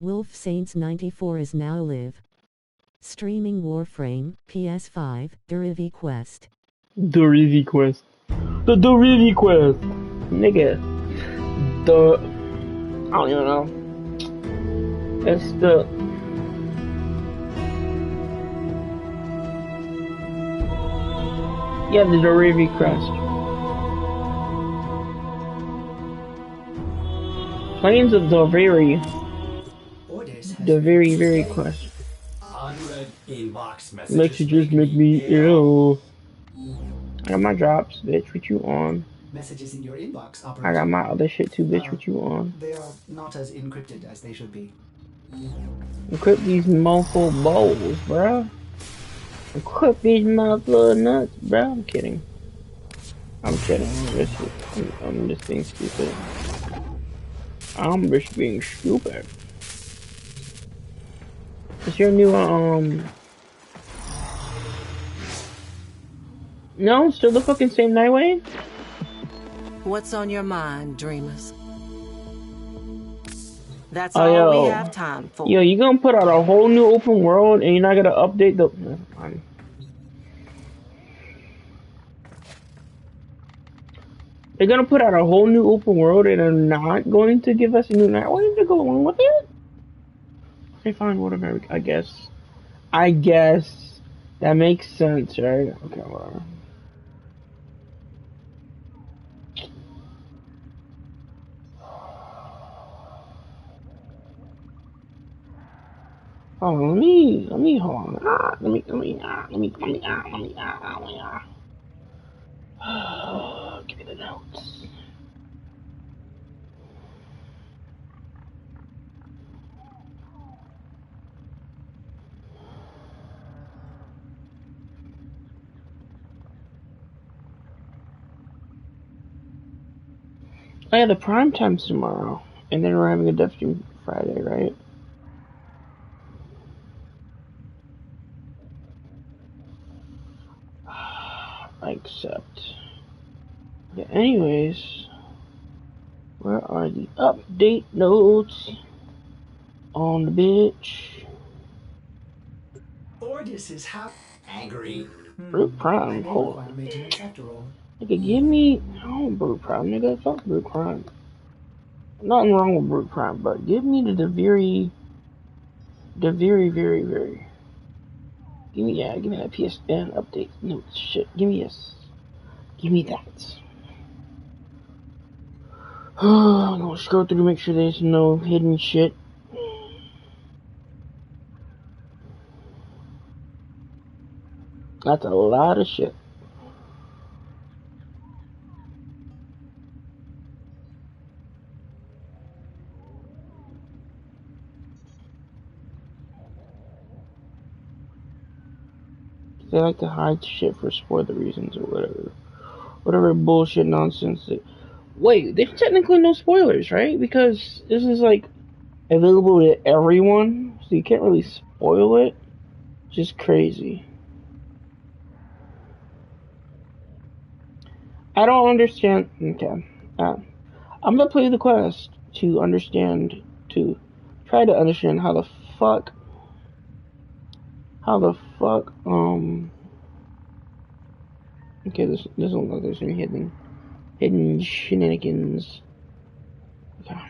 Wolf Saints 94 is now live. Streaming Warframe, PS5, DURIVI Quest. DURIVI Quest. The DURIVI Quest! Nigga. I don't even know. It's the... Yeah, the DURIVI Quest. Planes of DURIVI. The very quest. Messages make me ill. I got my drops, bitch. What you on? Messages in your inbox, operator. I got my other shit too, bitch. What you on? They are not as encrypted as they should be. Equip these mofo bowls, bruh. Equip these motherfucking nuts, bruh. I'm kidding. I'm kidding. I'm just being stupid. I'm just being stupid. Is your new, No, still the fucking same Nightway? What's on your mind, dreamers? That's all we have time for. Yo, you gonna put out a whole new open world and you're not gonna update the... They're gonna put out a whole new open world and they're not going to give us a new Nightway to go on with it? Okay, fine, whatever, I guess. That makes sense, right? Okay, whatever. Oh, let me hold on. Let me. Give me the notes. Oh yeah, the prime time's tomorrow, and then we're having a dev stream Friday, right? I accept. Yeah, anyways, where are the update notes on the bitch? Ordis is angry. Brute Prime, hold on. Nigga, give me... Oh, Brute Prime, nigga. Fuck Brute Prime. Nothing wrong with Brute Prime, but give me the very... Give me that PSN update. No, shit. Give me that. I'm gonna scroll through to make sure there's no hidden shit. That's a lot of shit. They like to hide shit for spoiler reasons or whatever bullshit nonsense. Wait, there's technically no spoilers, right? Because this is like available to everyone, so you can't really spoil it. Just crazy. I don't understand. Okay, I'm gonna play the quest to try to understand how the fuck. Okay, this doesn't look like there's any hidden shenanigans. Okay.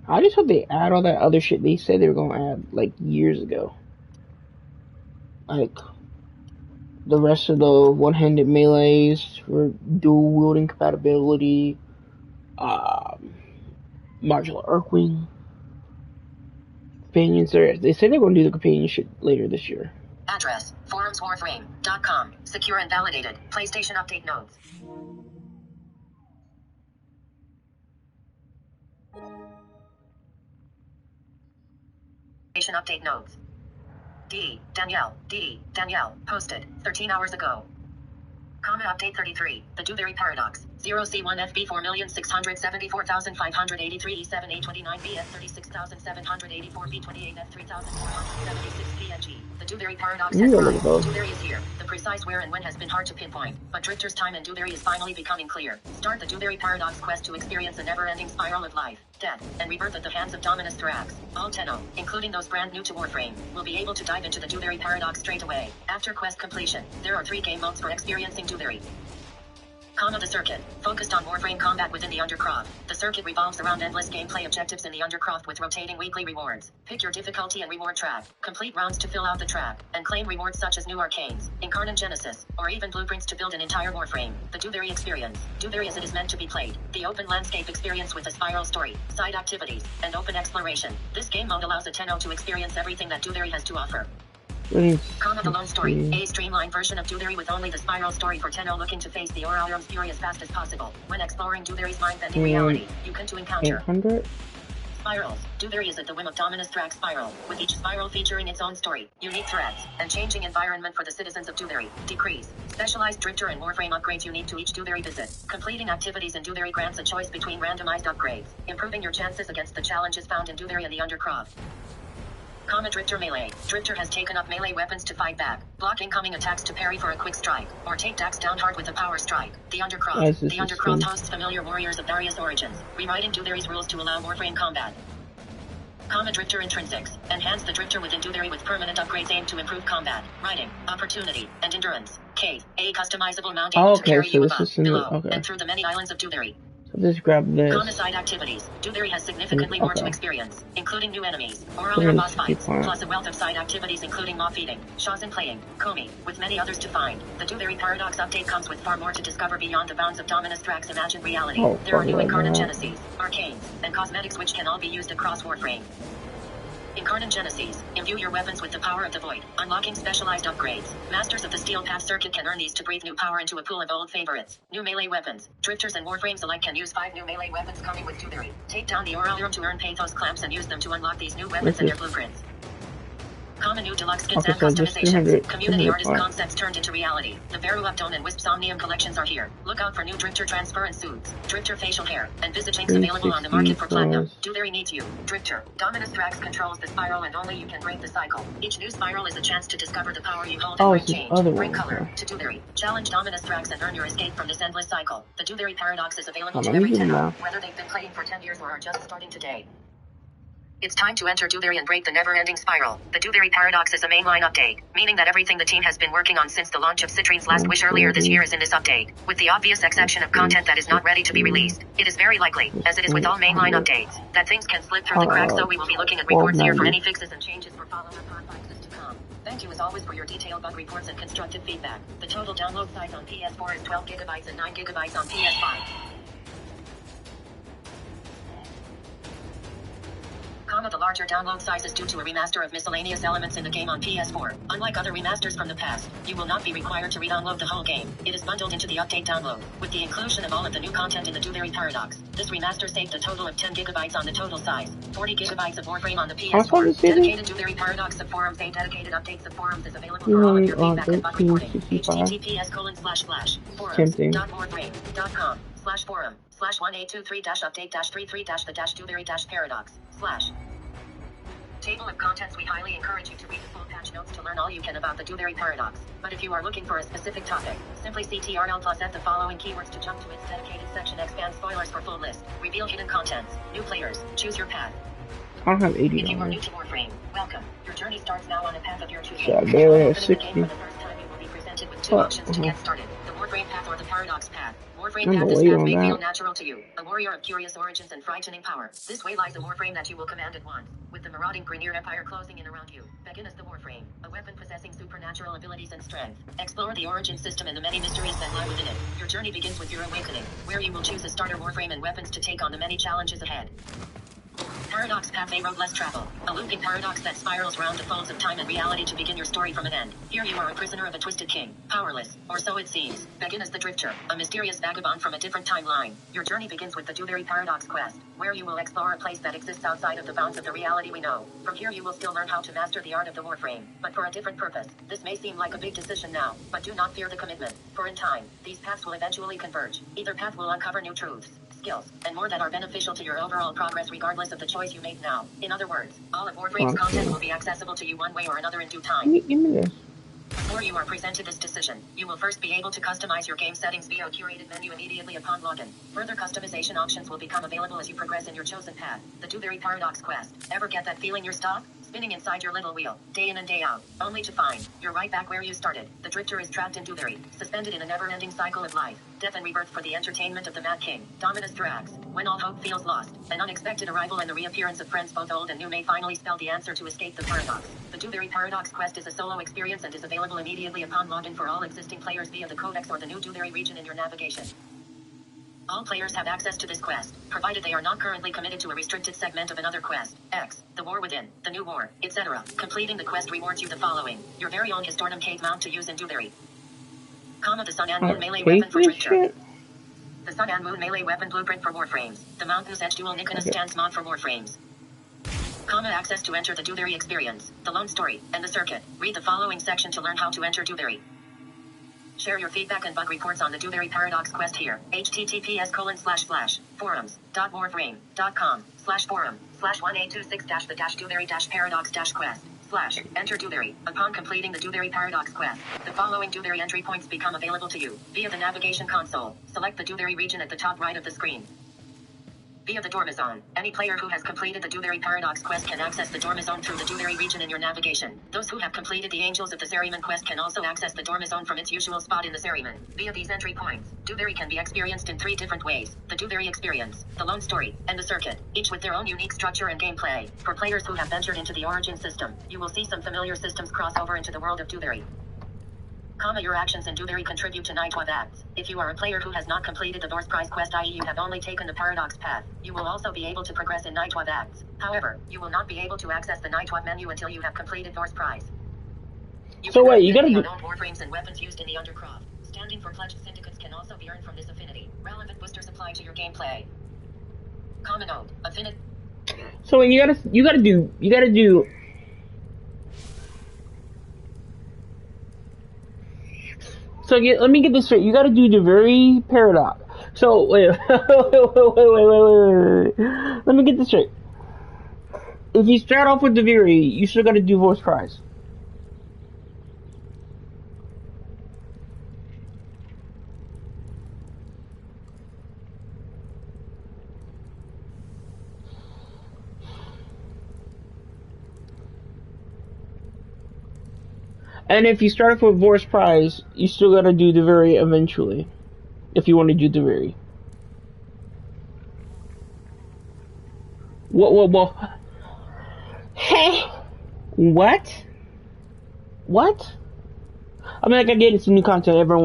I just hope they add all that other shit they said they were gonna add, like, years ago. Like, the rest of the one-handed melees for dual-wielding compatibility, modular Arcwing. Companions there. They say they're going to do the companion shit later this year. Address: forumswarframe.com. Secure and validated. PlayStation update notes. PlayStation update notes. Danielle. Posted 13 hours ago. Comment update 33. The DURIVI paradox. 0C1FB 4,674,583 E7A29 BF 36,784 B28F 3,476 PNG. The DURIVI paradox has arrived. DURIVI is here. The precise where and when has been hard to pinpoint, but Drifter's time in DURIVI is finally becoming clear. Start the DURIVI Paradox quest to experience a never-ending spiral of life, death, and rebirth at the hands of Dominus Thrax. All Tenno, including those brand new to Warframe, will be able to dive into the DURIVI Paradox straight away. After quest completion, there are 3 game modes for experiencing DURIVI. The circuit, focused on Warframe combat within the Undercroft. The circuit revolves around endless gameplay objectives in the Undercroft with rotating weekly rewards. Pick your difficulty and reward track, complete rounds to fill out the track, and claim rewards such as new arcanes, Incarnate Genesis, or even blueprints to build an entire Warframe. The DURIVI experience, DURIVI as it is meant to be played. The open landscape experience with a spiral story, side activities, and open exploration. This game mode allows a Tenno to experience everything that DURIVI has to offer. The Lone Story, a streamlined version of DURIVI with only the spiral story for Tenno looking to face the Auralium's fury as fast as possible. When exploring DURIVI's mind-bending reality, you can encounter 800? spirals. DURIVI is at the whim of Dominus Thrax spiral, with each spiral featuring its own story, unique threats, and changing environment for the citizens of DURIVI. Decrease. Specialized Drifter and Warframe upgrades unique to each DURIVI visit. Completing activities in DURIVI grants a choice between randomized upgrades, improving your chances against the challenges found in DURIVI and the Undercroft. Drifter Melee. Drifter has taken up melee weapons to fight back, block incoming attacks to parry for a quick strike, or take Dax down hard with a power strike. The Undercroft hosts familiar warriors of various origins, rewriting DURIVI's rules to allow Warframe combat. Drifter Intrinsics. Enhance the Drifter within DURIVI with permanent upgrades aimed to improve combat, riding, opportunity, and endurance. A customizable mount able to carry you above, below, and through the many islands of DURIVI. Just grab this. Side activities. DURIVI has significantly more to experience, including new enemies, Auralium boss fights, plus a wealth of side activities including mob feeding, Shazin playing, Komi, with many others to find. The DURIVI Paradox update comes with far more to discover beyond the bounds of Dominus Thrax imagined reality. There are new Incarnate Genesis, arcanes, and cosmetics which can all be used across Warframe. Incarnate Genesis. Imbue your weapons with the power of the void, unlocking specialized upgrades. Masters of the Steel Path circuit can earn these to breathe new power into a pool of old favorites. New melee weapons. Drifters and Warframes alike can use 5 new melee weapons coming with DURIVI. Take down the Auralium to earn Pathos clamps and use them to unlock these new weapons and their blueprints. Common new deluxe skins and customizations. Community artist concepts turned into reality. The Veru Uptone and Wisp's Omnium collections are here. Look out for new Drifter transparent suits, Drifter facial hair, and visage inks available on the market for platinum. DURIVI needs you. Drifter. Dominus Thrax controls the spiral and only you can break the cycle. Each new spiral is a chance to discover the power you hold and bring change. Bring color to DURIVI. Challenge Dominus Thrax and earn your escape from this endless cycle. The DURIVI Paradox is available to every Tenno, whether they've been playing for 10 years or are just starting today. It's time to enter DURIVI and break the never-ending spiral. The DURIVI Paradox is a mainline update, meaning that everything the team has been working on since the launch of Citrine's Last Wish earlier this year is in this update, with the obvious exception of content that is not ready to be released. It is very likely, as it is with all mainline updates, that things can slip through the cracks, so we will be looking at reports here for any fixes and changes for follow-up fixes to come. Thank you as always for your detailed bug reports and constructive feedback. The total download size on PS4 is 12 GB and 9 GB on PS5. The larger download size is due to a remaster of miscellaneous elements in the game on PS4. Unlike other remasters from the past, you will not be required to re-download the whole game. It is bundled into the update download, with the inclusion of all of the new content in the DURIVI Paradox. This remaster saved a total of 10 GB on the total size, 40 GB of Warframe on the PS4. Dedicated DURIVI Paradox subforums, a dedicated update subforums is available for all of your feedback and bug reporting. https://forums.warframe.com/forum/182.3-update-33-the-DURIVI-paradox/ Table of contents. We highly encourage you to read the full patch notes to learn all you can about the DURIVI Paradox. But if you are looking for a specific topic, simply CTRL+F the following keywords to jump to its dedicated section. Expand spoilers for full list. Reveal hidden contents. New players. Choose your path. I don't have 80. If you are new to Warframe, welcome. Your journey starts now on a path of your choosing. Yeah, barely at 60. For the first time, you will be presented with 2 options to get started: the Warframe path or the Paradox path. Warframe path. This path may feel natural to you, a warrior of curious origins and frightening power. This way lies a Warframe that you will command at once, with the marauding Grineer Empire closing in around you. Begin as the Warframe, a weapon possessing supernatural abilities and strength. Explore the origin system and the many mysteries that lie within it. Your journey begins with your awakening, where you will choose a starter Warframe and weapons to take on the many challenges ahead. Paradox path, a road less traveled. A looping paradox that spirals round the folds of time and reality to begin your story from an end. Here you are a prisoner of a twisted king, powerless, or so it seems. Begin as the Drifter, a mysterious vagabond from a different timeline. Your journey begins with the DURIVI Paradox quest, where you will explore a place that exists outside of the bounds of the reality we know. From here you will still learn how to master the art of the Warframe, but for a different purpose. This may seem like a big decision now, but do not fear the commitment, for in time, these paths will eventually converge. Either path will uncover new truths, skills, and more that are beneficial to your overall progress regardless of the choice you make now. In other words, all of Warframe's content will be accessible to you one way or another in due time. Give me this. Before you are presented this decision, you will first be able to customize your game settings via a curated menu immediately upon login. Further customization options will become available as you progress in your chosen path. The DURIVI Paradox Quest. Ever get that feeling you're stuck? Spinning inside your little wheel, day in and day out, only to find you're right back where you started. The drifter is trapped in DURIVI, suspended in a never-ending cycle of life, death and rebirth for the entertainment of the Mad King. Dominus Drax. When all hope feels lost, an unexpected arrival and the reappearance of friends both old and new may finally spell the answer to escape the paradox. The DURIVI Paradox Quest is a solo experience and is available immediately upon login for all existing players via the Codex or the new DURIVI region in your navigation. All players have access to this quest, provided they are not currently committed to a restricted segment of another quest. X, the War Within, the New War, etc. Completing the quest rewards you the following: your very own Histornum Cave mount to use in DURIVI. The Sun and Moon melee weapon for Drifter. The Sun and Moon melee weapon blueprint for Warframes. The Mountain's Edge dual Nikonus stance mod for Warframes. Access to enter the DURIVI experience, the lone story, and the circuit. Read the following section to learn how to enter DURIVI. Share your feedback and bug reports on the DURIVI Paradox Quest here. https://forums.warframe.com/4um/1826-the-DURIVI-paradox-quest/ enter DURIVI. Upon completing the DURIVI Paradox Quest, the following DURIVI entry points become available to you. Via the navigation console, select the DURIVI region at the top right of the screen. Via the Dorma Zone. Any player who has completed the DURIVI Paradox Quest can access the Dorma Zone through the DURIVI region in your navigation. Those who have completed the Angels of the Zeriman quest can also access the Dorma Zone from its usual spot in the Zeriman. Via these entry points, DURIVI can be experienced in 3 different ways: the DURIVI experience, the lone story, and the circuit, each with their own unique structure and gameplay. For players who have ventured into the Origin system, you will see some familiar systems cross over into the world of DURIVI. Your actions in DURIVI contribute to Night 12 acts. If you are a player who has not completed the North Prize quest, i.e. you have only taken the Paradox path, you will also be able to progress in Night 12 acts. However, you will not be able to access the Night 12 menu until you have completed North Prize. So wait, you gotta do... Warframes and weapons used in the Undercroft. Standing for pledged syndicates can also be earned from this affinity. Relevant boosters apply to your gameplay. Common note, affinity... So wait, you gotta do... So let me get this straight. You got to do the very paradox. So wait. Let me get this straight. If you start off with the very, you still got to do voice prize. And if you start off with Voice Prize, you still gotta do the very eventually. If you want to do the very. What? Hey! What? I mean, like, I get it's new content. Everyone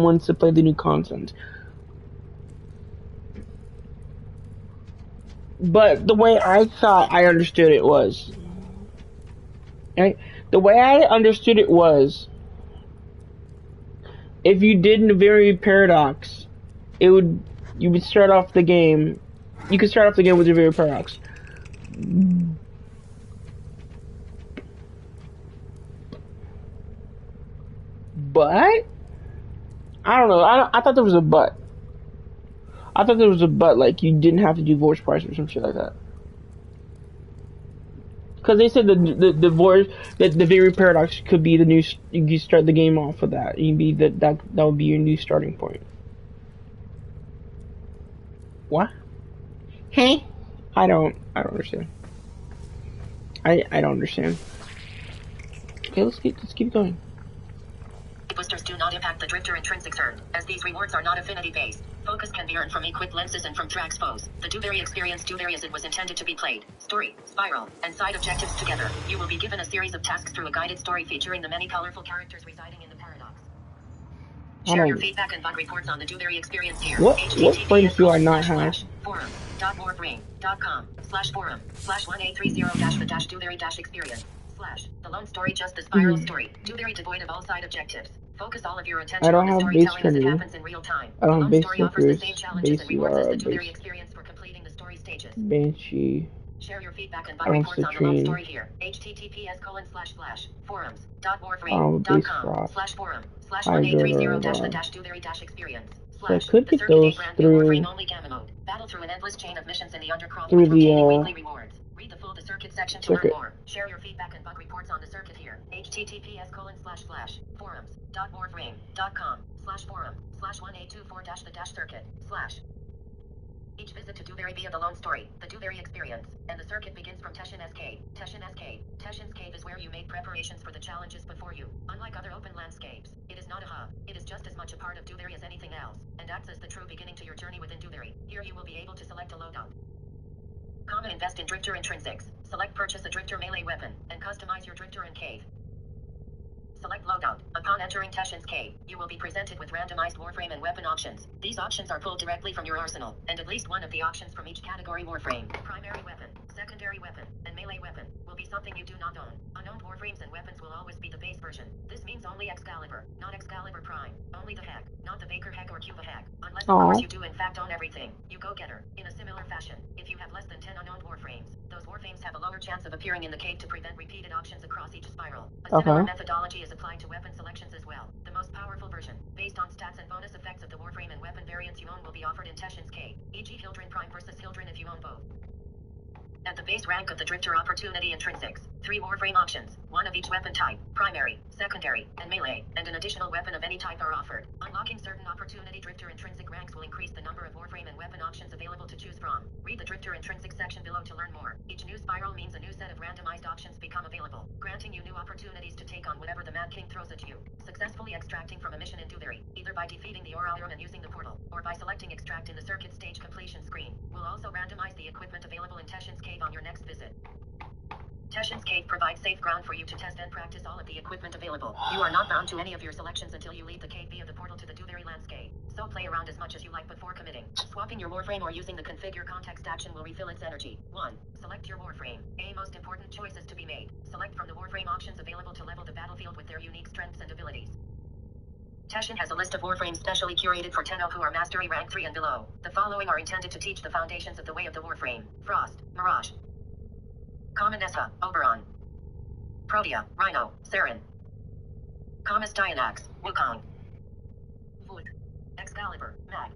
wants to play the new content. But the way I thought I understood it was... Right? The way I understood it was, if you did the very paradox, you would start off the game. You could start off the game with the very paradox. But I don't know. I thought there was a but. I thought there was a but, like you didn't have to do voice price or some shit like that. Because they said the very paradox could be the new. You start the game off with that. You'd be that would be your new starting point. What? Hey? I don't understand. I don't understand. Okay, let's keep going. Boosters do not impact the drifter intrinsics earned, as these rewards are not affinity based. Focus can be earned from equipped lenses and from track foes. The DURIVI experience DURIVI as it was intended to be played. Story, spiral, and side objectives together. You will be given a series of tasks through a guided story featuring the many colorful characters residing in the paradox. Share your feedback and bug reports on the DURIVI experience here. What frames do I not have? Forum.warframe.com/4um/1830-the-DURIVI-experience. The lone story, just the spiral story. DURIVI devoid of all side objectives. Focus all of your attention on the storytelling as it happens in real time. The lone story offers the same challenges and rewards as the DURIVI experience for completing the story stages. Banshee. Share your feedback and bug reports on the lone story here. https://forums.warframe.com/4um/1830-the-DURIVI-experience. So I could get those through Battle through an endless chain of missions in the Undercroft through the weekly rewards. Read the full the circuit section to Circuit. learn more. Share your feedback and bug reports on the circuit here. https://forums.warframe.com/forum/1A24-the-circuit/ Each visit to DURIVI via the lone story, the DURIVI experience, and the circuit begins from Teshin's Cave. Teshin's Cave is where you make preparations for the challenges before you. Unlike other open landscapes, it is not a hub. It is just as much a part of DURIVI as anything else, and acts as the true beginning to your journey within DURIVI. Here you will be able to select a loadout. Common invest in Drifter Intrinsics. Select purchase a Drifter melee weapon, and customize your Drifter in Cave. Select loadout. Upon entering Teshin's Cave, you will be presented with randomized warframe and weapon options. These options are pulled directly from your arsenal, and at least one of the options from each category warframe, primary weapon, secondary weapon, and melee weapon, will be something you do not own. Unowned warframes and weapons will always be the base version. This means only Excalibur, not Excalibur Prime. Only the Heck, not the Baker Heck or Cuba Heck. Unless of course you do in fact own everything. You go-getter. In a similar fashion, if you have less than 10 unowned warframes, those warframes have a lower chance of appearing in the cave to prevent repeated options across each spiral. A similar methodology is applied to weapon selections as well. The most powerful version, based on stats and bonus effects of the warframe and weapon variants you own, will be offered in Teshin's Cave, e.g. Hildren Prime versus Hildren if you own both. At the base rank of the Drifter Opportunity Intrinsics, 3 warframe options, 1 of each weapon type, primary, secondary, and melee, and an additional weapon of any type are offered. Unlocking certain Opportunity Drifter Intrinsic ranks will increase the number of warframe and weapon options available to choose from. Read the Drifter Intrinsic section below to learn more. Each new spiral means a new set of randomized options become available, granting you new opportunities to take on whatever the Mad King throws at you. Successfully extracting from a mission in DURIVI, either by defeating the Auralium and using the portal, or by selecting extract in the circuit stage completion screen, will also randomize the equipment available in Teshin's Cave on your next visit. Teshin's Cave provides safe ground for you to test and practice all of the equipment available. You are not bound to any of your selections until you leave the cave via the portal to the DURIVI landscape. So play around as much as you like before committing. Swapping your warframe or using the configure context action will refill its energy. 1. Select your warframe. A most important choice is to be made. Select from the warframe options available to level the battlefield with their unique strengths and abilities. Teshin has a list of warframes specially curated for Tenno who are Mastery Rank 3 and below. The following are intended to teach the foundations of the way of the warframe. Frost, Mirage, Common Nessa, Oberon, Protea, Rhino, Saren, Comus Dianax, Wukong, Void, Excalibur, Mag.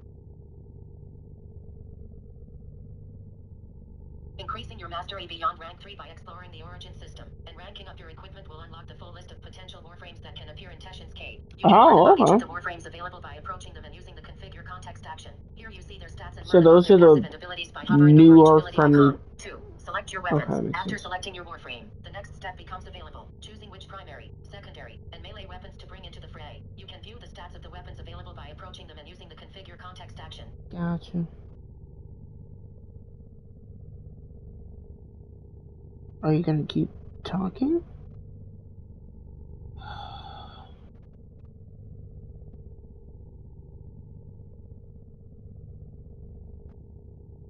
Increasing your mastery beyond rank 3 by exploring the origin system, and ranking up your equipment will unlock the full list of potential warframes that can appear in Teshin's Cave. You can learn about each of the warframes available by approaching them and using the configure context action. Here you see their stats and learn about their passive and abilities by hovering over each ability icon. 2. Select your weapons. After selecting your warframe, the next step becomes available, choosing which primary, secondary, and melee weapons to bring into the fray. You can view the stats of the weapons available by approaching them and using the configure context action. Gotcha. Are you gonna keep talking?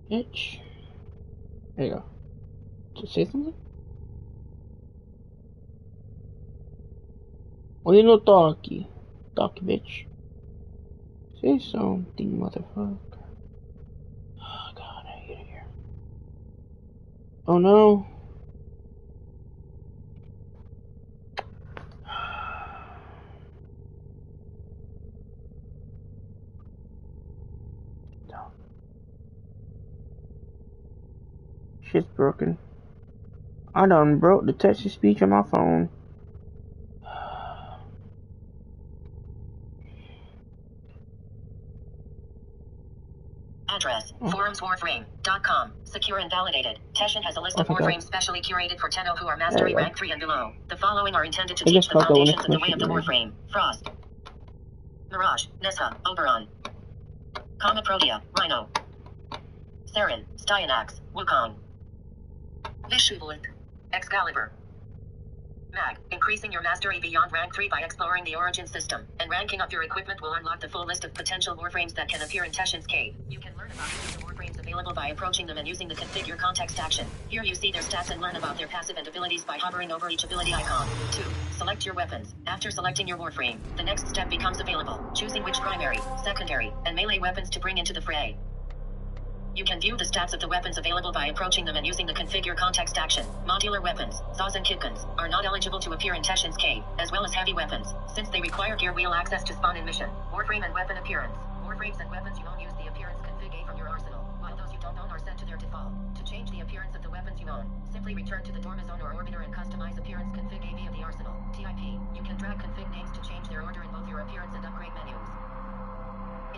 Bitch. There you go. Just say something? Well, you know, talkie. Talkie, bitch. Say something, motherfucker. Oh, God, I hate it here. Oh, no. Shit's broken. I done broke the text-to-speech on my phone. Address, forumswarframe.com. Secure and validated. Teshin has a list of warframes specially curated for Tenno who are Mastery Rank 3 and below. The following are intended to teach the foundations of the way of the warframe. Frost, Mirage, Nessa, Oberon, Comet, Protea, Rhino, Saren, Styanax, Wukong, Vishuvolt, Excalibur, Mag. Increasing your mastery beyond rank 3 by exploring the origin system, and ranking up your equipment will unlock the full list of potential warframes that can appear in Teshin's Cave. You can learn about each of the warframes available by approaching them and using the configure context action. Here you see their stats and learn about their passive and abilities by hovering over each ability icon. 2. Select your weapons. After selecting your warframe, the next step becomes available, choosing which primary, secondary, and melee weapons to bring into the fray. You can view the stats of the weapons available by approaching them and using the configure context action. Modular weapons, saws and kitguns, are not eligible to appear in Teshin's Cave, as well as heavy weapons, since they require gear wheel access to spawn in mission. Warframe and weapon appearance. Warframes and weapons you own use the appearance config A from your arsenal, while those you don't own are set to their default. To change the appearance of the weapons you own, simply return to the Dorma Zone or Orbiter and customize appearance config A via the arsenal. TIP. You can drag config names to change their order in both your appearance and upgrade menus.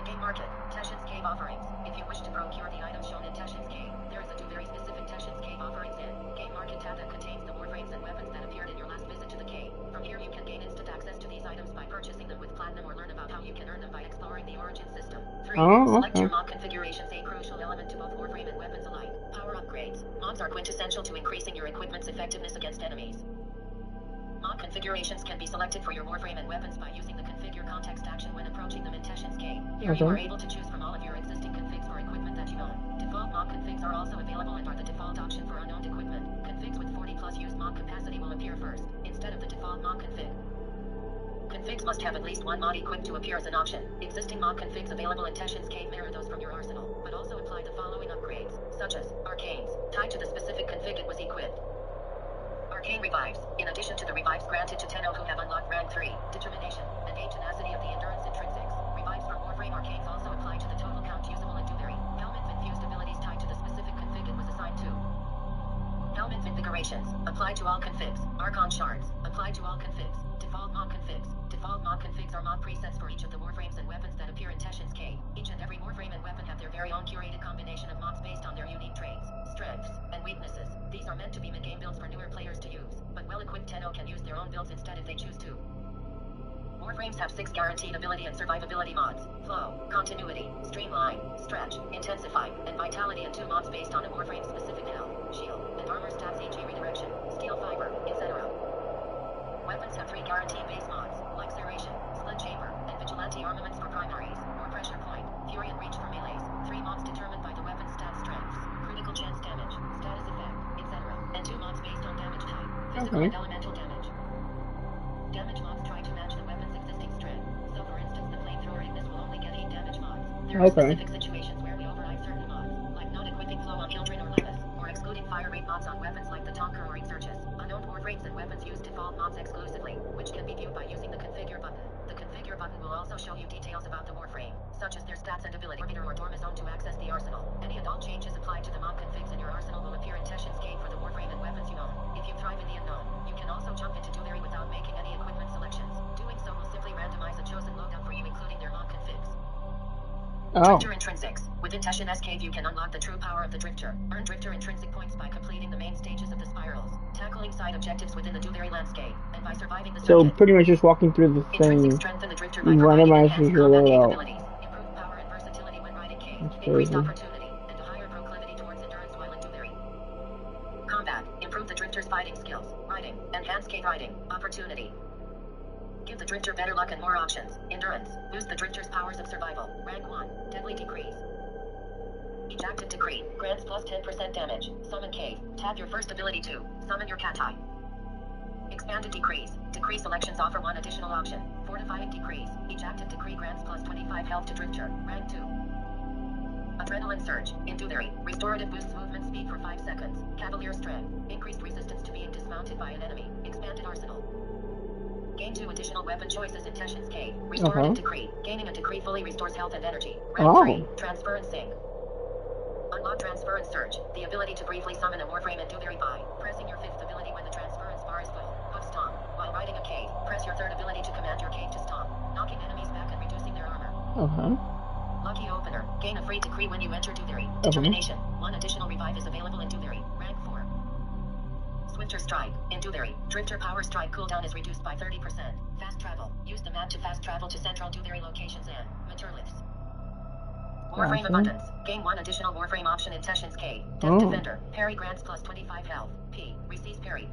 In-game market, Teshin's Cave offerings. If you wish to procure the items shown in Teshin's Cave, there is a very specific Teshin's Cave offerings in Game Market tab that contains the Warframes and weapons that appeared in your last visit to the cave. From here you can gain instant access to these items by purchasing them with platinum or learn about how you can earn them by exploring the origin system. 3. Select your mod configurations, a crucial element to both Warframe and weapons alike. Power upgrades. Mods are quintessential to increasing your equipment's effectiveness against enemies. Mod configurations can be selected for your Warframe and weapons by using the configure context action when approaching them in Teshin's Cave. Here you are able to choose from all of your existing configs for equipment that you own. Default mod configs are also available and are the default option for unowned equipment. Configs with 40 plus use mod capacity will appear first, instead of the default mod config. Configs must have at least one mod equipped to appear as an option. Existing mod configs available in Teshin's Cave mirror those from your arsenal, but also apply the following upgrades, such as Arcanes, tied to the specific config it was equipped. Arcane Revives. In addition to the revives granted to Tenno who have unlocked rank 3, Determination, and 8 Tenacity of the Endurance Intrinsics, revives from Warframe Arcanes also apply to the total count usable in DURIVI. Helminth infused abilities tied to the specific config it was assigned to. Helminth Invigorations. Apply to all configs. Archon Shards. Apply to all configs. Default mod configs. Default mod configs are mod presets for each of the Warframes and weapons that appear in Teshin's Cave. Each and every Warframe and weapon have their very own curated combination of mods based on their unique traits, strengths, and weaknesses. These are meant to be mid-game builds for newer players to use, but well-equipped Tenno can use their own builds instead if they choose to. Warframes have 6 guaranteed ability and survivability mods: Flow, Continuity, Streamline, Stretch, Intensify, and Vitality, and 2 mods based on a Warframe-specific health, shield, and armor stats, e.g. Redirection, Steel Fiber, etc. Weapons have 3 guaranteed base mods, like Serration, Sledgehammer, and Vigilante armaments for primaries, or Pressure Point, Fury and Reach for melees. 3 mods determined by the weapon's stat strengths, critical chance damage, status effect, etc. And 2 mods based on damage type, physical and elemental damage. Damage mods try to match the weapon's existing strength, so for instance the flamethrower Ignis will only get 8 damage mods. There are specific situations where we override certain mods, like not equipping Flow on Hildren or Levis, or excluding fire rate mods on weapons like the Tonker or Exertus. Unknown Warframes and weapons use default mods exclusively, which can be viewed by using the configure button. The configure button will also show you details about the Warframe, such as their stats and ability, Orbiter or Dorma Zone to access the arsenal. Any and all changes applied to the mod configs in your arsenal will appear in Teshin's Cave for the Warframe and weapons you own. If you thrive in the unknown, you can also jump into DURIVI without making any equipment selections. Doing so will simply randomize a chosen loadout for you, including their mod configs. Drifter Intrinsics. Within Teshin's Cave you can unlock the true power of the Drifter. Earn Drifter intrinsic points by completing the main stages of the spirals, tackling side objectives within the DURIVI landscape, and by surviving the circuit. So pretty much just walking through the thing, randomizes your loadout. Improved power and versatility when riding Cave, increased opportunity, and a higher proclivity towards endurance while in DURIVI. Combat. Improve the Drifter's fighting skills, riding, enhance Cave riding, opportunity. Give the Drifter better luck and more options. Endurance. Boost the Drifter's powers of survival. Rank 1. Deadly Decrease. Each active decree grants plus 10% damage. Summon Cave. Tab your first ability to summon your cat eye. Expanded Decrees. Decree selections offer 1 additional option. Fortifying Decrees. Each active decree grants plus 25 health to Drifter. Rank 2. Adrenaline Surge. In DURIVI. Restorative boosts movement speed for 5 seconds. Cavalier Strength. Increased resistance to being dismounted by an enemy. Expanded Arsenal. Gain 2 additional weapon choices in Teshin's Cave. Restorative Decree. Gaining a decree fully restores health and energy. Rank 3. Transfer and Sync. Unlock Transfer and Surge. The ability to briefly summon a Warframe in DURIVI by pressing your 5th ability when the transference bar is full. Hook Stomp. While riding a cave, press your 3rd ability to command your cave to stomp, knocking enemies back and reducing their armor. Lucky Opener. Gain a free decree when you enter DURIVI. Determination. 1 additional revive is available in DURIVI. Rank 4. Swifter Strike. In DURIVI, Drifter Power Strike cooldown is reduced by 30%. Fast Travel. Use the map to fast travel to central DURIVI locations and Meteorliths. Warframe Abundance. Gain 1 additional Warframe option in Teshin's Cave. Death Defender. Parry grants plus 25 health. P. Receives parry.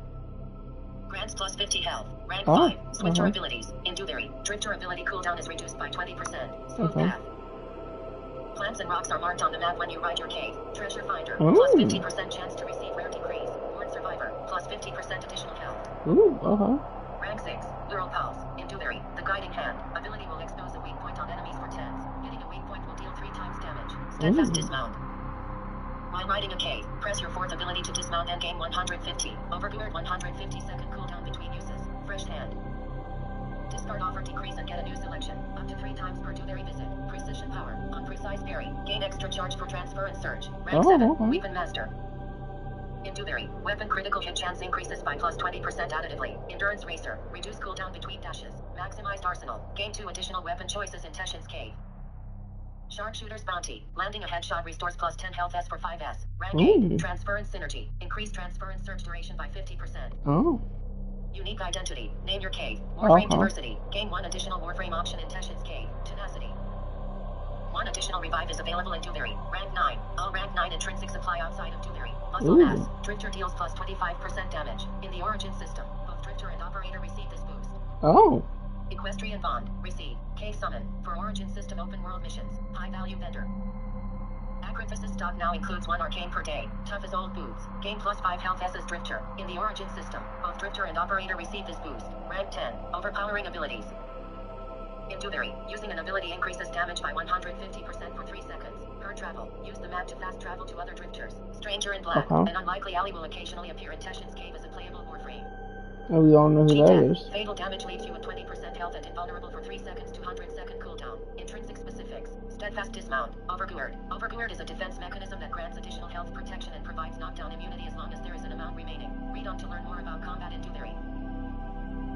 Grants plus 50 health. Rank 5. Swifter abilities. In DURIVI, Drifter ability cooldown is reduced by 20%. Smooth Path. Plants and rocks are marked on the map when you ride your cave. Treasure Finder. Plus 50% chance to receive rare decrees. Ward Survivor. Plus 50% additional health. Rank 6. Neural Pulse. In DURIVI, the Guiding Hand. Ability will expose a weak point on enemies for 10s. Hitting a weak point will deal 3 times damage. Steadfast Dismount. While riding a cave, press your 4th ability to dismount and gain 150. Overboard 150-second cooldown between uses. Fresh Hand. Discard offer decrease and get a new selection. Up to 3 times per DURIVI visit. Precision Power. Dewberry, gain extra charge for transfer and search. Rank 7, okay. Weapon Master. In Dewberry, weapon critical hit chance increases by plus 20% additively. Endurance Racer, reduce cooldown between dashes. Maximized arsenal, gain 2 additional weapon choices in Teshin's Cave. Sharpshooter's Bounty, landing a headshot restores plus 10 health S for 5S. Rank 8, Transfer and Synergy, increase transfer and search duration by 50%. Oh. Unique Identity, name your cave. Warframe Diversity, gain 1 additional Warframe option in Teshin's Cave. Tenacity. 1 additional revive is available in Dewberry. Rank 9. All rank 9 intrinsics apply outside of Dewberry. Muscle Mass. Drifter deals plus 25% damage. In the Origin system, both Drifter and Operator receive this boost. Oh. Equestrian Bond. Receive. Cave Summon. For Origin system open world missions. High value vendor. Acriphysis stock now includes 1 arcane per day. Tough as old boots. Gain plus 5 health S as Drifter. In the Origin system, both Drifter and Operator receive this boost. Rank 10. Overpowering abilities. In Dewberry, using an ability increases damage by 150% for 3 seconds. Per travel, use the map to fast travel to other drifters. Stranger in Black, an unlikely ally will occasionally appear in Teshin's Cave as a playable warframe. Oh, we all know who that is. Fatal damage leaves you with 20% health and invulnerable for 3 seconds, 200-second cooldown. Intrinsic specifics. Steadfast Dismount. Overgeared. Overgeared is a defense mechanism that grants additional health protection and provides knockdown immunity as long as there is an amount remaining. Read on to learn more about combat in Dewberry.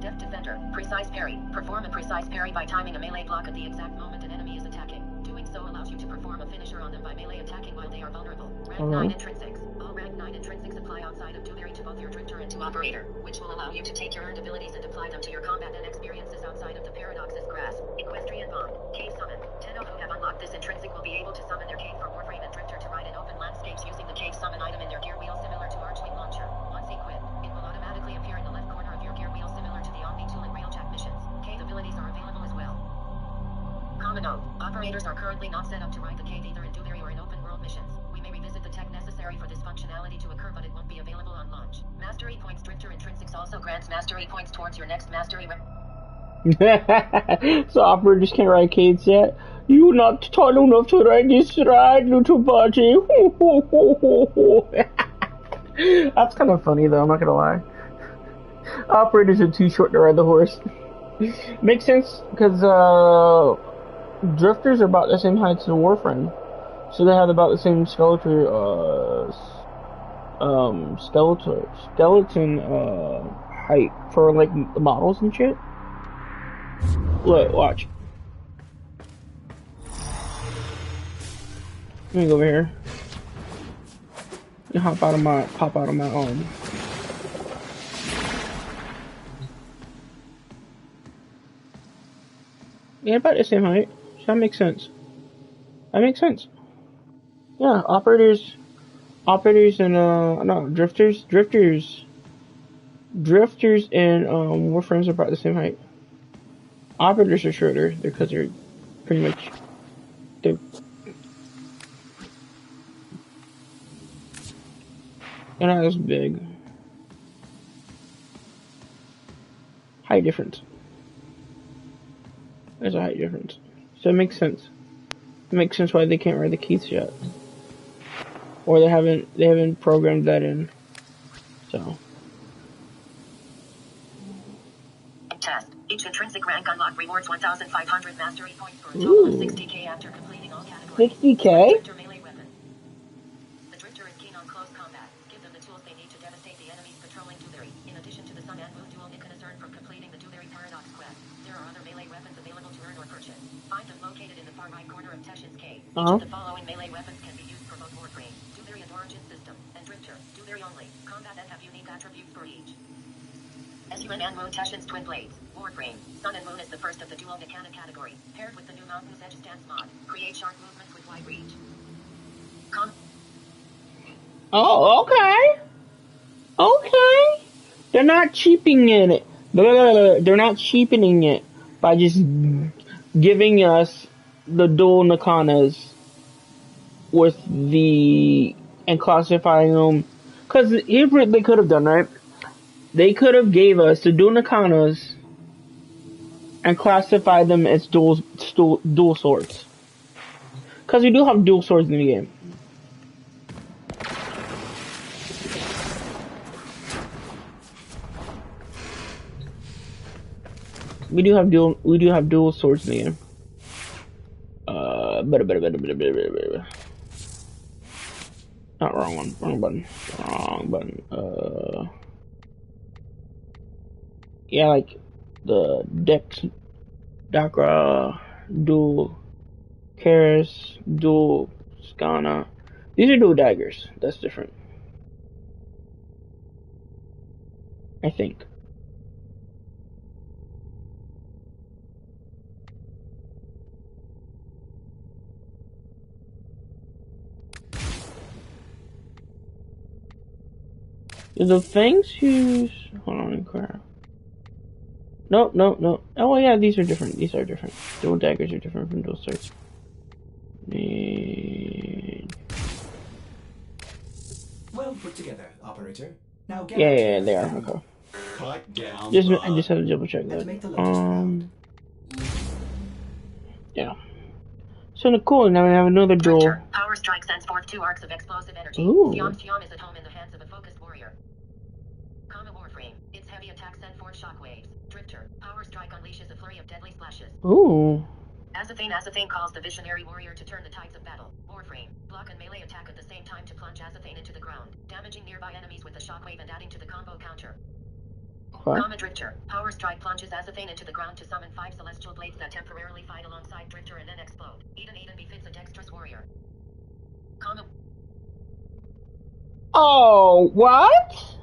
Deft Defender. Precise Parry. Perform a precise parry by timing a melee block at the exact moment an enemy is attacking. Doing so allows you to perform a finisher on them by melee attacking while they are vulnerable. Rank 9 Intrinsics. All rank 9 intrinsics apply outside of Dewberry to both your Drifter and to Operator, which will allow you to take your earned abilities and apply them to your combat and experiences outside of the Paradox's grasp. Equestrian Bond. Cave Summon. 10 of who have unlocked this intrinsic will be able to summon their cave for Warframe and Drifter to ride in open landscapes using the Cave Summon item in their gear wheel similar to Archwing Launcher. Once equipped, it will automatically appear in the left corner of your gear wheel similar to the Omni Tool and Railjack missions. Cave abilities are available as well. Common note, operators are currently not set up to ride the cave either in Dewberry or in open world missions. We may revisit the tech necessary for this functionality to occur, but it won't be available on launch. Mastery points. Drifter Intrinsics also grants mastery points towards your next mastery So operators can't ride caves yet? You're not tall enough to ride this ride, little buddy. That's kind of funny though, I'm not gonna lie. Operators are too short to ride the horse. Makes sense, because drifters are about the same height as the Warframe. So they have about the same skeleton height for like the models and shit. Look, watch. Let me go over here. And pop out of my arm. Yeah, about the same height. So that makes sense. That makes sense. Yeah, operators and no, drifters and Warframes are about the same height. Operators are shorter because they're pretty much they're not as big. Height difference. There's a height difference. So it makes sense. It makes sense why they can't ride the Keiths yet. Or they haven't programmed that in. So. Test. Each intrinsic rank unlock rewards 1,500 mastery points for a total of 60k after completing all categories. 60k? Drifter melee weapon. The Drifter is keen on close combat. Give them the tools they need to devastate the enemies patrolling Dewberry. In addition to the Sun and Moon duel Nikan has earned from completing the Dewberry Paradox quest, there are other melee weapons available to earn or purchase. Find them located in the far right corner of Teshin's Cave. Each of the following melee weapons can be used for both Warframe, Dewberry and Origin system, and Drifter, Dewberry only. Combat and have unique attributes for each. Sun and Moon Teshin's Twin Blades. Warframe. Sun and Moon is the first of the dual Nikana category. Paired with the new Mountain's Edge Stance mod. Create sharp movements with wide reach. Oh, okay. Okay. They're not cheapening it. They're not cheapening it by just giving us the dual Nikanas with and classifying them. Because here's what they could have done, right? They could have gave us the dual Nikanas and classified them as dual swords. Because we do have dual swords in the game. We do have dual swords in the game. Not wrong one. Wrong button. Wrong button. Yeah, like the Dex, Dakra, Dual, Karis, Dual, Skana. These are dual daggers. That's different. I think. Do the Fangs use... Hold on, crap. No. Oh, yeah, these are different. These are different. Dual daggers are different from dual swords. Well put together, operator. Now get Yeah, they are. Okay. Cut down. I just had to double check that. Yeah. So cool. Now we have another duel. Power strike sends forth 2 arcs of explosive energy. Ooh. Siam is at home in the hands of a focused warrior. Kama Warframe. Its heavy attack send forth shockwaves. Drifter. Power strike unleashes a flurry of deadly splashes. Ooh. Azathane calls the visionary warrior to turn the tides of battle. Warframe. Block and melee attack at the same time to plunge Azathane into the ground, damaging nearby enemies with a shockwave and adding to the combo counter. Okay. Kama Drifter. Power strike plunges Azathane into the ground to summon 5 celestial blades that temporarily fight alongside Drifter and then explode. Eden befits a dexterous warrior. Kama. Oh, what?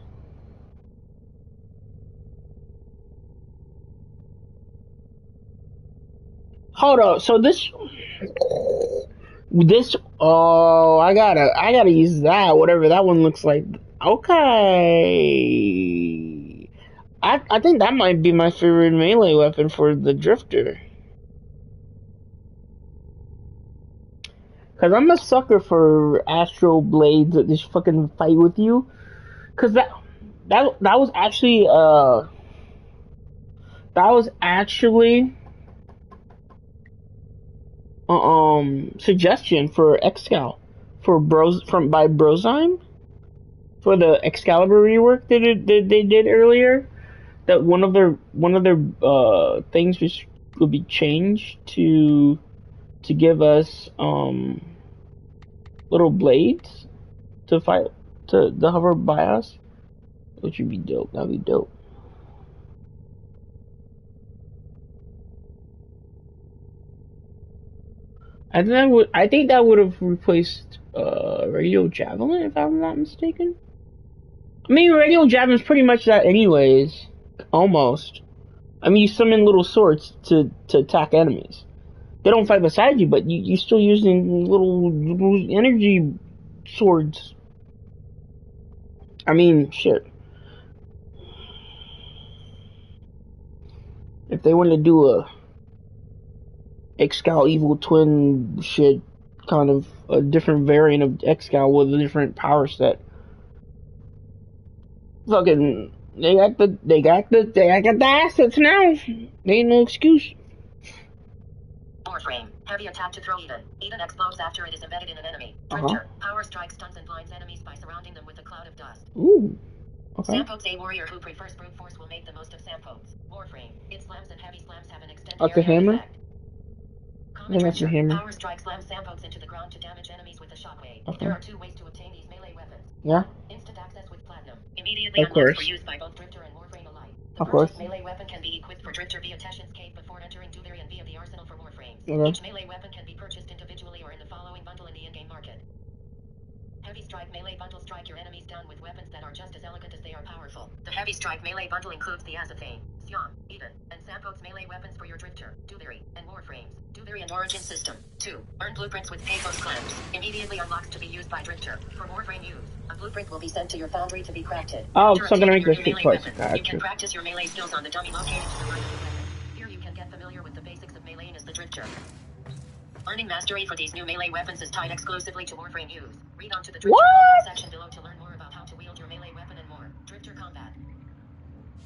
Hold up. So this. Oh, I gotta use that. Whatever that one looks like. Okay. I think that might be my favorite melee weapon for the Drifter. Cause I'm a sucker for astral blades that just fucking fight with you. Cause that was actually suggestion for Excal by Brozyme for the Excalibur rework they did earlier. That one of their things would be changed to give us little blades to fight to hover by us, which would be dope. That'd be dope. I think that would have replaced Radio Javelin, if I'm not mistaken. I mean, Radio Javelin's pretty much that anyways, almost. I mean, you summon little swords to attack enemies. They don't fight beside you, but you're still using little energy swords. I mean, shit. If they wanted to do a Excal Evil Twin shit, kind of a different variant of Excal with a different power set, fucking, they got the assets now. They ain't no excuse. Warframe. Heavy attack to throw Eden. Eden explodes after it is embedded in an enemy. Drifter. Power strike stuns and blinds enemies by surrounding them with a cloud of dust. Ooh. Okay. Sampokes, a warrior who prefers brute force, will make the most of Sampokes. Warframe. Its slams and heavy slams have an extended That's a hammer? effect. That's a hammer. Power strike slams Sampokes into the ground to damage enemies with a shockwave. Okay. There are 2 ways to obtain these melee weapons. Yeah. Instant access with platinum. Immediately Of unlocked course. for use by both Drifter and Warframe alike. Of course. Melee weapon can be equipped for Drifter via Teshin's Cave before entering DURIVI and via the arsenal for Warframes. Okay. Each melee weapon can be purchased individually or in the following bundle in the in-game market. Heavy Strike Melee Bundle. Strike your enemies down with weapons that are just as elegant as they are powerful. The Heavy Strike Melee Bundle includes the Azathane, Siam, Eden, and Sampokes melee weapons for your Drifter, DURIVI, and Warframes. DURIVI and Origin System. 2. Earn blueprints with Pathos Clamps. Immediately unlocks to be used by Drifter. For Warframe use, a blueprint will be sent to your foundry to be crafted. Oh, After so I'm gonna obtaining make your this new quick melee quest. weapon, you Gotcha. can practice your melee skills on the dummy located to the right of the weapon. Here you can get familiar with the basics of meleeing as the Drifter. Earning mastery for these new melee weapons is tied exclusively to Warframe use. Read on to the Drifter section below to learn more about how to wield your melee weapon and more. Drifter combat.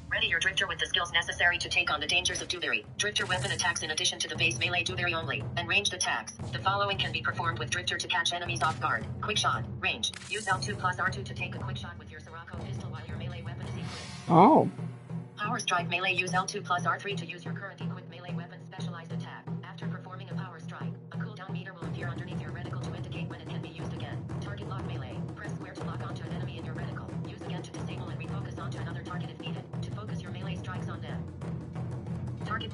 Ready your Drifter with the skills necessary to take on the dangers of DURIVI. Drifter weapon attacks in addition to the base melee DURIVI only, and ranged attacks. The following can be performed with Drifter to catch enemies off guard. Quick shot. Range. Use L2 plus R2 to take a quick shot with your Sirocco pistol while your melee weapon is equipped. Oh. Power strike melee. Use L2 plus R3 to use your current equipped melee weapon's specialized attack. After performing a power strike, a cooldown meter will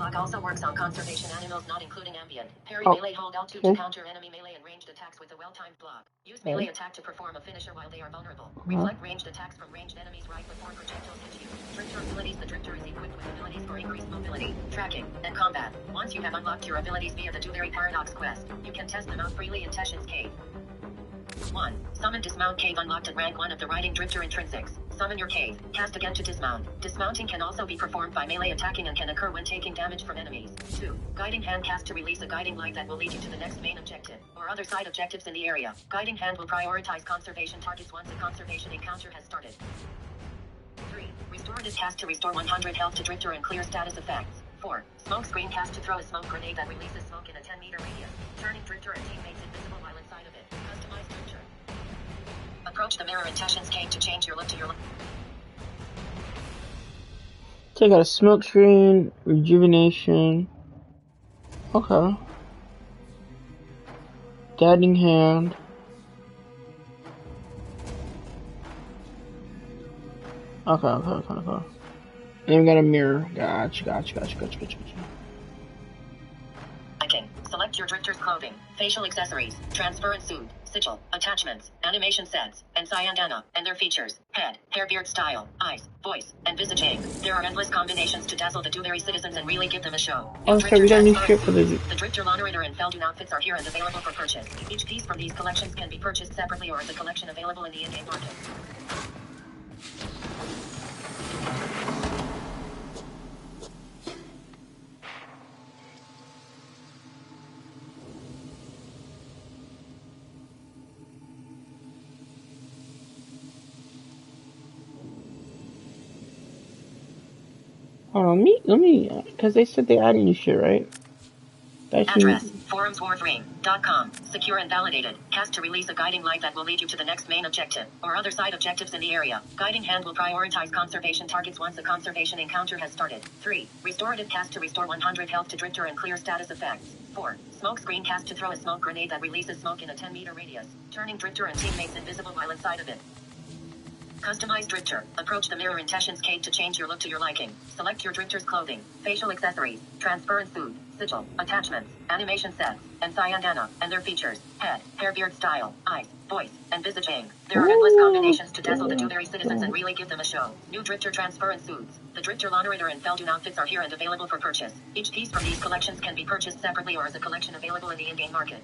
block also works on conservation animals, not including ambient. Parry melee, hold L2 to counter enemy melee and ranged attacks with a well-timed block. Use melee attack to perform a finisher while they are vulnerable. Reflect ranged attacks from ranged enemies right before projectiles hit you. Drifter abilities. The Drifter is equipped with abilities for increased mobility, tracking, and combat. Once you have unlocked your abilities via the DURIVI Paradox quest, you can test them out freely in Teshin's Cave. 1. Summon Dismount Cave unlocked at rank 1 of the Riding Drifter intrinsics. Summon your cave. Cast again to dismount. Dismounting can also be performed by melee attacking and can occur when taking damage from enemies. 2. Guiding Hand cast to release a guiding light that will lead you to the next main objective, or other side objectives in the area. Guiding Hand will prioritize conservation targets once a conservation encounter has started. 3. Restorative cast to restore 100 health to Drifter and clear status effects. 4. Smoke Screen cast to throw a smoke grenade that releases smoke in a 10-meter radius, turning Drifter and teammates invisible while inside of it. Customized Drifter. Approach the mirror in Teshin's Cave to change your look to your look. So I got a smoke screen, rejuvenation. Okay. Guiding hand. Okay. And we got a mirror. Gotcha. Liking. Select your Drifter's clothing, facial accessories, transference suit, sigil, attachments, animation sets, and cyandana, and their features, head, hair, beard style, eyes, voice, and visaging. There are endless combinations to dazzle the DURIVI citizens and really give them a show. Oh, so we got new shit for the Drifter Lonerator and Feldun outfits are here and available for purchase. Each piece from these collections can be purchased separately or as a collection available in the in-game market. Hold on, let me, because they said they added new shit, right? Address, forumswarframe.com. Secure and validated. Cast to release a guiding light that will lead you to the next main objective, or other side objectives in the area. Guiding Hand will prioritize conservation targets once a conservation encounter has started. 3. Restorative cast to restore 100 health to Drifter and clear status effects. 4. Smoke Screen cast to throw a smoke grenade that releases smoke in a 10-meter radius, turning Drifter and teammates invisible while inside of it. Customized Drifter. Approach the mirror in Teshin's Cave to change your look to your liking. Select your Drifter's clothing, facial accessories, transference suit, sigil, attachments, animation sets, and cyandana, and their features, head, hair, beard style, eyes, voice, and visaging. There are endless combinations to dazzle the DURIVI citizens and really give them a show. New Drifter transference suits. The Drifter Lonerator and Feldun outfits are here and available for purchase. Each piece from these collections can be purchased separately or as a collection available in the in-game market.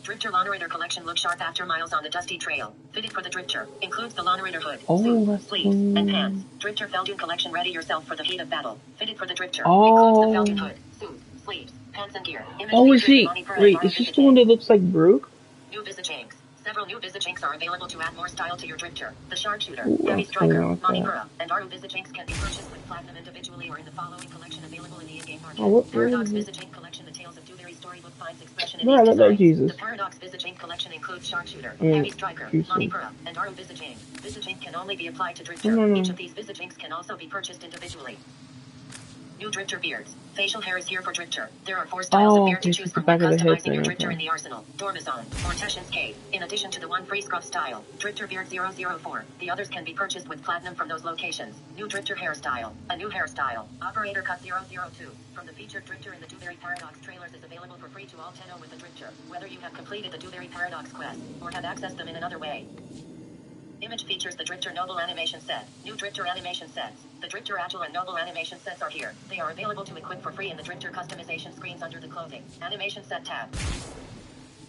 Drifter Lonerator collection. Look sharp after miles on the dusty trail. Fitted for the Drifter. Includes the Lonerator hood, suit, sleeves, and pants. Drifter Feldun collection. Ready yourself for the heat of battle. Fitted for the Drifter. Includes the Feldun hood, suit, sleeves, pants, and gear. Is he? Wait, is this the one that looks like Brooke? New Visagings. Several new Visagings are available to add more style to your Drifter. The Sharpshooter, Heavy Striker, Manipura, and Aru Visagings can be purchased with Platinum individually or in the following collection available in the in-game market. Paradox Visaging collection. The Tales of DURIVI storybook finds expression in these designs. The Paradox Visaging collection includes Sharpshooter, Heavy Striker, Manipura, and Aru Visaging. Visaging can only be applied to Drifter. Each of these Visagings can also be purchased individually. New Drifter beards. Facial hair is here for Drifter. There are 4 styles of beard to choose from when customizing your Drifter in the arsenal, Dormizon, or Teshin's Cave, in addition to the one free scruff style, Drifter Beard 004. The others can be purchased with Platinum from those locations. New Drifter hairstyle. A new hairstyle, Operator Cut 002, from the featured Drifter in the DURIVI Paradox trailers is available for free to all Tenno with the Drifter, whether you have completed the DURIVI Paradox quest, or have accessed them in another way. Image features the Drifter Noble animation set. New Drifter animation sets. The Drifter Agile and Noble animation sets are here. They are available to equip for free in the Drifter customization screens under the clothing. Animation set tab.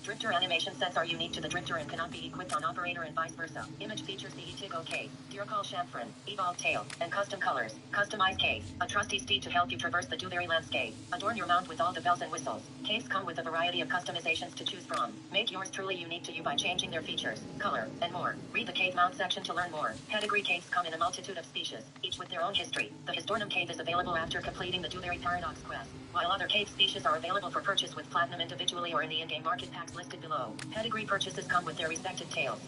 Drifter animation sets are unique to the Drifter and cannot be equipped on Operator and vice versa. Image features the Itigo cave, Deercall Chamfrin, Evolved Tail, and custom colors. Customized cave. A trusty steed to help you traverse the DURIVI landscape. Adorn your mount with all the bells and whistles. Caves come with a variety of customizations to choose from. Make yours truly unique to you by changing their features, color, and more. Read the cave mount section to learn more. Pedigree caves come in a multitude of species, each with their own history. The Histornum cave is available after completing the DURIVI Paradox quest, while other cave species are available for purchase with Platinum individually or in the in-game market packs listed below. Pedigree purchases come with their respective tails.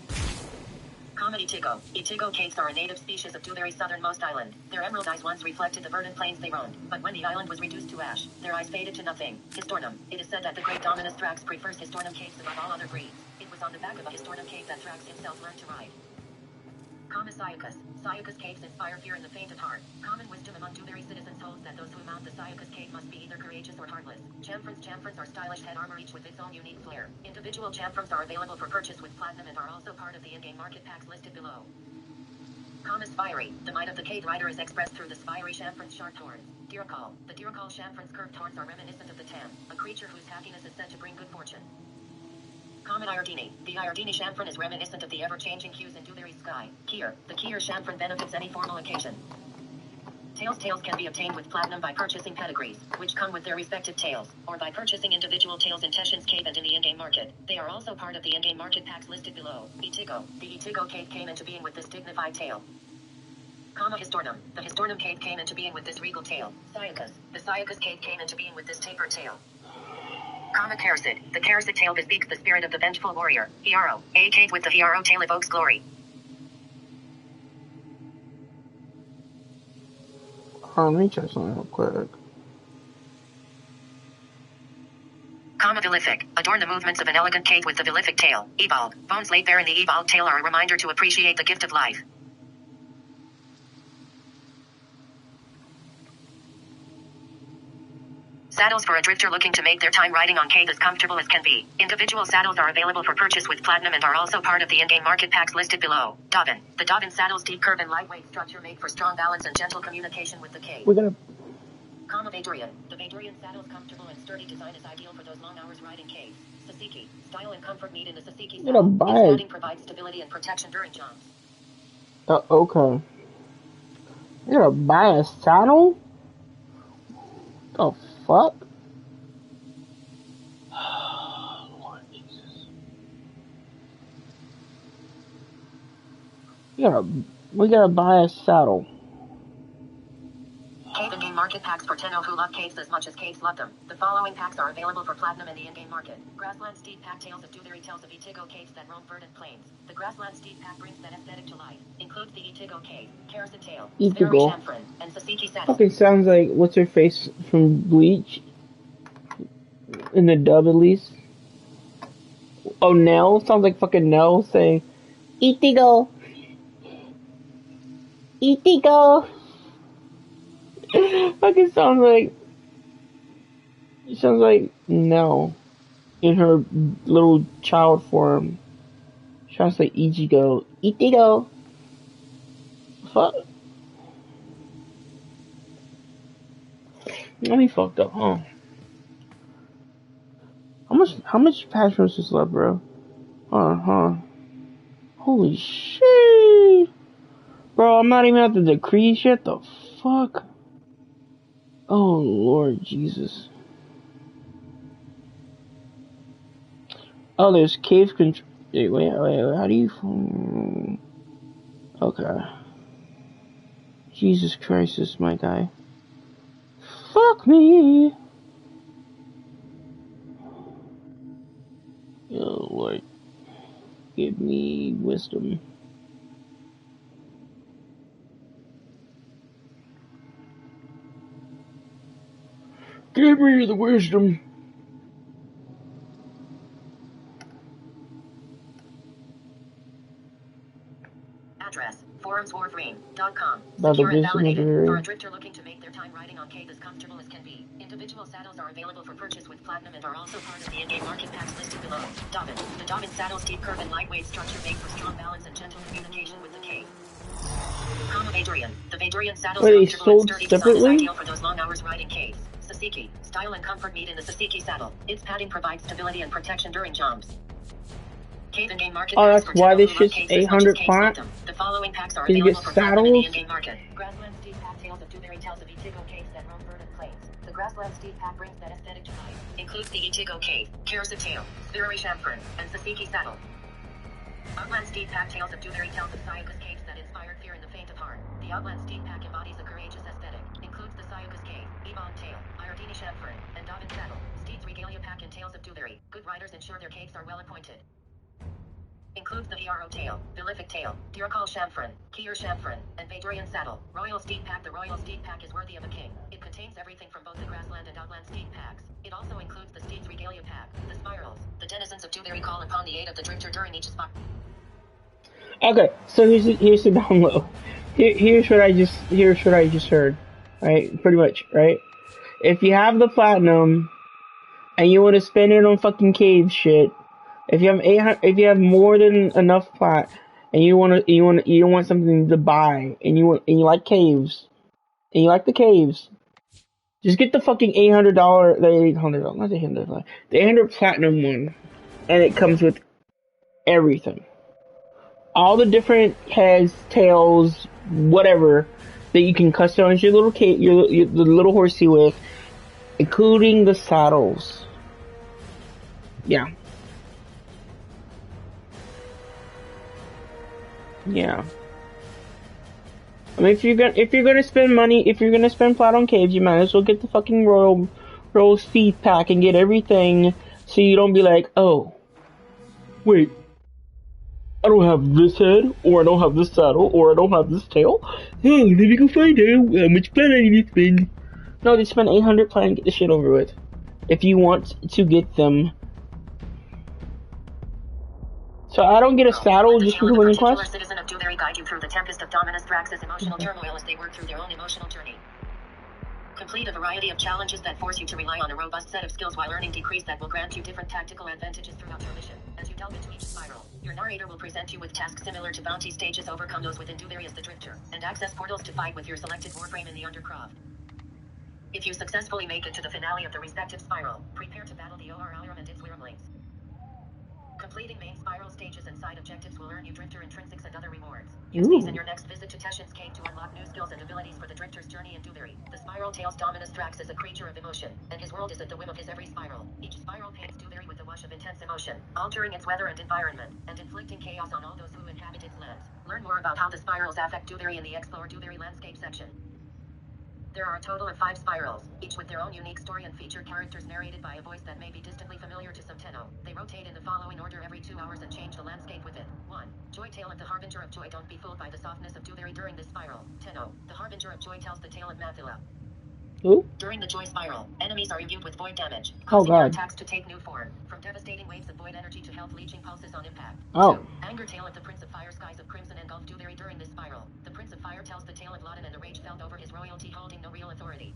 Common Itigo. Itigo caves are a native species of DURIVI's southernmost island. Their emerald eyes once reflected the verdant plains they roamed, but when the island was reduced to ash, their eyes faded to nothing. Histornum. It is said that the great Dominus Thrax prefers Histornum caves above all other breeds. It was on the back of a Histornum cave that Thrax himself learned to ride. Syacus. Syacus caves inspire fear in the faint of heart. Common wisdom among DURIVI citizens holds that those who mount the Syacus cave must be either courageous or heartless. Chamfrons are stylish head armor each with its own unique flair. Individual chamfrons are available for purchase with platinum and are also part of the in-game market packs listed below. Spirey. The might of the cave rider is expressed through the Spirey chamfron's sharp horns. Diricall. The Diricall chamfron's curved horns are reminiscent of the Tam, a creature whose happiness is said to bring good fortune. Iordini. The Iordini chamfron is reminiscent of the ever-changing hues in DURIVI's sky. Kier. The Kier chamfron benefits any formal occasion. Tails can be obtained with platinum by purchasing pedigrees, which come with their respective tails, or by purchasing individual tails in Teshin's cave and in the in-game market. They are also part of the in-game market packs listed below. Itigo. The Itigo cave came into being with this dignified tail. Histornum. The Histornum cave came into being with this regal tail. Syacus. The Syacus cave came into being with this tapered tail. Caracid. The Caracid tail bespeaks the spirit of the vengeful warrior. Hiaro. A cave with the Hiaro tail evokes glory. Let me check something real quick. Vilific. Adorn the movements of an elegant cave with the Vilific tail. Evolve. Bones laid bare in the evolved tail are a reminder to appreciate the gift of life. Saddles for a drifter looking to make their time riding on cave as comfortable as can be. Individual saddles are available for purchase with platinum and are also part of the in-game market packs listed below. Dobbin. The Dobbin saddle's deep curve and lightweight structure make for strong balance and gentle communication with the cave. We're gonna... Vadurian. The Vadurian saddle's comfortable and sturdy design is ideal for those long hours riding caves. Sasiki. Style and comfort meet in the Sasiki saddle. Its padding provides stability and protection during jumps. Okay. You're gonna buy a saddle? The fuck? Lord Jesus. We gotta buy a saddle. Cave and game market packs for Tenno who love caves as much as caves love them. The following packs are available for platinum in the in-game market. Grassland Steed Pack Tales of DURIVI tells of Itigo caves that roam verdant plains. The Grassland Steed Pack brings that aesthetic to life. Includes the Itigo cave, Caracid tail, Spirey chamfron, and Sasiki saddle. Fucking sounds like what's her face from Bleach. In the dub at least. Oh, Nell? Sounds like fucking Nell saying Itigo. Itigo. Fucking sounds like Nell in her little child form. Trying to say Ichigo. Itigo. Fuck. Let me fucked up, huh? How much patch notes is left, bro? Holy shit. Bro, I'm not even at the decrease yet. The fuck? Oh, Lord Jesus. Oh, there's cave control. Wait, how do you... Okay. Jesus Christ, this is my guy. Fuck me! Oh, Lord. Give me wisdom. Give me the wisdom. Address: forumswarframe.com. Secure and validated for a drifter looking to make their time riding on cave as comfortable as can be. Individual saddles are available for purchase with platinum and are also part of the in-game market packs listed below. Dobbin. The Dobbin saddle's deep curve and lightweight structure make for strong balance and gentle communication with the cave. Vadurian. The Vadurian saddle's comfortable and sturdy design is ideal for those long hours riding caves. Sasiki. Style and comfort meet in the Sasiki saddle. Its padding provides stability and protection during jumps. Cave and game market that's why this shit's 800 font. The following packs are available for platinum in the in-game market. Grassland Steed Pack Tales of DURIVI tells of Itigo caves that roam verdant plains. The Grassland Steed Pack brings that aesthetic to life. Includes the Itigo cave, Caracid tail, Spirey chamfron, and Sasiki saddle. Outland Steed Pack Tales of DURIVI tells of Syacus caves that inspired fear in the faint of heart. The Outland Steed Pack embodies a courageous aesthetic. Includes the Syacus cave, Ebon tail, Iordini chamfron, and Dobbin saddle. Steed's regalia pack and Tales of DURIVI. Good riders ensure their caves are well appointed. Includes the Hiaro tail, Vilific tail, Diricall chamfron, Kier chamfron, and Vadurian saddle. Royal Steed Pack. The Royal Steed Pack is worthy of a king. It contains everything from both the Grassland and Outland Steed Packs. It also includes the Steed's regalia pack, the spirals. The denizens of DURIVI call upon the aid of the drifter during each spot. Okay, so here's the download. Here's what I just heard. Right, pretty much. Right, if you have the platinum and you want to spend it on fucking cave shit, if you have 800, if you have more than enough plat, and you don't want something to buy, and you like caves, and you like the caves, just get the fucking $800, the $800, not the $800, the 800 platinum one, and it comes with everything, all the different heads, tails, whatever that you can customize your little the little horsey with, including the saddles. Yeah. Yeah. I mean, if you're gonna spend money, if you're gonna spend plat on caves, you might as well get the fucking royal speed pack and get everything, so you don't be like, oh, wait, I don't have this head, or I don't have this saddle, or I don't have this tail. Oh, let me go find out how much plat I need to spend. No, just spend 800 plat and get the shit over with. If you want to get them. So I don't get a saddle just for winning quests? Citizen of DURIVI guide you through the tempest of Dominus Thrax's emotional turmoil as they work through their own emotional journey. Complete a variety of challenges that force you to rely on a robust set of skills while earning decrees that will grant you different tactical advantages throughout your mission. As you delve into each spiral, your narrator will present you with tasks similar to bounty stages, overcome those within DURIVI as the Drifter, and access portals to fight with your selected warframe in the Undercroft. If you successfully make it to the finale of the respective spiral, prepare to battle the OR and its wyrmlings. Completing main spiral stages and side objectives will earn you Drifter intrinsics and other rewards. Use these in your next visit to Teshin's Cave to unlock new skills and abilities for the Drifter's journey in DURIVI. The spiral tails Dominus Thrax is a creature of emotion, and his world is at the whim of his every spiral. Each spiral paints DURIVI with a wash of intense emotion, altering its weather and environment, and inflicting chaos on all those who inhabit its lands. Learn more about how the spirals affect DURIVI in the Explore DURIVI landscape section. There are a total of 5 spirals, each with their own unique story and feature characters narrated by a voice that may be distantly familiar to some Tenno. They rotate in the following order every 2 hours and change the landscape with it. 1. Joy Tale of the Harbinger of Joy. Don't be fooled by the softness of DURIVI during this spiral. Tenno, the Harbinger of Joy tells the tale of Mathila. Who? During the Joy Spiral, enemies are imbued with void damage, Oh causing their god. attacks to take new form, from devastating waves of void energy to health-leeching pulses on impact. Oh. 2. Anger Tale of the Prince of Fire. Skies of Crimson engulf DURIVI during this spiral. The Prince of Fire tells the tale of Loden and the rage felt over his royalty holding no real authority.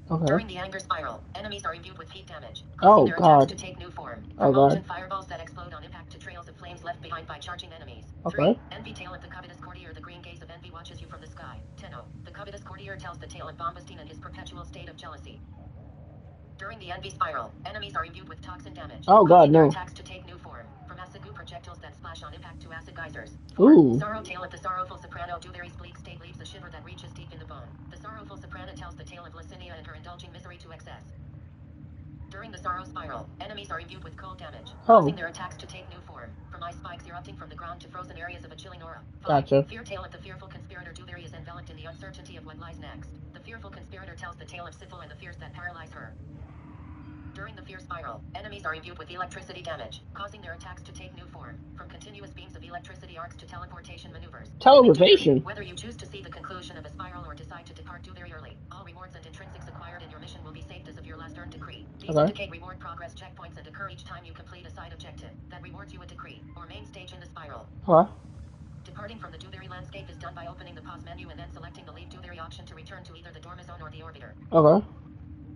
Okay. During the Anger Spiral, enemies are imbued with heat damage, Oh causing their god. attacks to take new form, Oh from molten god. fireballs that explode on impact to trails of flames left behind by charging enemies. Okay. 3. Envy Tale of the Covetous Courtier. The green gaze of envy watches you from the sky. Tenno, the Covetous Courtier tells the tale of Bombastine and his perpetual state of jealousy. During the Envy Spiral, enemies are imbued with toxin damage. Oh god, no. Attacks to take new form, from acid goo projectiles that splash on impact to acid geysers. 4. Ooh. Sorrow Tale of the Sorrowful Soprano. DURIVI's bleak state leaves a shiver that reaches deep in the bone. The Sorrowful Soprano tells the tale of Licinia and her indulging misery to excess. During the Sorrow Spiral, enemies are imbued with cold damage, causing their attacks to take new form, from ice spikes erupting from the ground to frozen areas of a chilling aura. 5. Gotcha. Fear Tale of the Fearful Conspirator. DURIVI is enveloped in the uncertainty of what lies next. The Fearful Conspirator tells the tale of Sifil and the fears that paralyze her. During the Fear Spiral, enemies are imbued with electricity damage, causing their attacks to take new form, from continuous beams of electricity arcs to teleportation maneuvers. Teleportation? Whether you choose to see the conclusion of a spiral or decide to depart DURIVI early, all rewards and intrinsics acquired in your mission will be saved as of your last earned decree. These indicate reward progress checkpoints and occur each time you complete a side objective that rewards you a decree, or main stage in the spiral. Huh? Departing from the DURIVI landscape is done by opening the pause menu and then selecting the Leave DURIVI option to return to either the Dorma Zone or the Orbiter. Okay.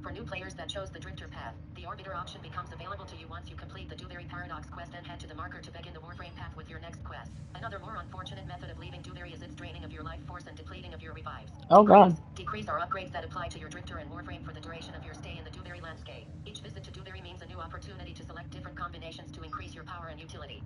For new players that chose the Drifter path, the Orbiter option becomes available to you once you complete the DURIVI Paradox quest and head to the marker to begin the Warframe path with your next quest. Another more unfortunate method of leaving DURIVI is its draining of your life force and depleting of your revives. Oh god. Decrees are upgrades that apply to your Drifter and Warframe for the duration of your stay in the DURIVI landscape. Each visit to DURIVI means a new opportunity to select different combinations to increase your power and utility.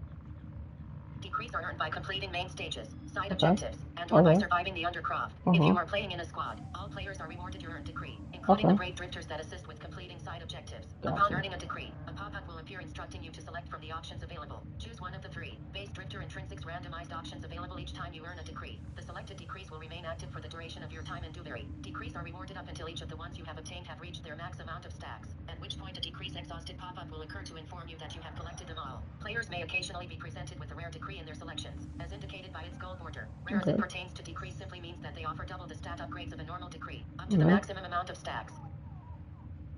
Decrees are earned by completing main stages, side objectives, and or by surviving the Undercroft. If you are playing in a squad, all players are rewarded your earned decree, including the brave drifters that assist with completing side objectives. Upon earning a decree, a pop-up will appear instructing you to select from the options available. Choose one of the 3 base drifter intrinsics randomized options available each time you earn a decree. The selected decrees will remain active for the duration of your time in DURIVI. Decrees are rewarded up until each of the ones you have obtained have reached their max amount of stacks, at which point a decrees exhausted pop-up will occur to inform you that you have collected them all. Players may occasionally be presented with a rare decree in their selections, as indicated by its gold border. Rare as it pertains to decrees simply means that they offer double the stat upgrades of a normal decree, up to the maximum amount of stacks.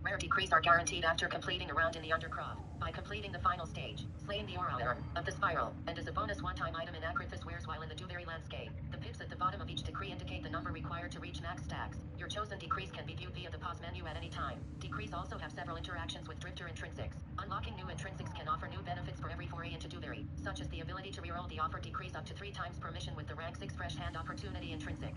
Rare decrease are guaranteed after completing a round in the Undercroft. By completing the final stage, slaying the aura arm of the spiral, and as a bonus one-time item in Acrithis wears while in the Duveri landscape. The pips at the bottom of each decree indicate the number required to reach max stacks. Your chosen decrees can be viewed via the pause menu at any time. Decrees also have several interactions with Drifter intrinsics. Unlocking new intrinsics can offer new benefits for every foray into Duveri, such as the ability to reroll the offered decrees up to 3 times per mission with the rank 6 fresh hand opportunity intrinsic.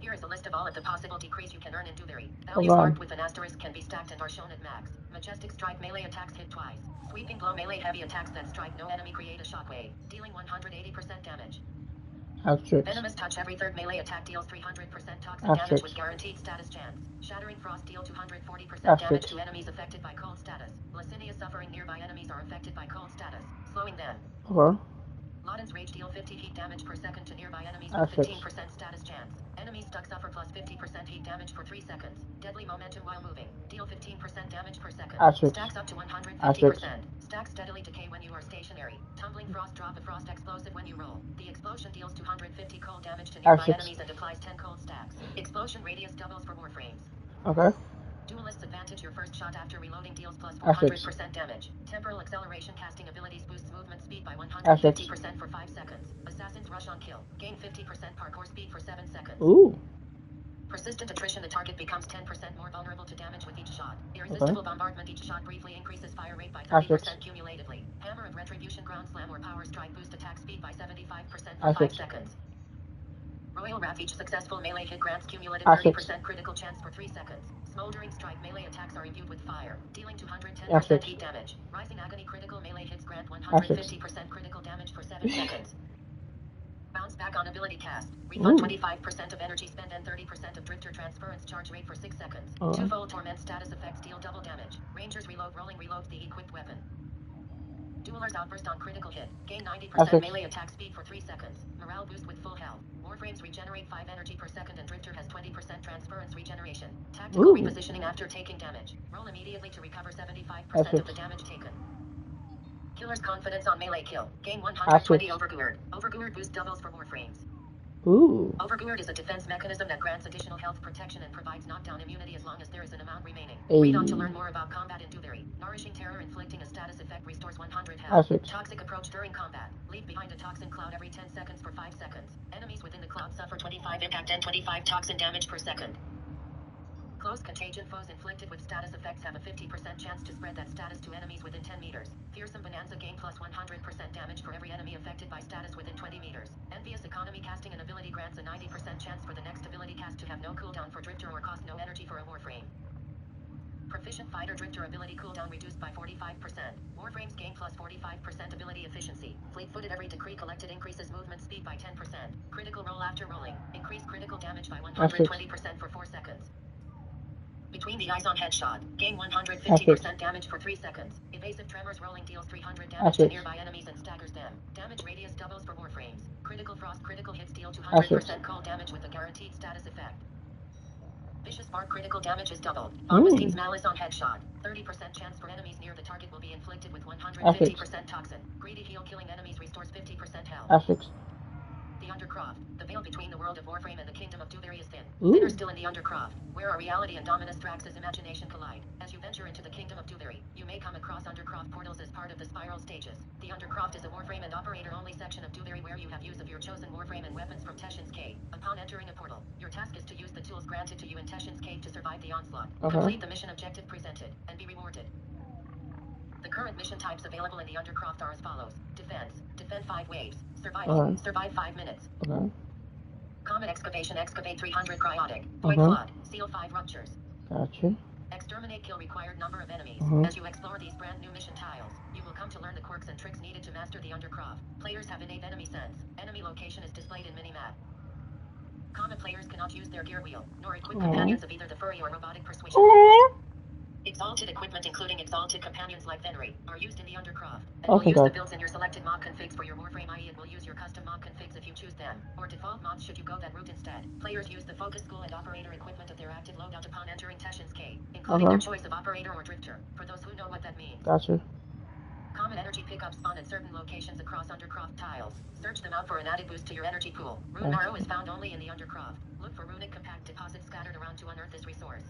Here is a list of all of the possible decrees you can earn in Duveri. Values marked with an asterisk can be stacked and are shown at max. Majestic strike melee attacks hit twice. Sweeping blow melee heavy attacks that strike no enemy create a shockwave, dealing 180% damage. Asterisk. Venomous touch every third melee attack deals 300% toxic damage with guaranteed status chance. Shattering frost deal 240% damage to enemies affected by cold status. Licinia suffering nearby enemies are affected by cold status, slowing them. Lauden's Rage deal 50 heat damage per second to nearby enemies with 15% status chance. Enemies stuck suffer plus 50% heat damage for 3 seconds. Deadly momentum while moving. Deal 15% damage per second. Stacks up to 150%. Stacks steadily decay when you are stationary. Tumbling frost drop a frost explosive when you roll. The explosion deals 250 cold damage to nearby enemies and applies 10 cold stacks. Explosion radius doubles for warframes. Okay. Duelist's advantage, your first shot after reloading deals plus 400% damage. Temporal acceleration casting abilities boosts movement speed by 150% for 5 seconds. Assassin's rush on kill. Gain 50% parkour speed for 7 seconds. Ooh. Persistent attrition, the target becomes 10% more vulnerable to damage with each shot. Irresistible bombardment, each shot briefly increases fire rate by 30% cumulatively. Hammer of Retribution, ground slam or power strike boost attack speed by 75% for 5 seconds. Royal Wrath, each successful melee hit grants cumulative 30% critical chance for 3 seconds. Smoldering Strike, melee attacks are imbued with fire, dealing 210% heat damage. Rising Agony, critical melee hits grant 150% critical damage for 7 seconds. Bounce back on ability cast. Refund 25% of energy spent and 30% of Drifter transference charge rate for 6 seconds. Twofold Torment status effects deal double damage. Rangers reload, rolling reloads the equipped weapon. Dueler's Outburst on critical hit. Gain 90% melee attack speed for 3 seconds. Morale boost with full health. Warframes regenerate 5 energy per second and Drifter has 20% transference regeneration. Tactical repositioning after taking damage. Roll immediately to recover 75% of the damage taken. Killer's Confidence on melee kill. Gain 120 Overguard. Overguard boost doubles for Warframes. Ooh. Overguard is a defense mechanism that grants additional health protection and provides knockdown immunity as long as there is an amount remaining. Read on to learn more about combat in Duveri. Nourishing Terror, inflicting a status effect, restores 100 health. Toxic approach during combat. Leave behind a toxin cloud every 10 seconds for 5 seconds. Enemies within the cloud suffer 25 impact and 25 toxin damage per second. Close contagion, foes inflicted with status effects have a 50% chance to spread that status to enemies within 10 meters. Fearsome Bonanza, gain plus 100% damage for every enemy affected by status within 20 meters. Envious Economy, casting an ability grants a 90% chance for the next ability cast to have no cooldown for Drifter or cost no energy for a Warframe. Proficient Fighter, Drifter ability cooldown reduced by 45%. Warframes gain plus 45% ability efficiency. Fleet-footed, every decree collected increases movement speed by 10%. Critical roll after rolling. Increase critical damage by 120% for 4 seconds. Between the eyes on headshot. Gain 150% damage for 3 seconds. Evasive Tremors, rolling deals 300 damage to nearby enemies and staggers them. Damage radius doubles for Warframes. Critical Frost, critical hits deal 200% cold damage with a guaranteed status effect. Vicious Bark, critical damage is doubled. Augustine's Malice on headshot. 30% chance for enemies near the target will be inflicted with 150% toxin. Greedy Heal, killing enemies restores 50% health. The Undercroft. The veil between the world of Warframe and the kingdom of Duveri is thin. Thinner still in the Undercroft, where our reality and Dominus Thrax's imagination collide. As you venture into the kingdom of Duveri, you may come across Undercroft portals as part of the spiral stages. The Undercroft is a Warframe and operator-only section of Duveri where you have use of your chosen Warframe and weapons from Teshin's Cave. Upon entering a portal, your task is to use the tools granted to you in Teshin's Cave to survive the onslaught. Complete the mission objective presented, and be rewarded. The current mission types available in the Undercroft are as follows. Defense. Defend 5 waves. Survival. Survive 5 minutes. Comet excavation. Excavate 300 cryotic. Void flood. Seal 5 ruptures. Gotcha. Exterminate. Kill required number of enemies. As you explore these brand new mission tiles, you will come to learn the quirks and tricks needed to master the Undercroft. Players have innate enemy sense. Enemy location is displayed in minimap. Comet players cannot use their gear wheel, nor equip companions of either the furry or robotic persuasion. Exalted equipment, including exalted companions like Venery, are used in the Undercroft, and will use the builds in your selected mob configs for your Warframe, i.e. it will use your custom mob configs if you choose them, or default mobs should you go that route instead. Players use the focus school and operator equipment of their active loadout upon entering Teshin's Cave, including their choice of operator or drifter, for those who know what that means. Gotcha. Common energy pickups spawn at certain locations across Undercroft tiles. Search them out for an added boost to your energy pool. Rune Arrow is found only in the Undercroft. Look for runic compact deposits scattered around to unearth this resource.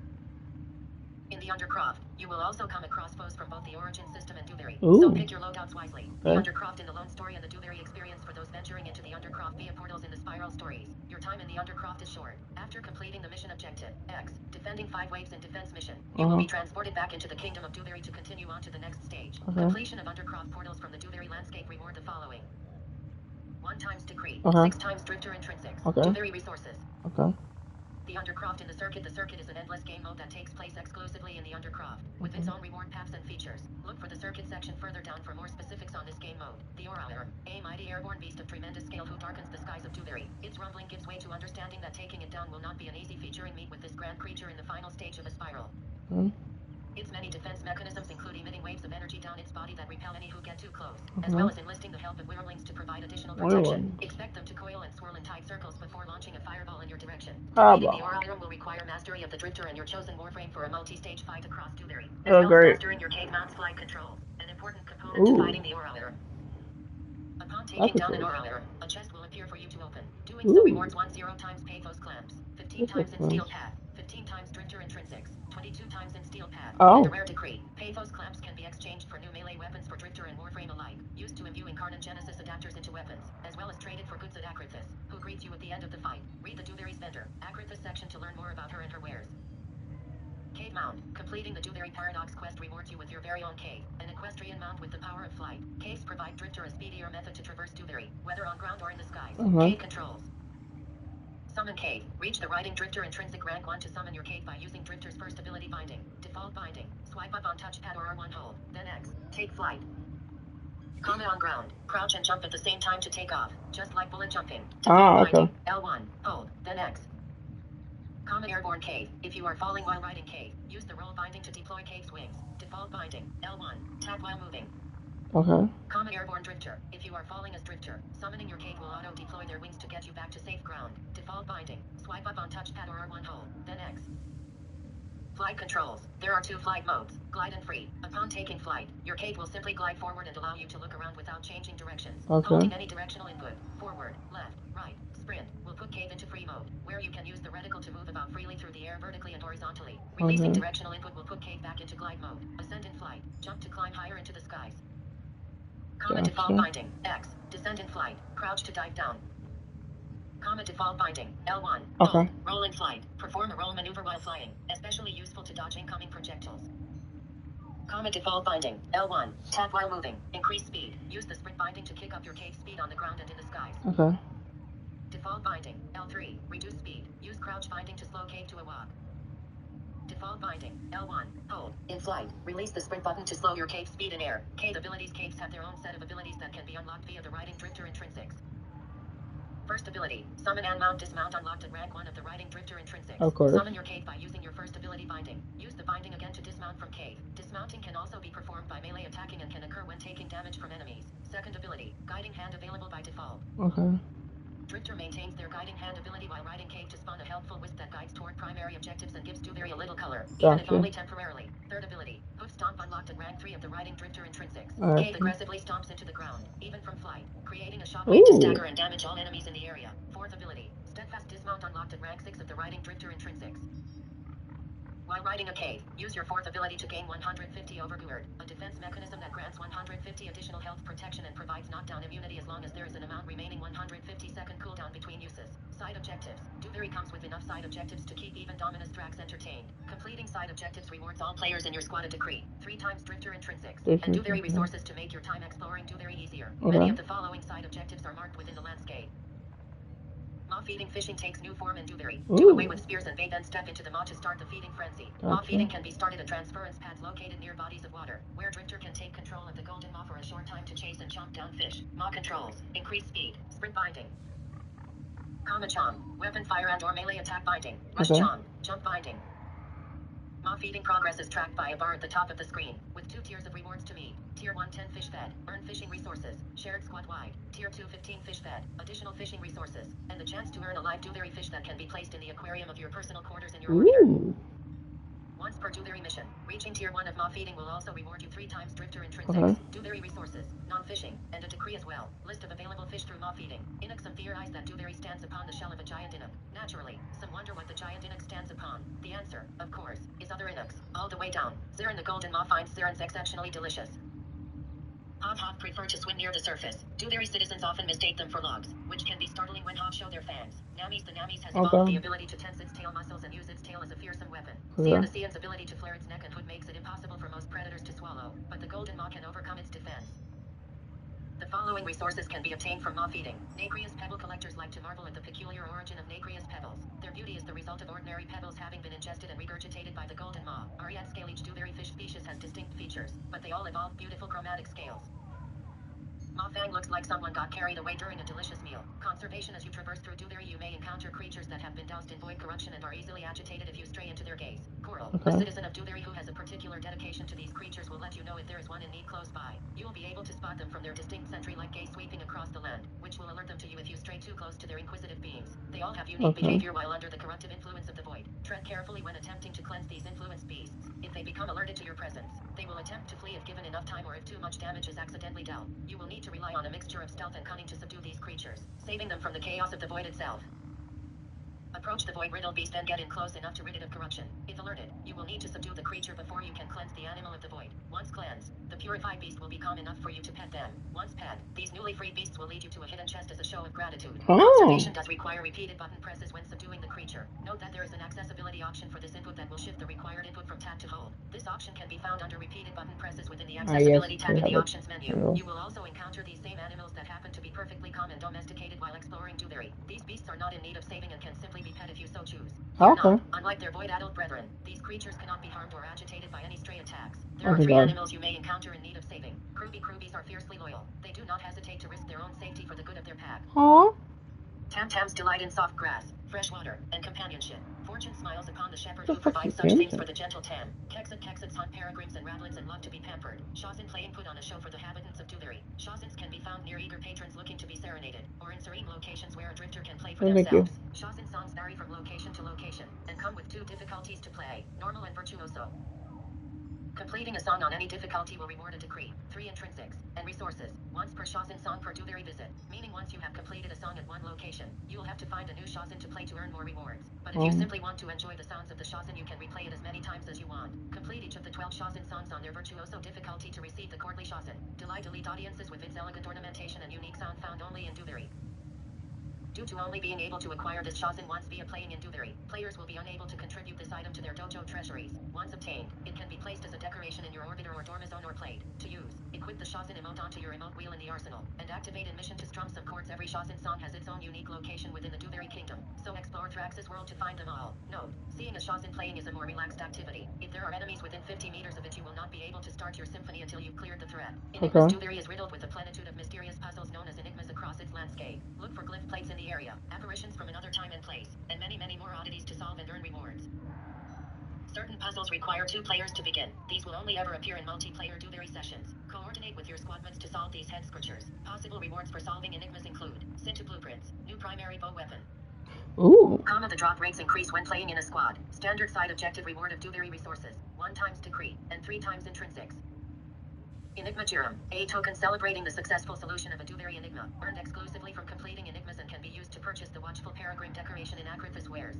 In the Undercroft, you will also come across foes from both the Origin system and DURIVI, Ooh. so pick your loadouts wisely. The Okay. Undercroft in the Lone Story and the DURIVI experience for those venturing into the Undercroft via portals in the Spiral stories. Your time in the Undercroft is short. After completing the mission objective, X, defending 5 waves in defense mission, you will be transported back into the Kingdom of DURIVI to continue on to the next stage. Completion of Undercroft portals from the DURIVI landscape reward the following. 1 times Decree, 6 times Drifter Intrinsics, DURIVI resources. Okay. The Undercroft in the Circuit. The Circuit is an endless game mode that takes place exclusively in the Undercroft, with its own reward paths and features. Look for the Circuit section further down for more specifics on this game mode. The Aura, a mighty airborne beast of tremendous scale who darkens the skies of DURIVI. Its rumbling gives way to understanding that taking it down will not be an easy feature, and meet with this grand creature in the final stage of a spiral. Its many defense mechanisms include emitting waves of energy down its body that repel any who get too close, as well as enlisting the help of Wyrmlings to provide additional protection. Expect them to coil and swirl in tight circles before launching a fireball in your direction. Defeating the Aura will require mastery of the Drifter and your chosen warframe for a multi-stage fight across DURIVI. As well as mastering your cave mount's flight controls, an important component to fighting the Aura. Upon taking down an Aura, a chest will appear for you to open. Doing so rewards 10 times Pathos Clamps, 15 times in Steel Path, 15 times Drifter Intrinsics, 22 times in Steel Path, and a rare decree. Pathos Clamps can be exchanged for new melee weapons for Drifter and Warframe alike, used to imbue Incarnate Genesis adapters into weapons, as well as traded for goods at Acrithis, who greets you at the end of the fight. Read the DURIVI's vendor, Acrithis section to learn more about her and her wares. Cave Mount. Completing the DURIVI Paradox quest rewards you with your very own cave, an equestrian mount with the power of flight. Caves provide Drifter a speedier method to traverse DURIVI, whether on ground or in the skies. Cave controls. Summon Cave. Reach the Riding Drifter Intrinsic rank 1 to summon your cave by using Drifter's first ability Binding. Default Binding. Swipe up on touchpad or R1 hold, then X. Take flight. Comma on ground. Crouch and jump at the same time to take off, just like bullet jumping. Default Binding. L1. Hold, then X. Comma Airborne Cave. If you are falling while riding Cave, use the roll binding to deploy Cave's wings. Default Binding. L1. Tap while moving. Comma Airborne Drifter. If you are falling as Drifter, summoning your cave will auto-deploy their wings to get you back to safe ground. Default Binding. Swipe up on touchpad or R1 hold, then X. Flight controls. There are 2 flight modes, glide and free. Upon taking flight, your cave will simply glide forward and allow you to look around without changing directions. Holding any directional input, forward, left, right, sprint, will put cave into free mode, where you can use the reticle to move about freely through the air vertically and horizontally. Releasing directional input will put cave back into glide mode. Ascend in flight, jump to climb higher into the skies. Comma Default Binding, X. Descend in flight, crouch to dive down. Comma Default Binding, L1. Hold, roll in flight. Perform a roll maneuver while flying, especially useful to dodge incoming projectiles. Comma Default Binding, L1. Tap while moving. Increase speed. Use the sprint binding to kick up your cave speed on the ground and in the skies. Default Binding, L3. Reduce speed. Use crouch binding to slow cave to a walk. Default Binding, L1. Hold, in flight. Release the sprint button to slow your cave speed in air. Cave abilities. Caves have their own set of abilities that can be unlocked via the Riding Drifter Intrinsics. First ability, Summon and Mount Dismount unlocked at rank 1 of the Riding Drifter Intrinsics. Summon your cave by using your first ability Binding. Use the binding again to dismount from cave. Dismounting can also be performed by melee attacking and can occur when taking damage from enemies. Second ability, Guiding Hand available by default. Drifter maintains their Guiding Hand ability while riding cave to spawn a helpful wisp that guides toward primary objectives and gives DURIVI a little color, even if only temporarily. Third ability, Hoof Stomp unlocked at rank 3 of the Riding Drifter Intrinsics. Cave aggressively stomps into the ground, even from flight, creating a shockwave to stagger and damage all enemies in the area. Fourth ability, Steadfast Dismount unlocked at rank 6 of the Riding Drifter Intrinsics. While riding a cave, use your fourth ability to gain 150 over Guard, a defense mechanism that grants 150 additional health protection and provides knockdown immunity as long as there is an amount remaining 150-second cooldown between uses. Side objectives. DURIVI comes with enough side objectives to keep even Dominus Drax entertained. Completing side objectives rewards all players in your squad a decree, 3 times Drifter Intrinsics, and DURIVI resources to make your time exploring DURIVI easier. Many of the following side objectives are marked within the landscape. Maw feeding fishing takes new form in DURIVI. Do away with spears and bait, then step into the maw to start the feeding frenzy. Maw feeding can be started at transference pads located near bodies of water, where Drifter can take control of the golden maw for a short time to chase and chomp down fish. Maw controls, increase speed, sprint binding. Comma chomp, weapon fire and or melee attack binding. Rush chomp, jump binding. Maw feeding progress is tracked by a bar at the top of the screen, with 2 tiers of rewards to meet. Tier 1 10 fish fed, earn fishing resources, shared squad wide. Tier 2 15 fish fed, additional fishing resources, and the chance to earn a live DURIVI fish that can be placed in the aquarium of your personal quarters in your arena. 1 once per DURIVI mission. Reaching tier 1 of mob feeding will also reward you 3 times drifter intrinsics, DURIVI resources, non-fishing, and a decree as well. List of available fish through mob feeding. Inuk. Some theorize that DURIVI stands upon the shell of a giant Inuk. Naturally, some wonder what the giant Inuk stands upon. The answer, of course, is other Inuks. All the way down. Zirin the golden mob finds Zirins exceptionally delicious. Hog prefer to swim near the surface. DURIVI citizens often mistake them for logs, which can be startling when hogs show their fangs. The Namis has evolved the ability to tense its tail muscles and use its tail as a fearsome weapon. The Cian's ability to flare its neck and hood makes it impossible for most predators to swallow, but the golden maw can overcome its defense. The following resources can be obtained from maw feeding. Nacreous pebble collectors like to marvel at the peculiar origin of nacreous pebbles. Their beauty is the result of ordinary pebbles having been ingested and regurgitated by the golden maw. Ariad scale. Each DURIVI fish species has distinct features, but they all evolve beautiful chromatic scales. Maw fang looks like someone got carried away during a delicious meal. Conservation. As you traverse through DURIVI, you may encounter creatures that have been doused in void corruption and are easily agitated if you stray into their gaze. Coral. A citizen of DURIVI who has a particular dedication to these creatures will let you know if there is one in need close by. You will be able to spot them from their distinct sentry-like gaze sweeping across the land, which will alert them to you if you stray too close to their inquisitive beings. They all have unique behavior while under the corruptive influence of the void. Tread carefully when attempting to cleanse these influenced beasts. If they become alerted to your presence, they will attempt to flee if given enough time or if too much damage is accidentally dealt. You will need to rely on a mixture of stealth and cunning to subdue these creatures, saving them from the chaos of the void itself. Approach the void-riddled beast and get in close enough to rid it of corruption. If alerted, you will need to subdue the creature before you can cleanse the animal of the void. Once cleansed, the purified beast will be calm enough for you to pet them. Once pet, these newly freed beasts will lead you to a hidden chest as a show of gratitude. Conservation does require repeated button presses when subduing the creature. Note that there is an accessibility option for this input that will shift the required input from tap to hold. This option can be found under repeated button presses within the accessibility tab in the options menu. You will also encounter these same animals that happen to be perfectly calm and domesticated while exploring DURIVI. These beasts are not in need of saving and can simply be pet if you so choose. Unlike their void adult brethren, these creatures cannot be harmed or agitated by any stray attacks. There are 3 animals you may encounter in need of saving. Krubies are fiercely loyal. They do not hesitate to risk their own safety for the good of their pack. Tam-tams delight in soft grass, fresh water, and companionship. Fortune smiles upon the shepherd who provides such things for the gentle tam. Kexits hunt peregrines and ratlets and love to be pampered. Shazin playing put on a show for the habitants of DURIVI. Shazins can be found near eager patrons looking to be serenaded, or in serene locations where a drifter can play for themselves. Shazin songs vary from location to location, and come with 2 difficulties to play, normal and virtuoso. Completing a song on any difficulty will reward a decree, 3 intrinsics, and resources, once per Shazin song per DURIVI visit, meaning once you have completed a song at one location, you will have to find a new Shazin to play to earn more rewards. But if you simply want to enjoy the sounds of the Shazin, you can replay it as many times as you want. Complete each of the 12 Shazin songs on their virtuoso difficulty to receive the courtly Shazin. Delight elite audiences with its elegant ornamentation and unique sound found only in DURIVI. Due to only being able to acquire this Shazin once via playing in DURIVI, players will be unable to contribute this item to their dojo treasuries. Once obtained, it can be placed as a decoration in your orbiter or dorma zone or played. To use, equip the Shazin emote onto your emote wheel in the arsenal, and activate in mission to strum some chords. Every Shazin song has its own unique location within the DURIVI kingdom, so explore Thrax's world to find them all. Note, seeing a Shazin playing is a more relaxed activity. If there are enemies within 50 meters of it, you will not be able to start your symphony until you've cleared the threat. Enigma's DURIVI is riddled with a plenitude of mysterious puzzles known as enigmas across its landscape. Look for glyph plates in the area, apparitions from another time and place, and many more oddities to solve and earn rewards. Certain puzzles require 2 players to begin. These will only ever appear in multiplayer DURIVI sessions. Coordinate with your squadmates to solve these head scorchers. Possible rewards for solving enigmas include Sintu blueprints, new primary bow weapon. The drop rates increase when playing in a squad. Standard side objective reward of DURIVI resources, 1 times decree, and 3 times intrinsics. Enigma Jirum, a token celebrating the successful solution of a DURIVI enigma, earned exclusively from completing enigmas and can be used to purchase the Watchful Peregrine decoration in Acrithis wares.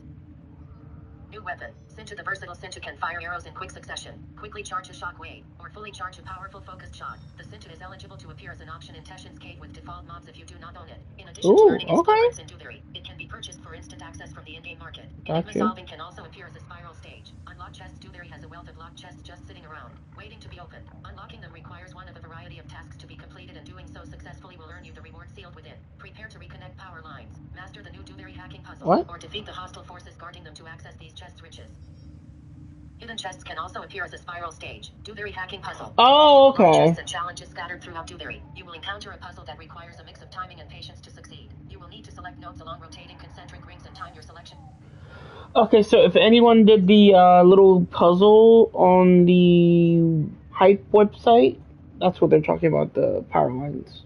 New weapon. Sintu. The versatile Sintu can fire arrows in quick succession, quickly charge a shockwave, or fully charge a powerful focused shot. The Sintu is eligible to appear as an option in Teshin's Cave with default mobs if you do not own it. In addition to earning its blueprints in DURIVI, it can be purchased for instant access from the in-game market. Enigma solving can also appear as a spiral stage. Unlock chests. DURIVI has a wealth of locked chests just sitting around, waiting to be opened. Unlocking them requires one of a variety of tasks to be completed, and doing so successfully will earn you the reward sealed within. Prepare to reconnect power lines, master the new DURIVI hacking puzzle, or defeat the hostile forces guarding them to access these chests' riches. Hidden chests can also appear as a spiral stage. DURIVI hacking puzzle. Chests and challenges scattered throughout DURIVI. You will encounter a puzzle that requires a mix of timing and patience to succeed. You will need to select nodes along rotating concentric rings and time your selection. Okay, so if anyone did the little puzzle on the Hype website, that's what they're talking about, the power lines.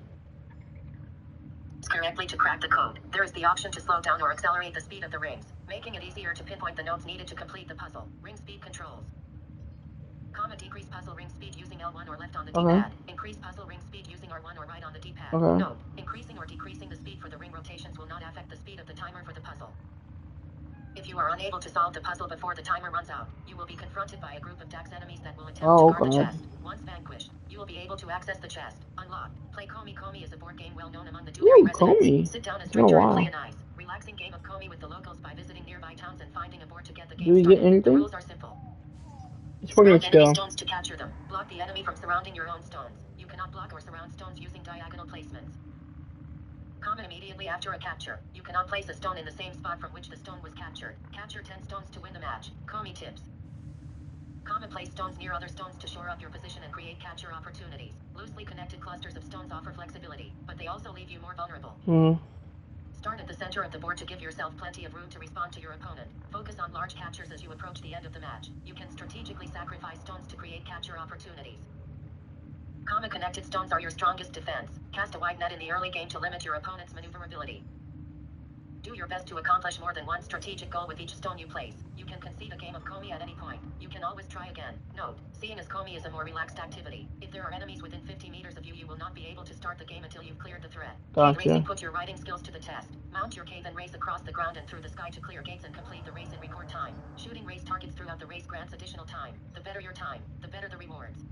Correctly to crack the code, there is the option to slow down or accelerate the speed of the rings, making it easier to pinpoint the nodes needed to complete the puzzle. Ring speed controls. Decrease puzzle ring speed using L1 or left on the Okay. D-pad. Increase puzzle ring speed using R1 or right on the D-pad. Okay. Note, increasing or decreasing the speed for the ring rotations will not affect the speed of the timer for the puzzle. If you are unable to solve the puzzle before the timer runs out, you will be confronted by a group of Dax enemies that will attempt to guard the chest. Once vanquished, you will be able to access the chest. Unlock. Play Komi. Komi is a board game well known among the DURIVI residents. Komi. Sit down as Drifter and play a nice, relaxing game of Komi with the locals by visiting nearby towns and finding a board to get the game Do we started. get anything? The rules are simple. It's Surround enemy stones to capture them. Block the enemy from surrounding your own stones. You cannot block or surround stones using diagonal placements. Comment immediately after a capture. You cannot place a stone in the same spot from which the stone was captured. Capture 10 stones to win the match. Komi tips. Comment place stones near other stones to shore up your position and create capture opportunities. Loosely connected clusters of stones offer flexibility, but they also leave you more vulnerable. Start at the center of the board to give yourself plenty of room to respond to your opponent. Focus on large captures as you approach the end of the match. You can strategically sacrifice stones to create capture opportunities. Connected stones are your strongest defense. Cast a wide net in the early game to limit your opponent's maneuverability. Do your best to accomplish more than one strategic goal with each stone you place. You can concede a game of Komi at any point. You can always try again. Note, seeing as Komi is a more relaxed activity, if there are enemies within 50 meters of you, you will not be able to start the game until you've cleared the threat. Gotcha. Cave racing, put your riding skills to the test. Mount your cave and race across the ground and through the sky to clear gates and complete the race in record time. Shooting race targets throughout the race grants additional time. The better your time, the better the rewards.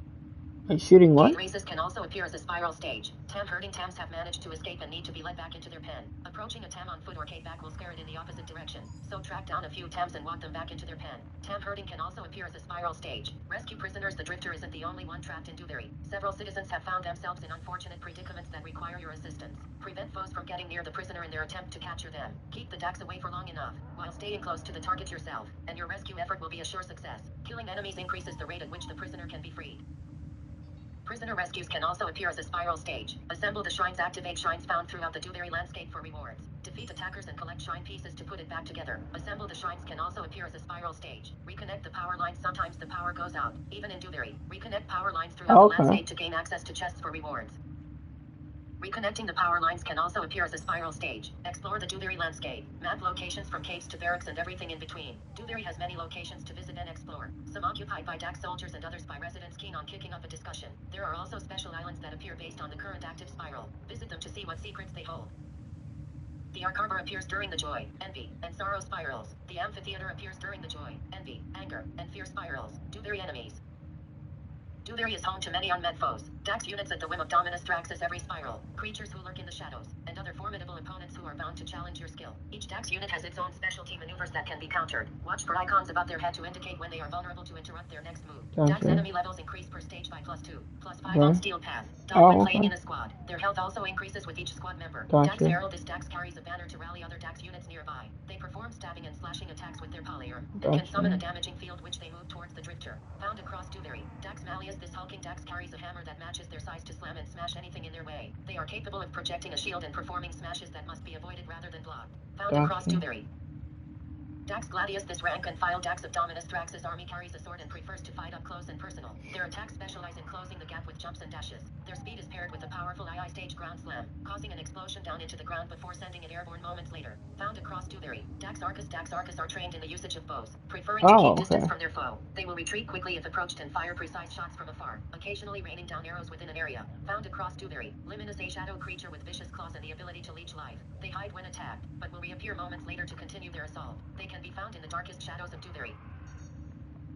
Shooting what? Cave races can also appear as a spiral stage. Herding tams have managed to escape and need to be led back into their pen. Approaching a tam on foot or cave back will scare it in the opposite direction, so track down a few tams and walk them back into their pen. Herding can also appear as a spiral stage. Rescue prisoners. The Drifter isn't the only one trapped in DURIVI. Several citizens have found themselves in unfortunate predicaments that require your assistance. Prevent foes from getting near the prisoner in their attempt to capture them. Keep the Dax away for long enough, while staying close to the target yourself, and your rescue effort will be a sure success. Killing enemies increases the rate at which the prisoner can be freed. Prisoner rescues can also appear as a spiral stage. Assemble the shrines. Activate shrines found throughout the DURIVI landscape for rewards. Defeat attackers and collect shrine pieces to put it back together. Assemble the shrines can also appear as a spiral stage. Reconnect the power lines. Sometimes the power goes out, even in DURIVI. Reconnect power lines throughout the landscape to gain access to chests for rewards. Reconnecting the power lines can also appear as a spiral stage. Explore the DURIVI landscape. Map locations from caves to barracks and everything in between. DURIVI has many locations to visit and explore, some occupied by Dax soldiers and others by residents keen on kicking up a discussion. There are also special islands that appear based on the current active spiral. Visit them to see what secrets they hold. The Arc Harbor appears during the joy, envy, and sorrow spirals. The amphitheater appears during the joy, envy, anger, and fear spirals. DURIVI enemies. DURIVI is home to many unmet foes. Dax units at the whim of Dominus Thraxus every spiral. Creatures who lurk in the shadows, and other formidable opponents who are bound to challenge your skill. Each Dax unit has its own specialty maneuvers that can be countered. Watch for icons above their head to indicate when they are vulnerable to interrupt their next move. Gotcha. Dax enemy levels increase per stage by +2, +5 on Steel Path. When playing in a squad. Their health also increases with each squad member. Dax Herald. This Dax carries a banner to rally other Dax units nearby. They perform stabbing and slashing attacks with their polyarm, and can summon a damaging field which they move towards the Drifter. Found across DURIVI. Dax Malleus. This hulking Dax carries a hammer that matches their size to slam and smash anything in their way. They are capable of projecting a shield and performing smashes that must be avoided rather than blocked. Found across DURIVI. Dax Gladius. This rank and file Dax of Dominus Thraxus army carries a sword and prefers to fight up close and personal. Their attacks specialize in closing the gap with jumps and dashes. Their speed is paired with a powerful II stage ground slam, causing an explosion down into the ground before sending it airborne moments later. Found across DURIVI. Dax Arcus. Dax Arcus are trained in the usage of bows, preferring to keep distance from their foe. They will retreat quickly if approached and fire precise shots from afar, occasionally raining down arrows within an area. Found across DURIVI. Luminous. A shadow creature with vicious claws and the ability to leech life. They hide when attacked, but will reappear moments later to continue their assault. They can be found in the darkest shadows of DURIVI.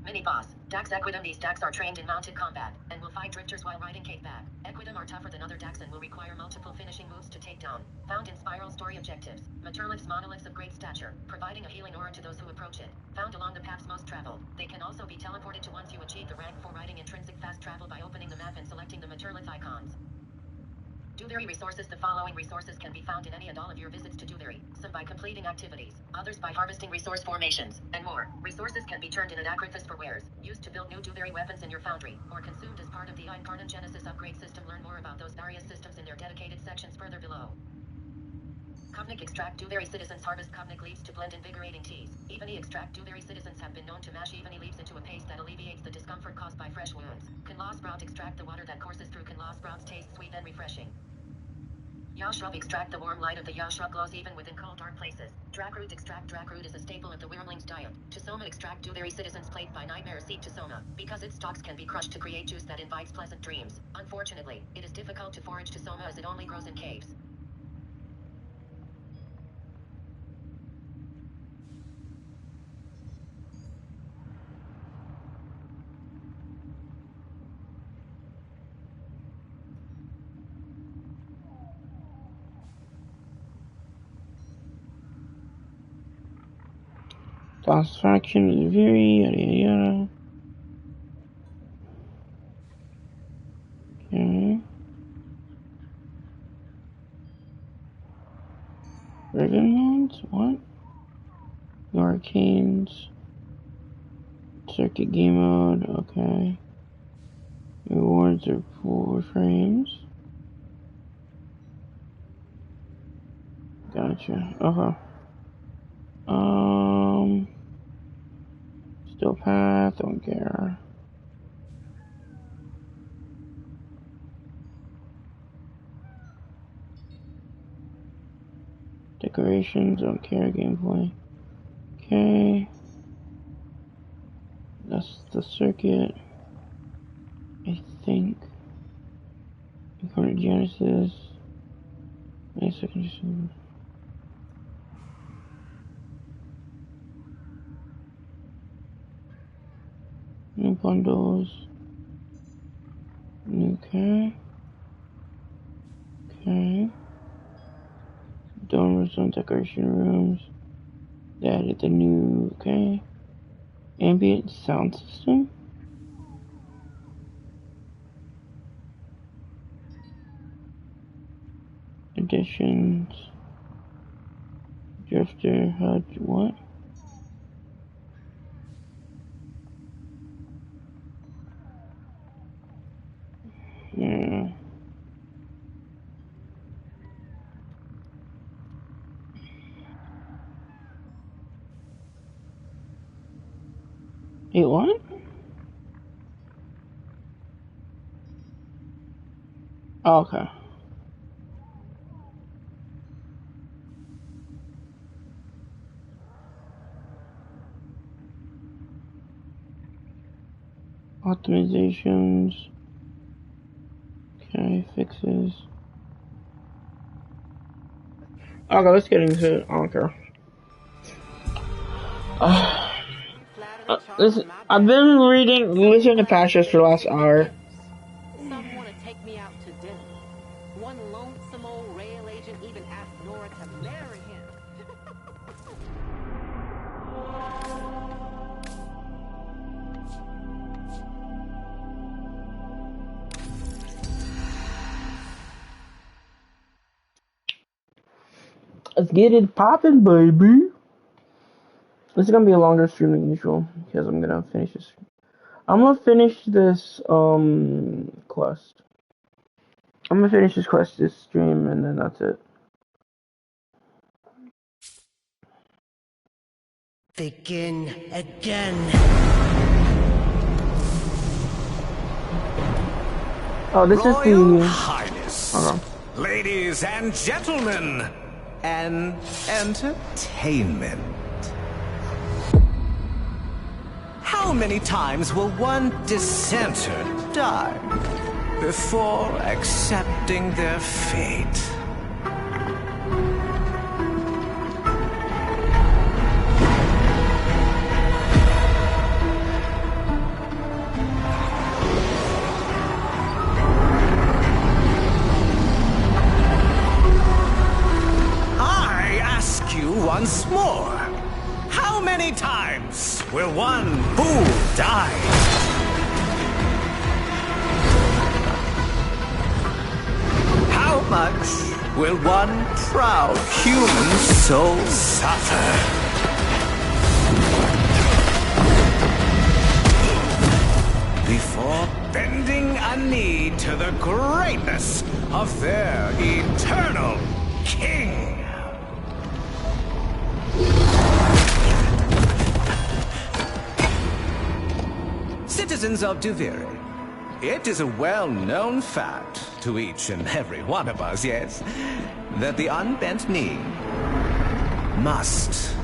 Mini-boss. Dax Equidum. These Dax are trained in mounted combat, and will fight drifters while riding cave back. Equidum are tougher than other Dax and will require multiple finishing moves to take down. Found in spiral story objectives. Meteorliths. Monoliths of great stature, providing a healing aura to those who approach it. Found along the paths most traveled. They can also be teleported to once you achieve the rank 4 riding intrinsic fast travel by opening the map and selecting the Meteorlith icons. DURIVI resources. The following resources can be found in any and all of your visits to DURIVI. Some by completing activities, others by harvesting resource formations, and more. Resources can be turned in an acrifis for wares, used to build new DURIVI weapons in your foundry, or consumed as part of the Incarnate Genesis upgrade system. Learn more about those various systems in their dedicated sections further below. Cognic extract. DURIVI citizens harvest cognic leaves to blend invigorating teas. Evany extract. DURIVI citizens have been known to mash Evany leaves into a paste that alleviates the discomfort caused by fresh wounds. Kanlaw sprout. Extract the water that courses through Kanlaw sprouts. Tastes sweet and refreshing. Yashub extract. The warm light of the Yashub glows even within cold dark places. Dragroot extract. Dragroot is a staple of the Wyrmling's diet. Tusoma extract. Duveri citizens plagued by nightmares seek Tusoma, because its stalks can be crushed to create juice that invites pleasant dreams. Unfortunately, it is difficult to forage Tusoma as it only grows in caves. Satisfaction is very yada yada. Okay. Riven modes? What? Arcanes. Circuit game mode, okay. Rewards are 4 frames. Gotcha. Okay. Still path, don't care. Decorations, don't care. Gameplay. Okay. That's the circuit. I think. According to Genesis. Wait a second, just. New bundles. Okay. Okay. Dormers on decoration rooms. They added the new, okay. Ambient sound system. Additions. Drifter HUD, what? Yeah. Hey, what? Oh, okay. Optimizations. Okay, fixes. Okay, let's get into it. I don't care. Listen, I've been listening to Pastures for the last hour. Some want to take me out to dinner. One lonesome old rail agent even asked Nora to marry him. Let's get it poppin', baby. This is gonna be a longer stream than usual because I'm gonna finish this. I'm gonna finish this quest. I'm gonna finish this quest this stream and then that's it. Begin again. Oh, this Royal is the Highness, ladies and gentlemen, an entertainment. How many times will one dissenter die before accepting their fate? I ask you once more. How many times will one fool die? How much will one proud human soul suffer? Before bending a knee to the greatness of their eternal king? Citizens of DURIVI, It is a well-known fact to each and every one of us, yes, that the unbent knee must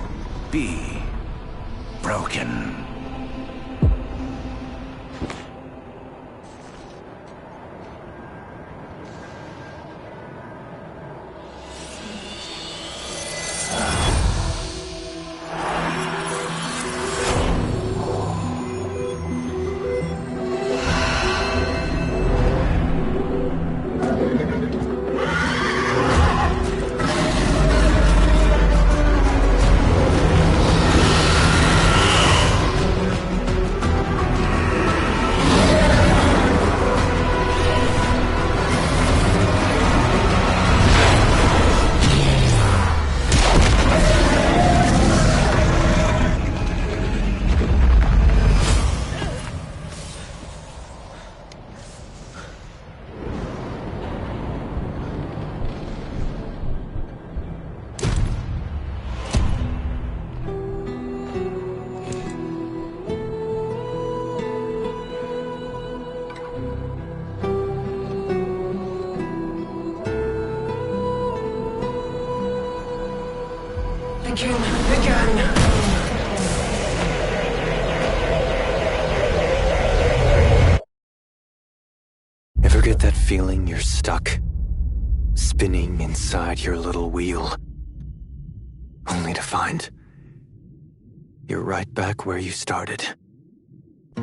be broken. Ever get that feeling you're stuck, spinning inside your little wheel, only to find you're right back where you started? I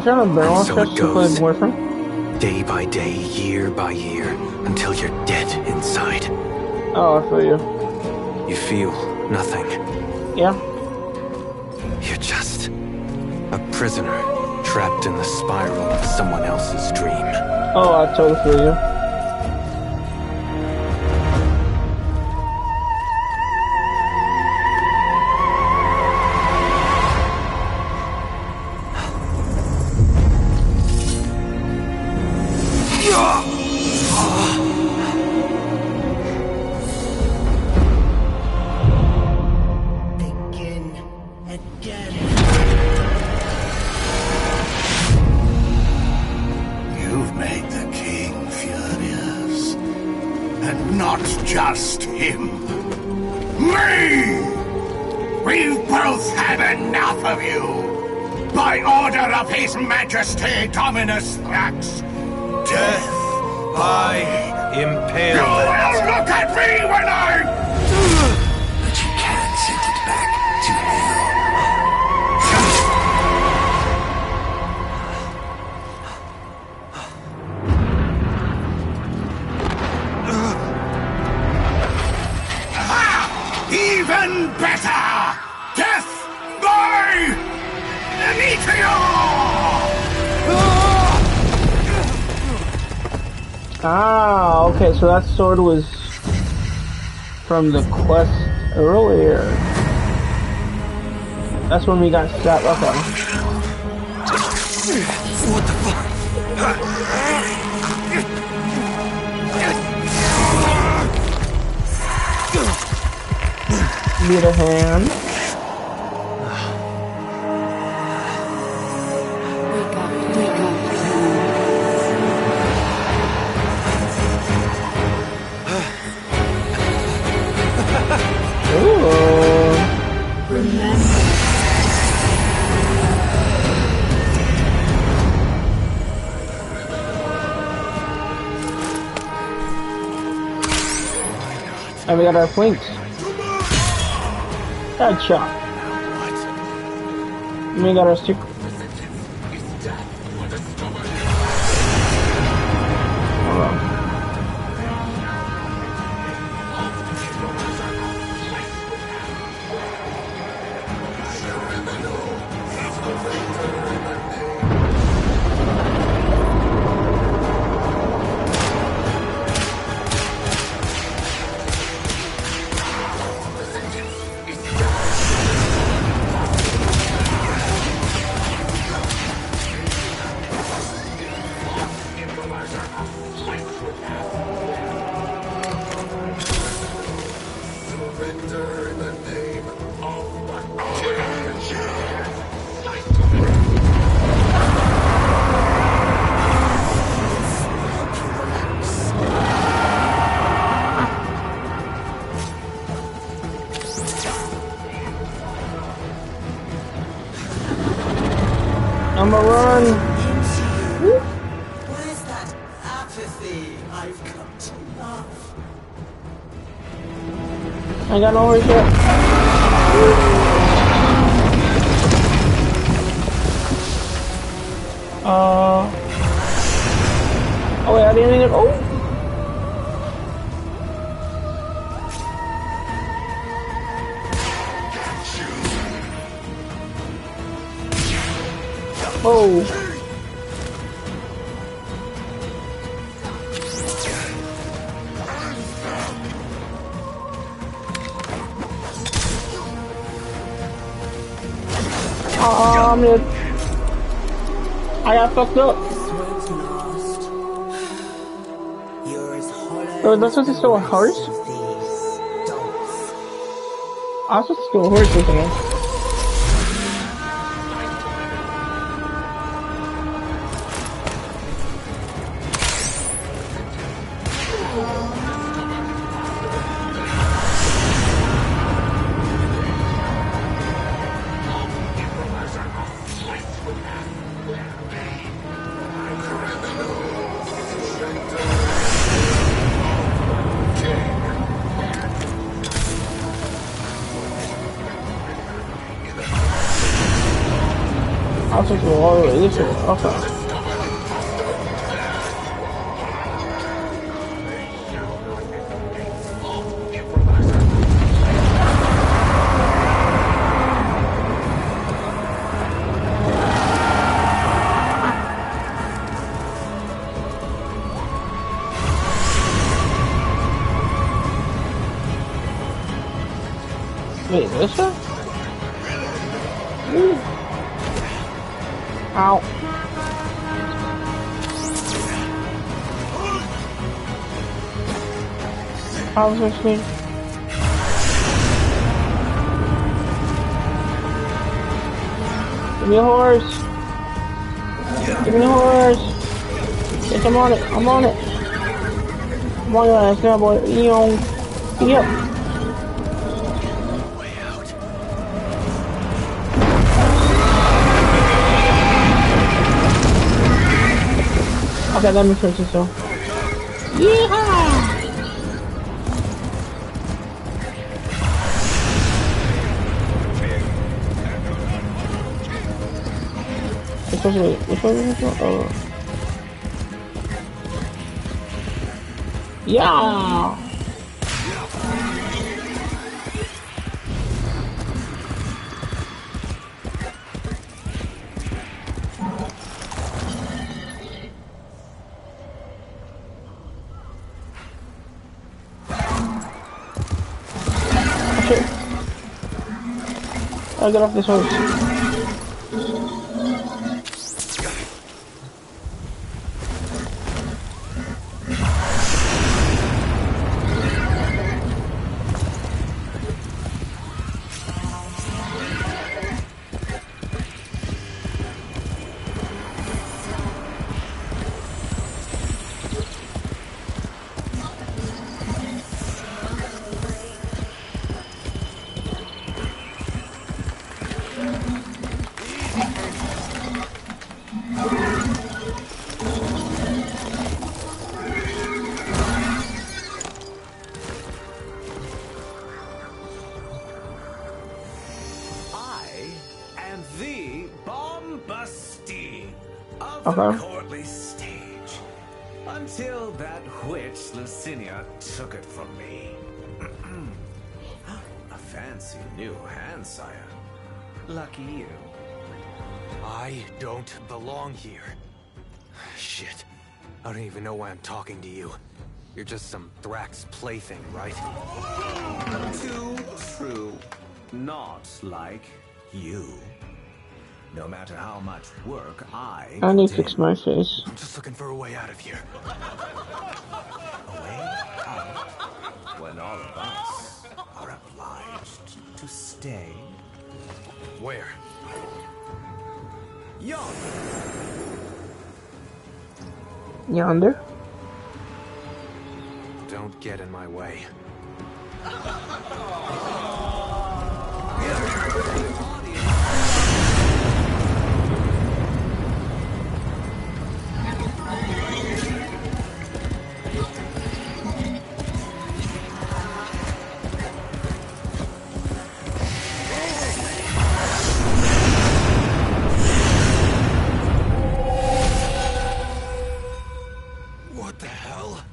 trying to burn off So it to play goes. boyfriend. Day by day, year by year, until you're dead inside. Oh, I feel you. You feel nothing. Yeah. You're just a prisoner, trapped in the spiral of someone else's dream. Oh, I totally feel you. You've made the king furious. And not just him. Me! We've both had enough of you! By order of His Majesty Dominus Thrax! Death by impalement! You will look at me when I... But you can't send it back to hell. Even better! Death by meteor! Ah, okay, so that sword was from the quest earlier. That's when we got shot. Okay. What the fuck? Need a hand. Wake up, wake up. Ooh. Remember. And we got our flanks. Headshot. And we got our stick. Hold on. I got no horse yet. Oh wait, I didn't even. Oh. Oh. I'm dead. I got fucked up. Oh, that's supposed to steal a horse? I was supposed to steal a horse, isn't it? I was supposed to go all the way this way. Okay. Wait, this way? Ooh. Ow. I was listening. Give me a horse. Give me a horse. Yes, I'm on it. I'm on it. I'm on your ass now, boy. Yep. Okay, that makes sense, so. Yeehaw! Which one? Oh. Yeah! I'll get off this horse. The courtly stage. Until that witch Lucinia took it from me. A fancy new hand, sire. Lucky you. I don't belong here. Shit. I don't even know why I'm talking to you. You're just some Thrax plaything, right? Too true. Not like you. No matter how much work I need to fix my face. I'm just looking for a way out of here. A way out? When all of us are obliged to stay. Where? Yonder. Yonder? Don't get in my way. What the hell?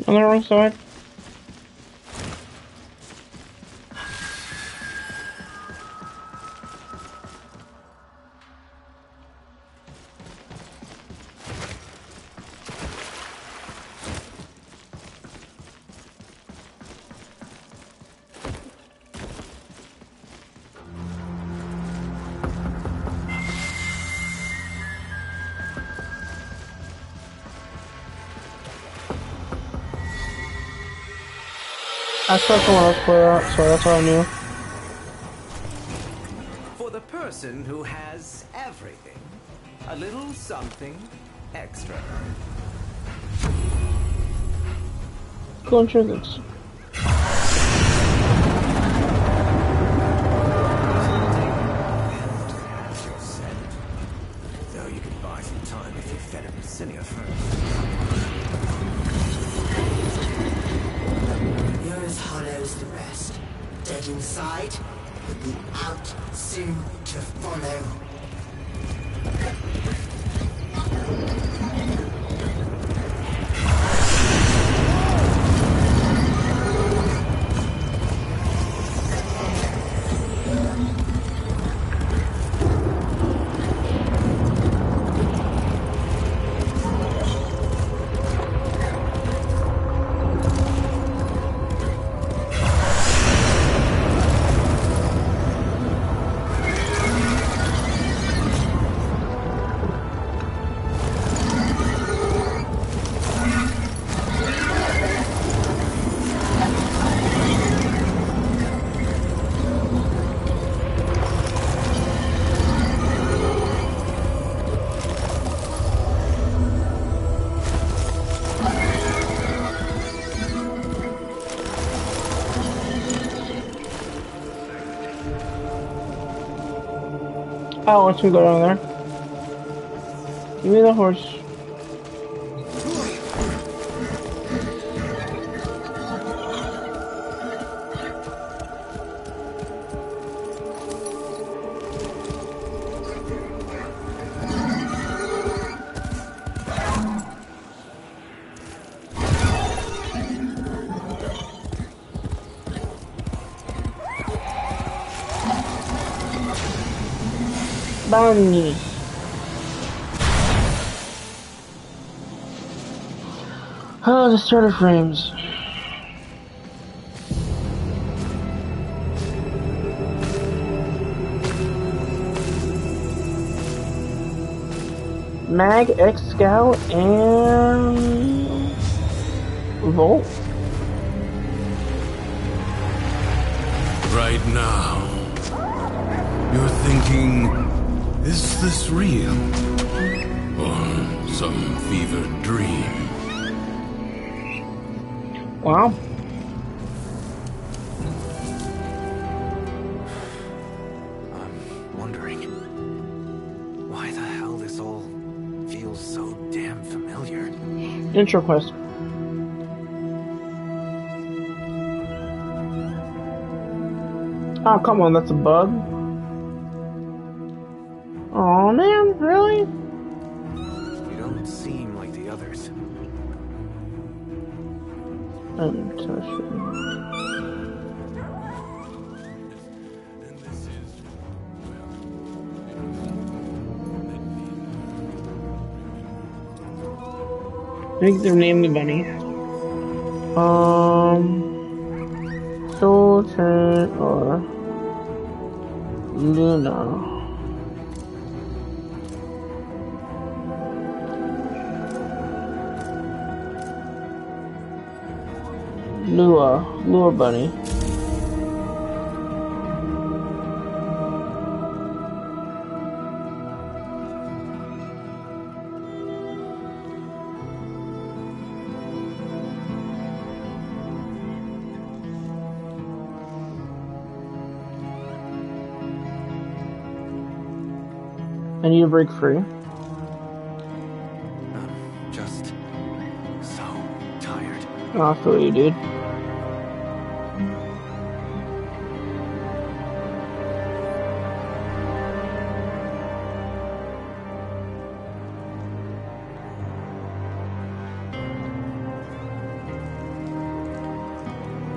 On the wrong side. I saw someone else play that, so that's all I knew. For the person who has everything, a little something extra. Go and try this. Though you could buy some time if you fed him Cinia first. You're as hollow as the rest. Dead inside, but the out soon to follow. I want to go down there. Give me the horse. Bunny. Oh, the starter frames. Mag, X-Scout, and Volt. Right now, you're thinking, is this real? Or some fevered dream? Wow. I'm wondering why the hell this all feels so damn familiar. Intro quest. Oh, come on, that's a bug. Oh man, really? You don't seem like the others. I think they're naming the bunny. Sultan or Luna. Lua bunny. I need to break free. I'm just so tired. I feel you, dude.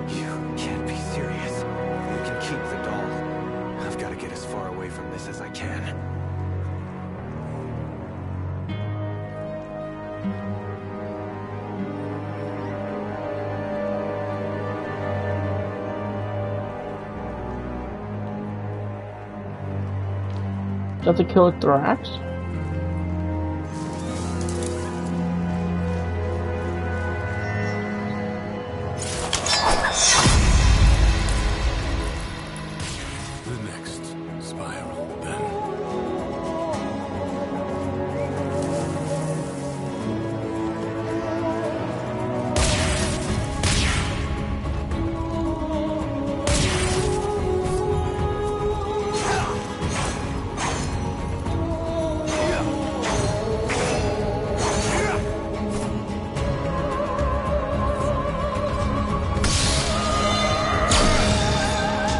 You can't be serious. You can keep the doll. I've got to get as far away from this as I can. Got to kill a Thrax? The next spiral, then.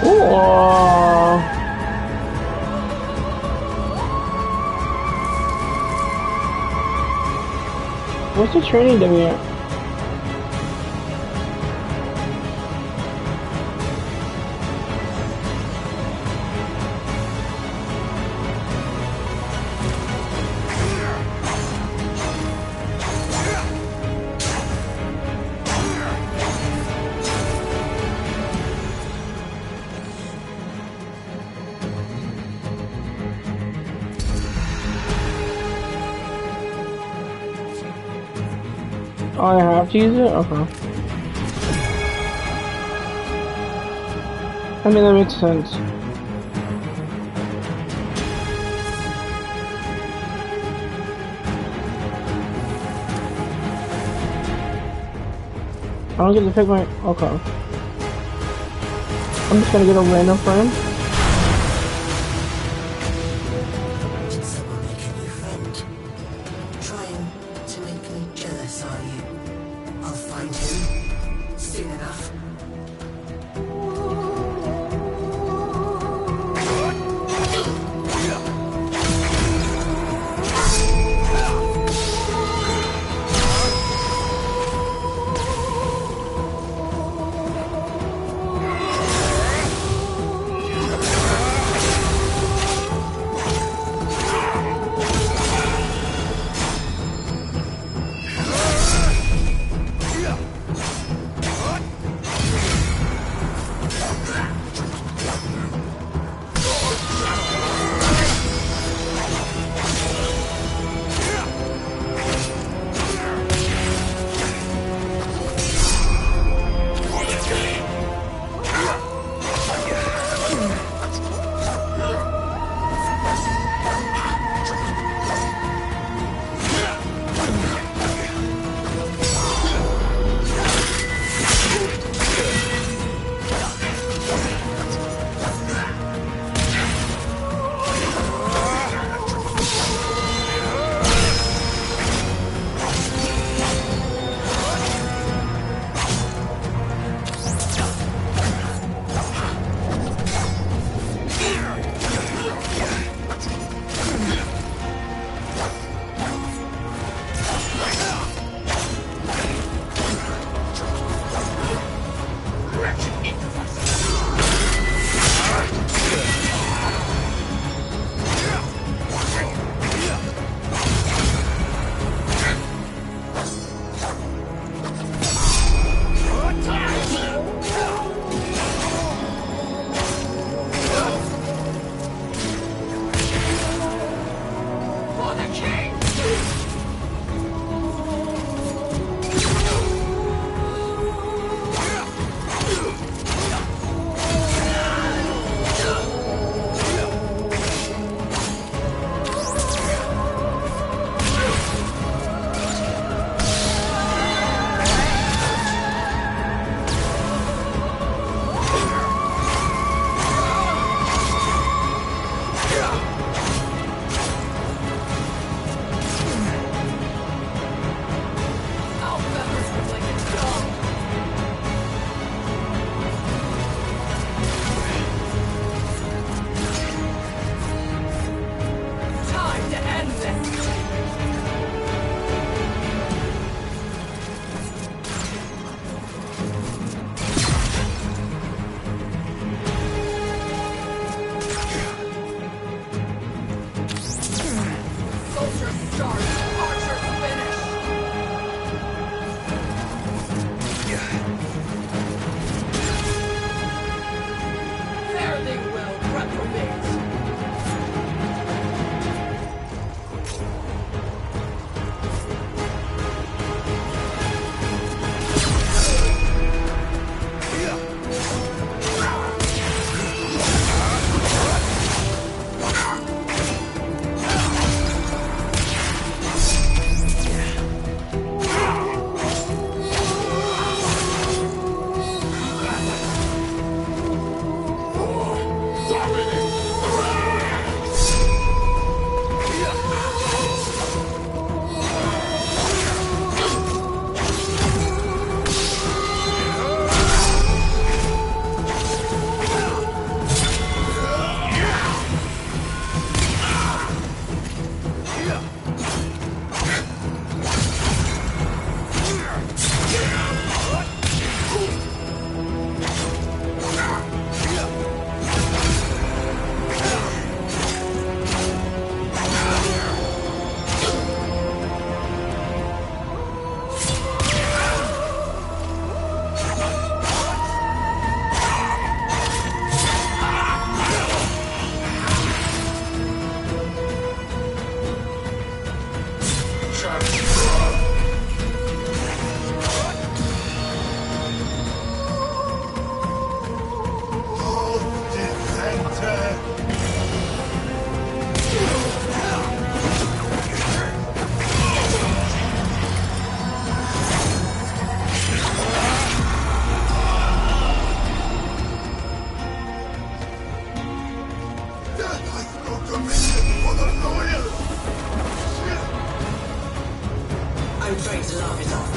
Whoa. What's the training doing at? Oh, I have to use it? Okay. I mean, that makes sense. I don't get to pick my... Okay. I'm just gonna get a random frame. Did someone make a new friend? Trying to make me jealous, are you? I'll find him soon enough. afraid to laugh it off.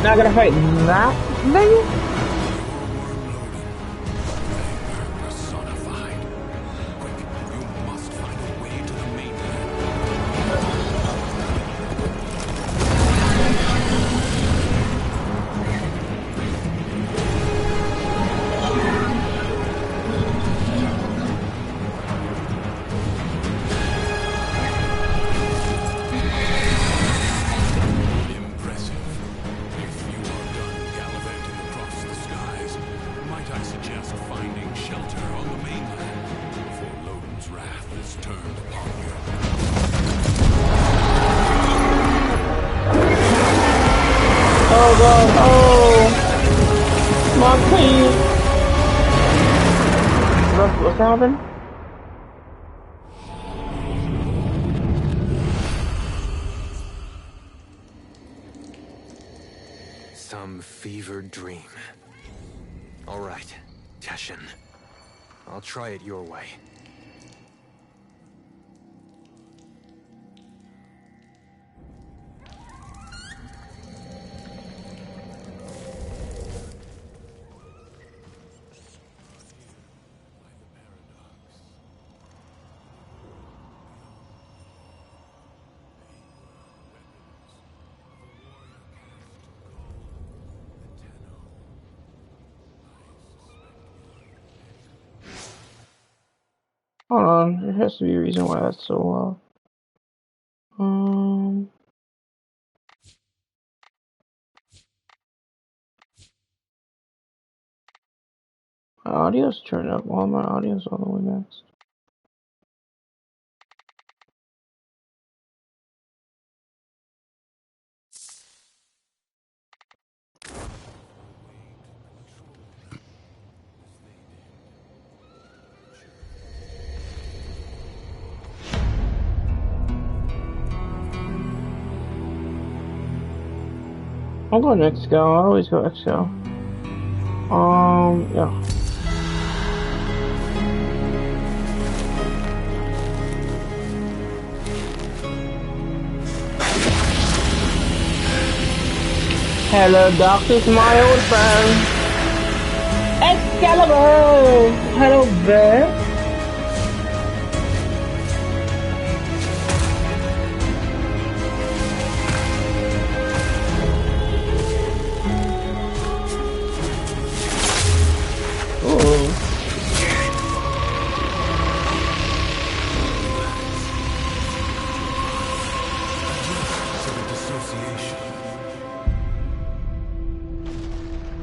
Not gonna fight that thing? What's happening? Some fevered dream. All right, Teshin. I'll try it your way. Hold on, there has to be a reason why that's so low. My audio's turned up. All my audio's all the way maxed. I'm going XScale. I always go XScale. Yeah. Hello, doctors, my old friend. Excalibur! Hello there.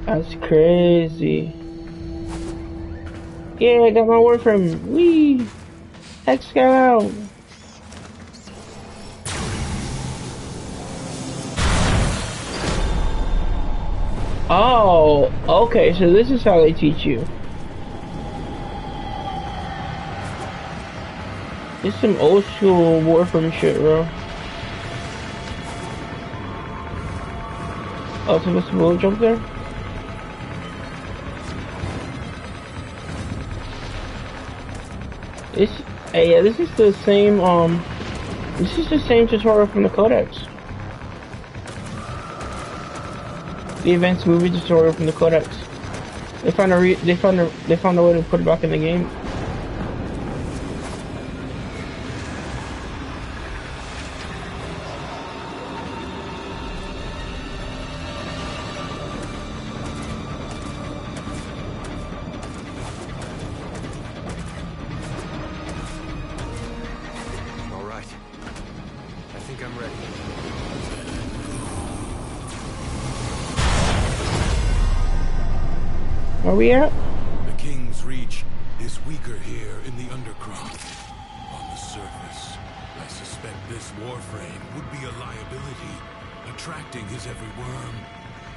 That's crazy. Yeah, I got my word from him. Wee! Excalibur! Oh, okay, so this is how they teach you. It's some old school Warframe shit, bro. Oh, so Mr. Bullet jump there? Yeah, this is the same, this is the same tutorial from the Codex. The Advanced Movie tutorial from the Codex. They found a way to put it back in the game. Where we at? The king's reach is weaker here in the undercroft. On the surface, I suspect this warframe would be a liability, attracting his every worm.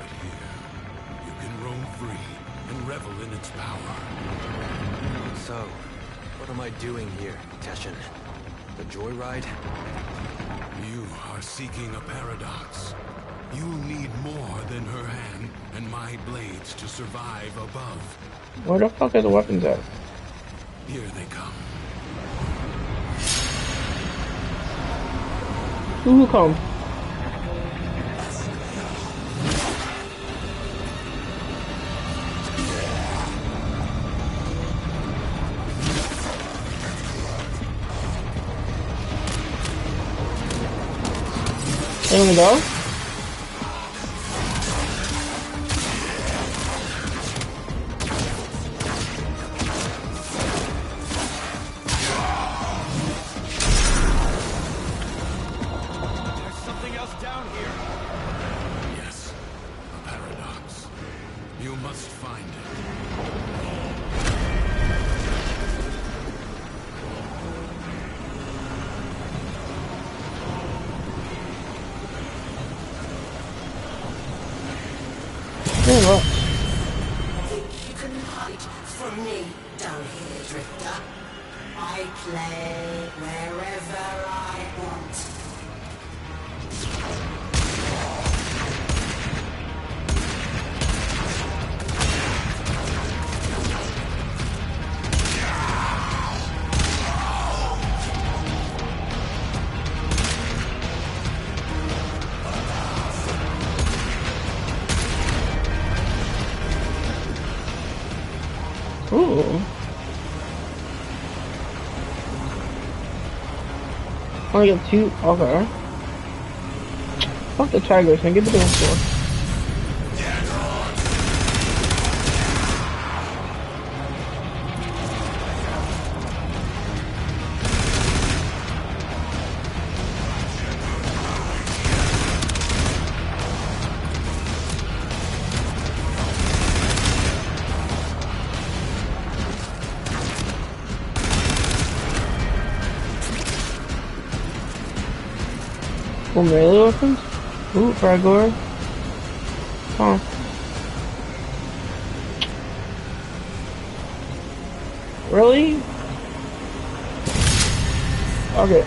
But here, you can roam free and revel in its power. So, what am I doing here, Teshin? The joyride? You are seeking a paradox. You'll need more than her hand and my blades to survive above. Where the fuck are the weapons at? Here they come. Who come? There we go. There's something else down here. Yes, a paradox. You must find it. There we go. Think you can hide from me down here, Drifter? I play wherever I want. Ooh. Only got two. Okay. Fuck the tigers, man. Get the damn sword. More melee weapons? Ooh, Fragor. Huh. Really? Okay.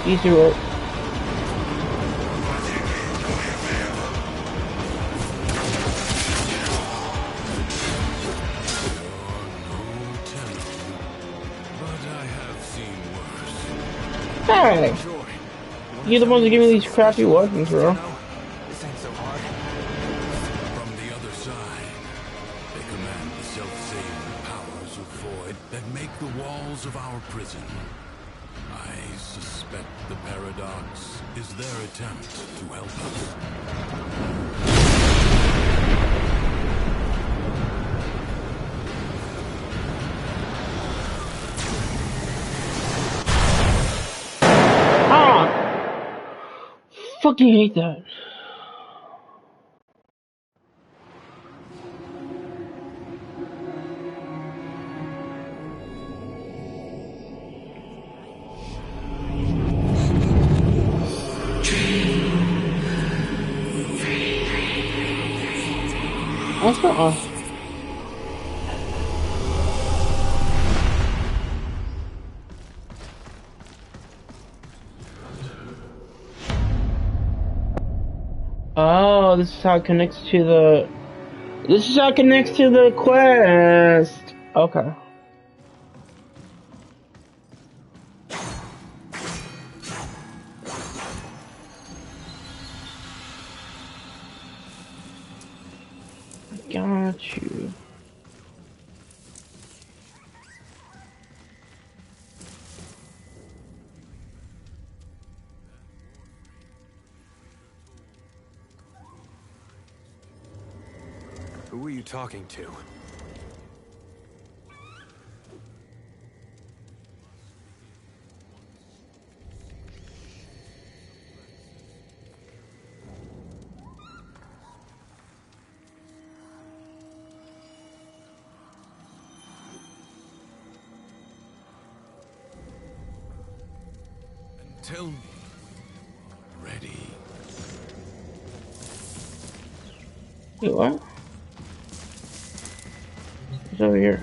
Easy work. Hey! You're the ones that give me these crappy weapons, bro. This ain't so hard. From the other side, they command the self-same powers of void that make the walls of our prison. I suspect the paradox is their attempt to help us. Fucking hate that. That's not awesome. Oh, this is how it connects to the... This is how it connects to the quest! Okay. Got you. Who are you talking to? Tell me. Ready. Wait, what? What's over here?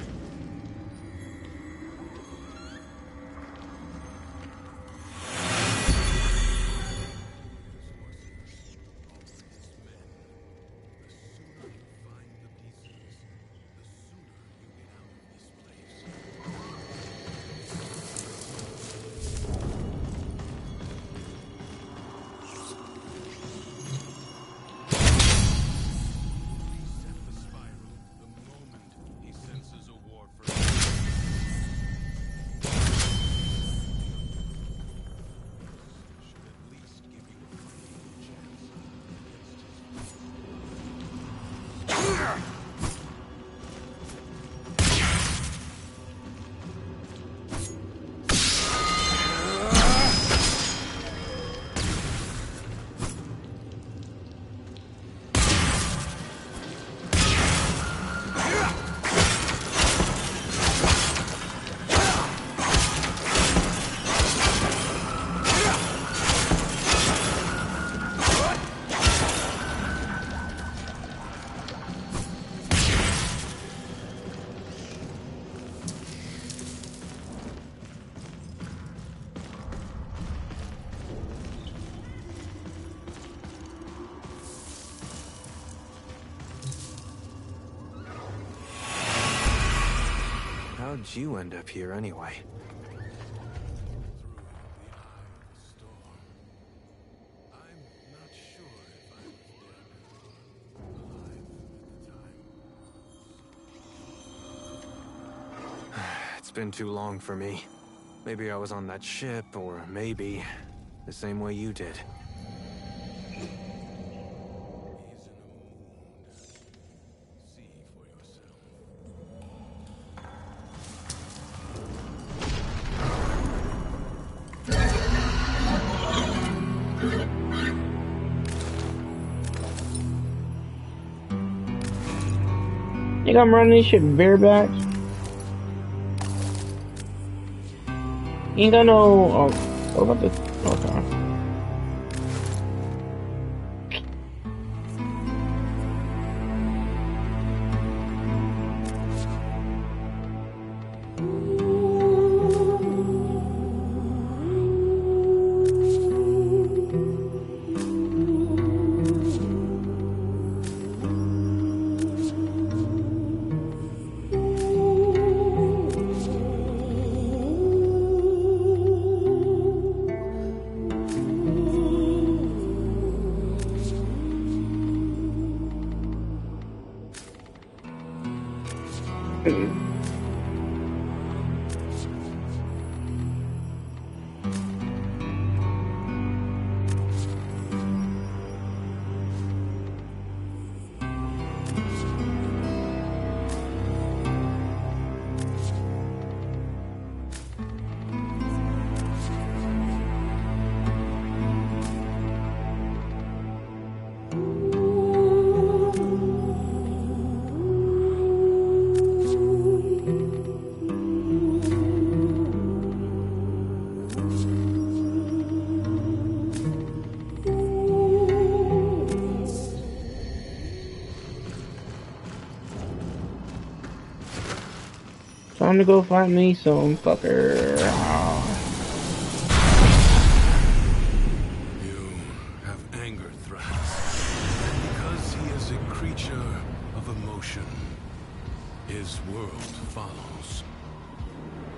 How'd you end up here anyway? It's been too long for me. Maybe I was on that ship, or maybe the same way you did. Think I'm running this shit bareback? Ain't got no. Oh, what about this? Okay. Time to go find me some fucker. You have anger threats. Because he is a creature of emotion, his world follows.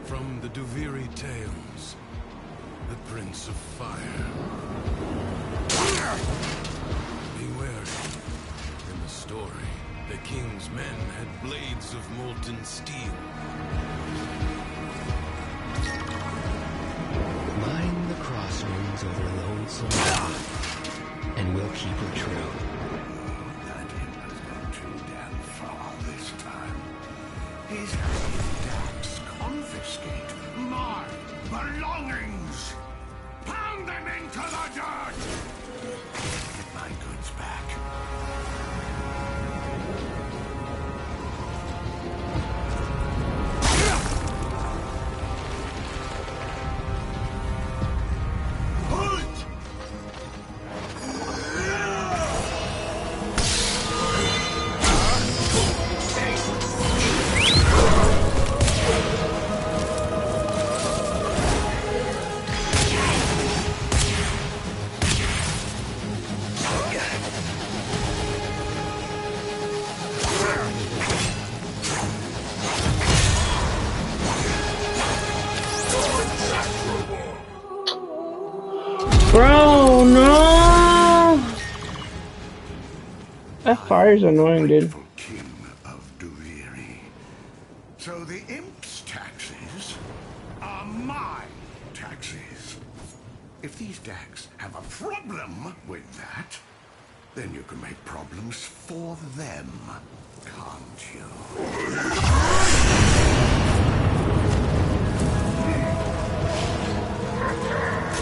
From the DURIVI tales, the Prince of Fire. Be wary. In the story, the king's men had blades of molten steel. Mine the crossroads over lonesome road, and we'll keep her true. That has gone too damn far this time. His dams confiscate my belongings. Pound them into the dirt. Get my goods back. That fire's annoying, dude. King of DURIVI. So the imp's taxes are my taxes. If these dags have a problem with that, then you can make problems for them, can't you?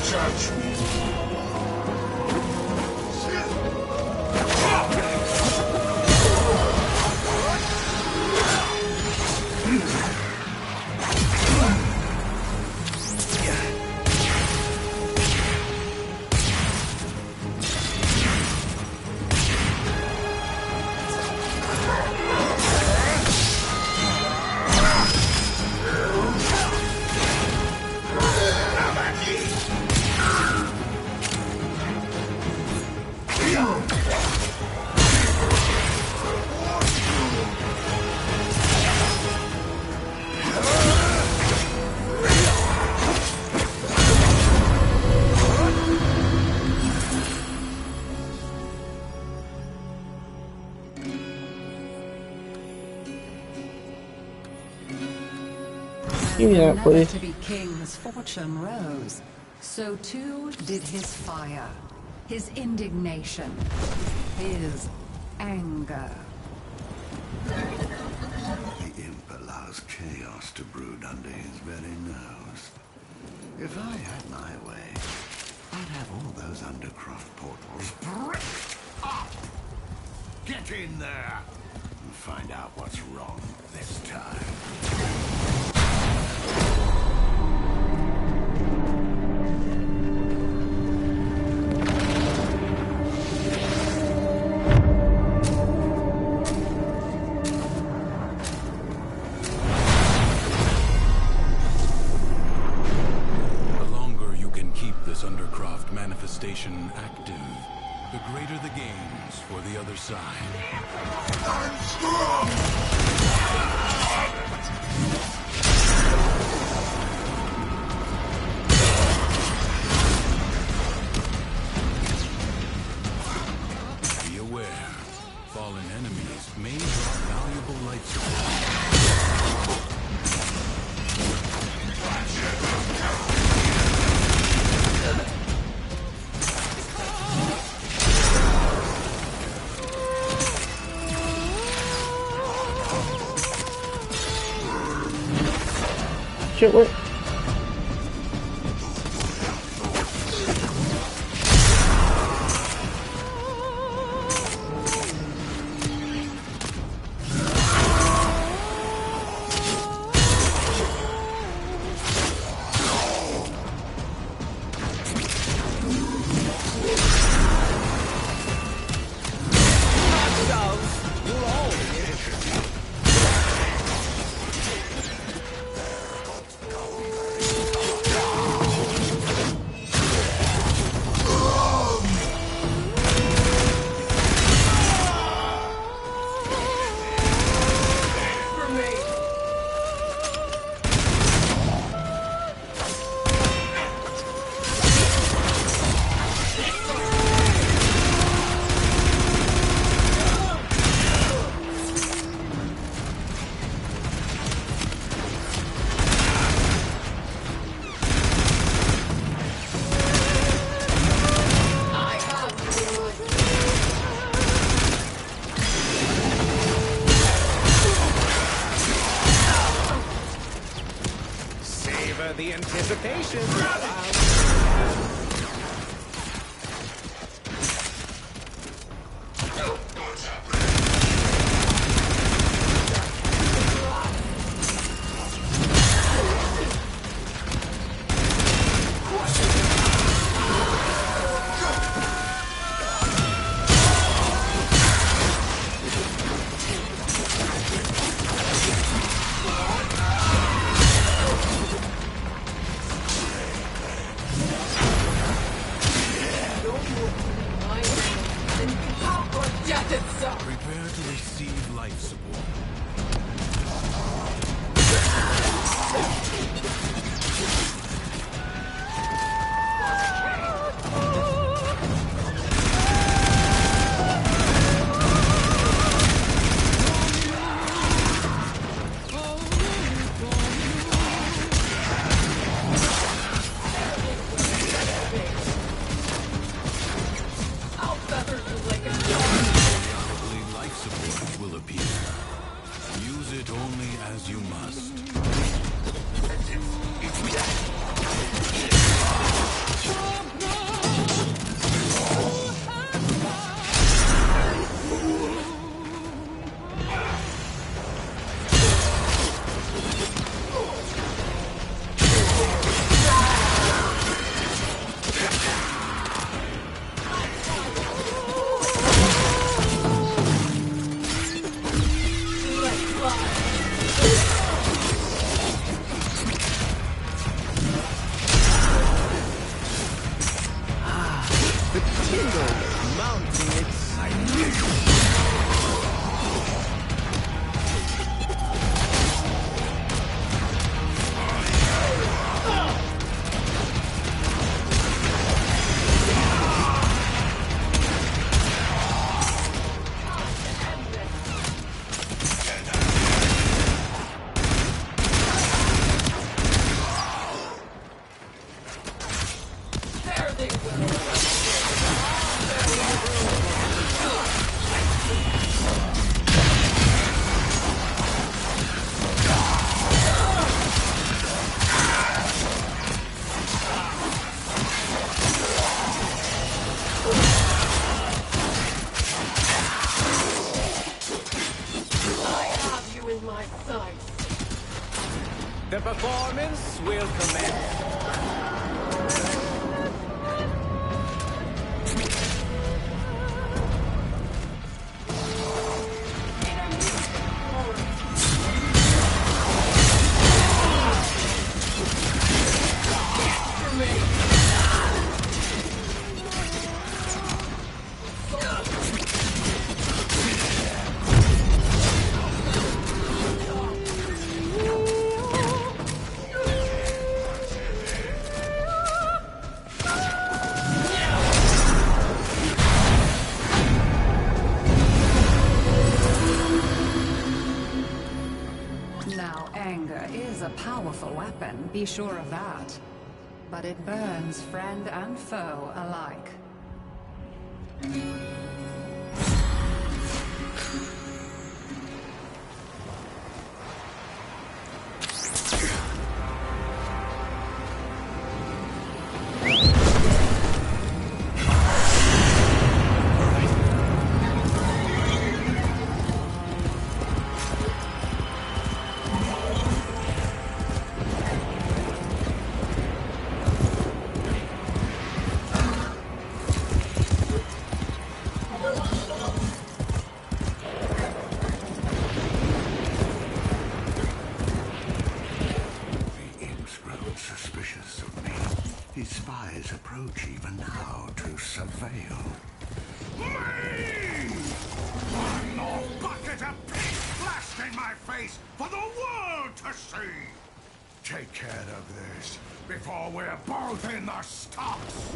Judge me. Give me that, please. To be king's fortune rose, so too did his fire, his indignation, his anger. The imp allows chaos to brood under his very nose. If I had my way, I'd have all those undercroft portals bricked up. Get in there and find out what's wrong this time. Undercroft manifestation active, the greater the gains for the other side. I'm strong! Be aware, fallen enemies may drop valuable light support. Shit, what? The anticipation. Prepare to receive life support. will appear. Use it only as you must. The performance will commence. Now, anger is a powerful weapon, be sure of that. But it burns friend and foe alike. His spies approach even now to surveil. Me! One more bucket of pig splashed in my face for the world to see! Take care of this before we're both in the stocks!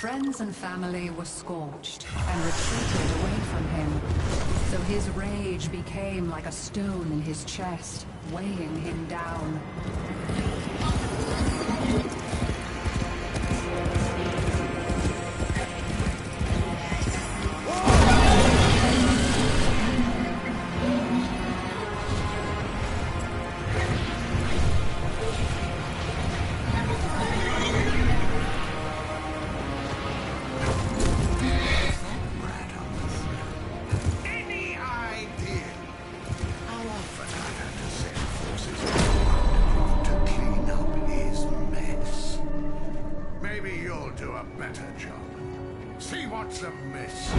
Friends and family were scorched and retreated away from him, so his rage became like a stone in his chest, weighing him down. a better job. See what's amiss.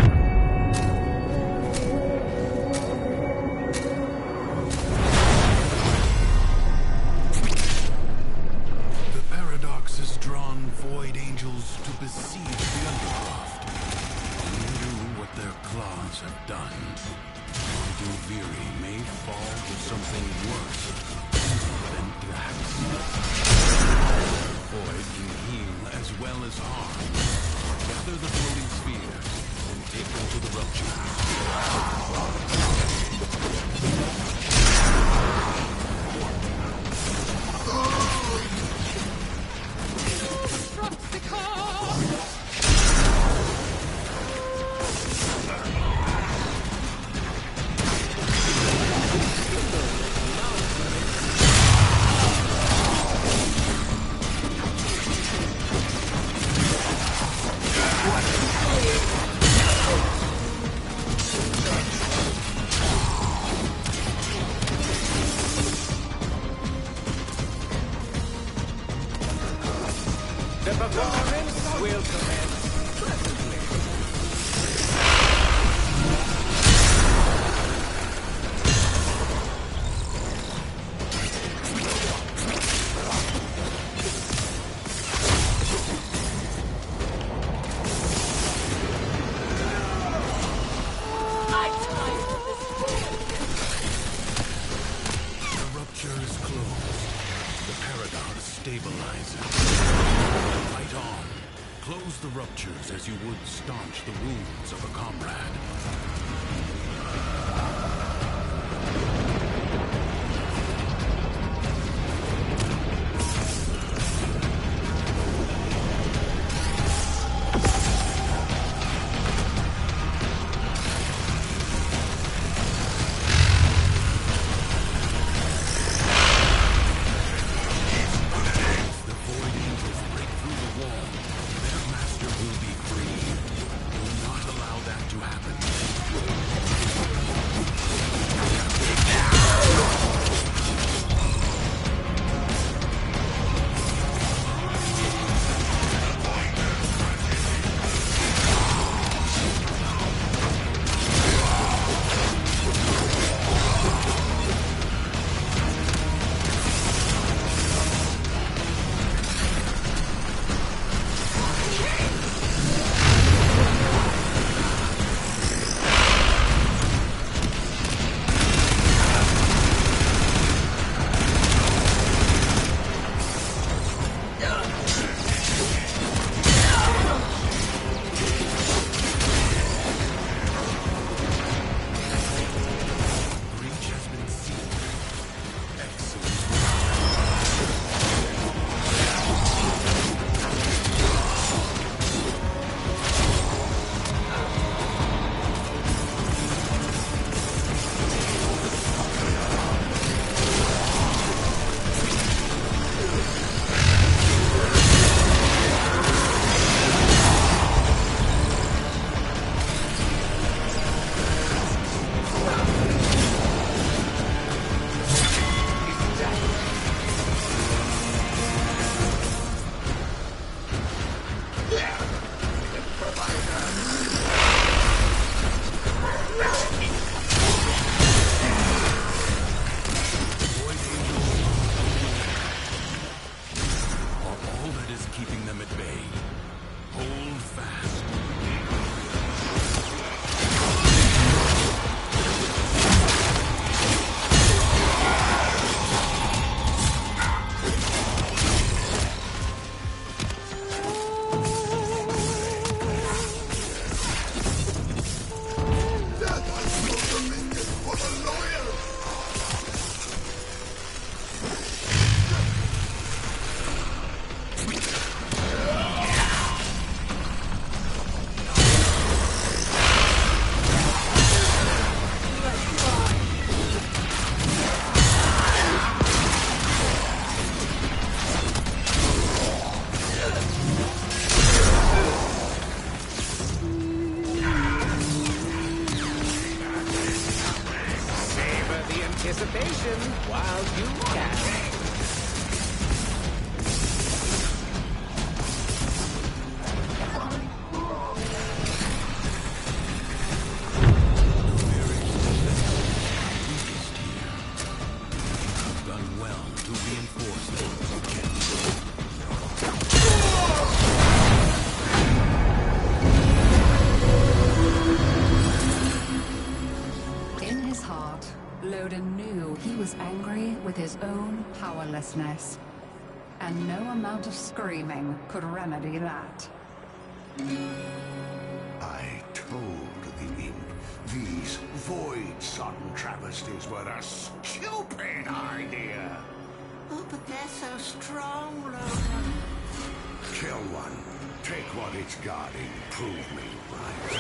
The paradox has drawn void angels to besiege the Undercroft. Who knew what their claws have done? DURIVI may fall to something worse than that. Void can heal as well as harm. Gather the floating spheres and take them to the rupture. The performance will commence presently. The rupture is closed. The paradox stabilizes. Fight on. Close the ruptures as you would staunch the wounds of a comrade. In his heart, Loden knew he was angry with his own powerlessness. And no amount of screaming could remedy that. I told the imp these Void Sun travesties were a stupid idea. Oh, but they're so strong, Logan. Kill one, take what it's guarding, prove me right.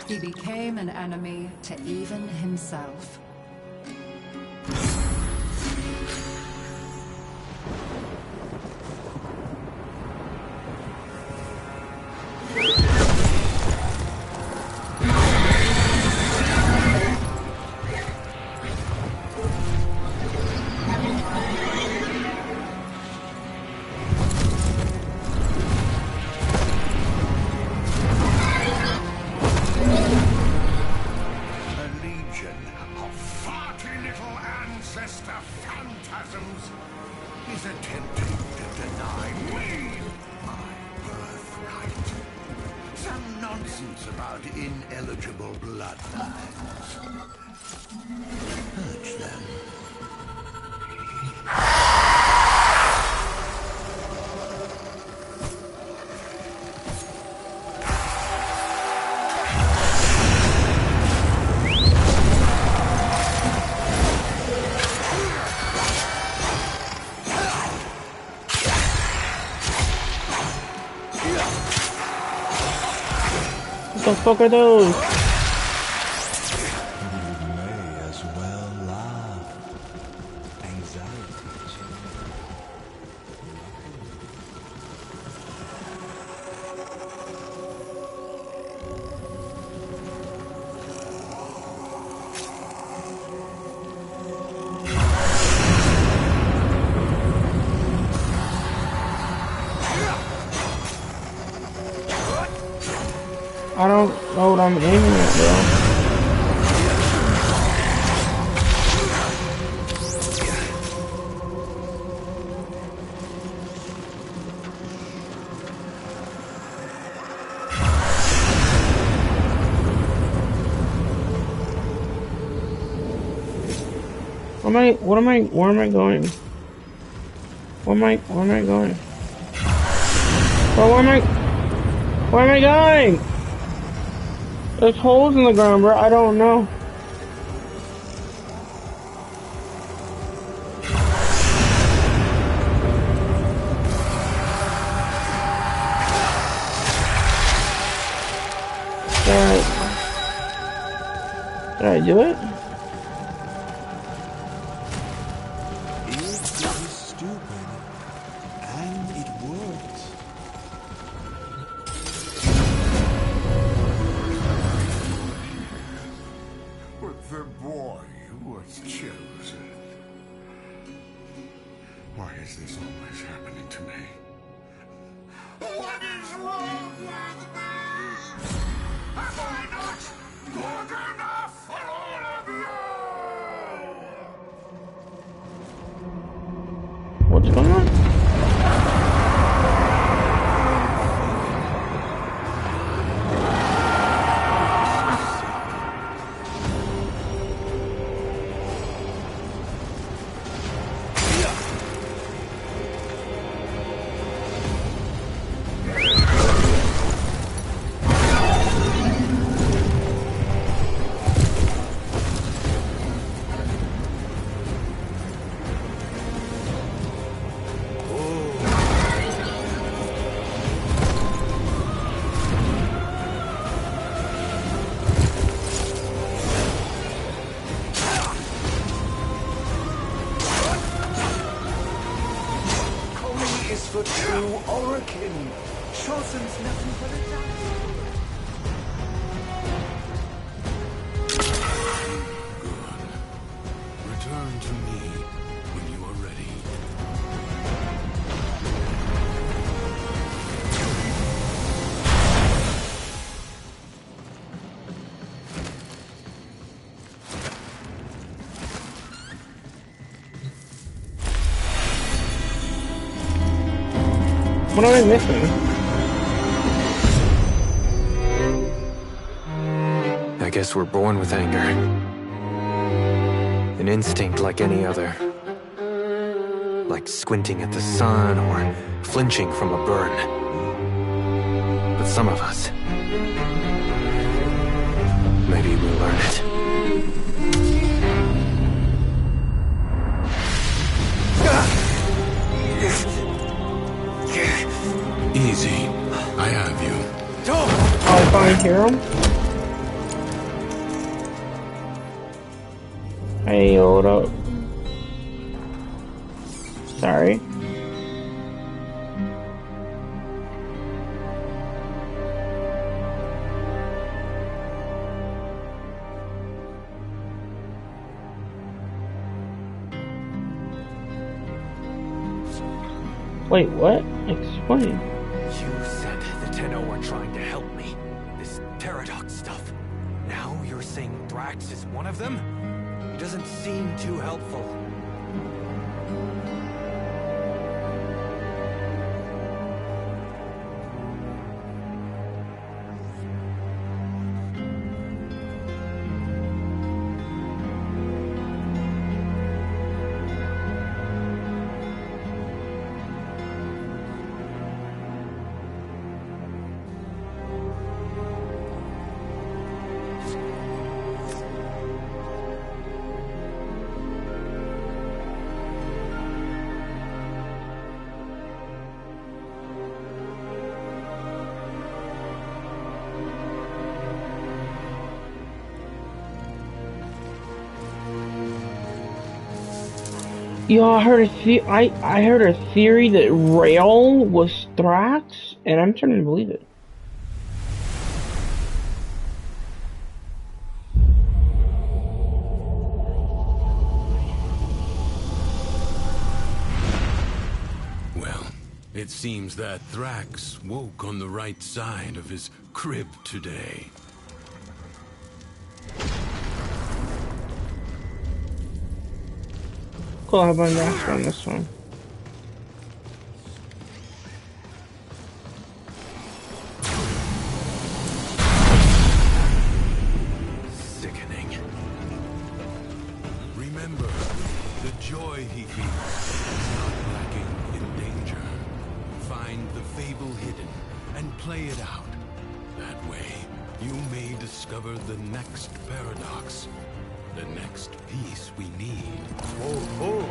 He became an enemy to even himself. Is attempting to deny me my birthright. Some nonsense about ineligible bloodlines. Purge them. What the fuck are those? You may as well laugh. Anxiety. I don't know what I'm aiming at, bro. Where am I going? Where am I going? Bro, where am I going? There's holes in the ground, bro. I don't know. Did I do it? It is stupid, and it works. But the boy was chosen. Why is this always happening to me? What is wrong with me? Am I not good enough for all of you? new Orokin, Chosen's nothing but a dance. Return to me when you are ready. What am I missing? I guess we're born with anger. An instinct like any other. Like squinting at the sun or flinching from a burn. But some of us, maybe we'll learn it. Easy. I have you. Oh, I finally hear him? Hey, hold up. Sorry. Wait, what? Explain. You said the Tenno were trying to help me. This Paradox stuff. Now you're saying Thrax is one of them? It doesn't seem too helpful. Yo, I heard I heard a theory that Rail was Thrax, and I'm starting to believe it. Well, it seems that Thrax woke on the right side of his crib today. Cool, how about next on this one? Sickening. Remember, the joy he feels is not lacking in danger. Find the fable hidden and play it out. That way, you may discover the next paradox. The next piece we need. Oh.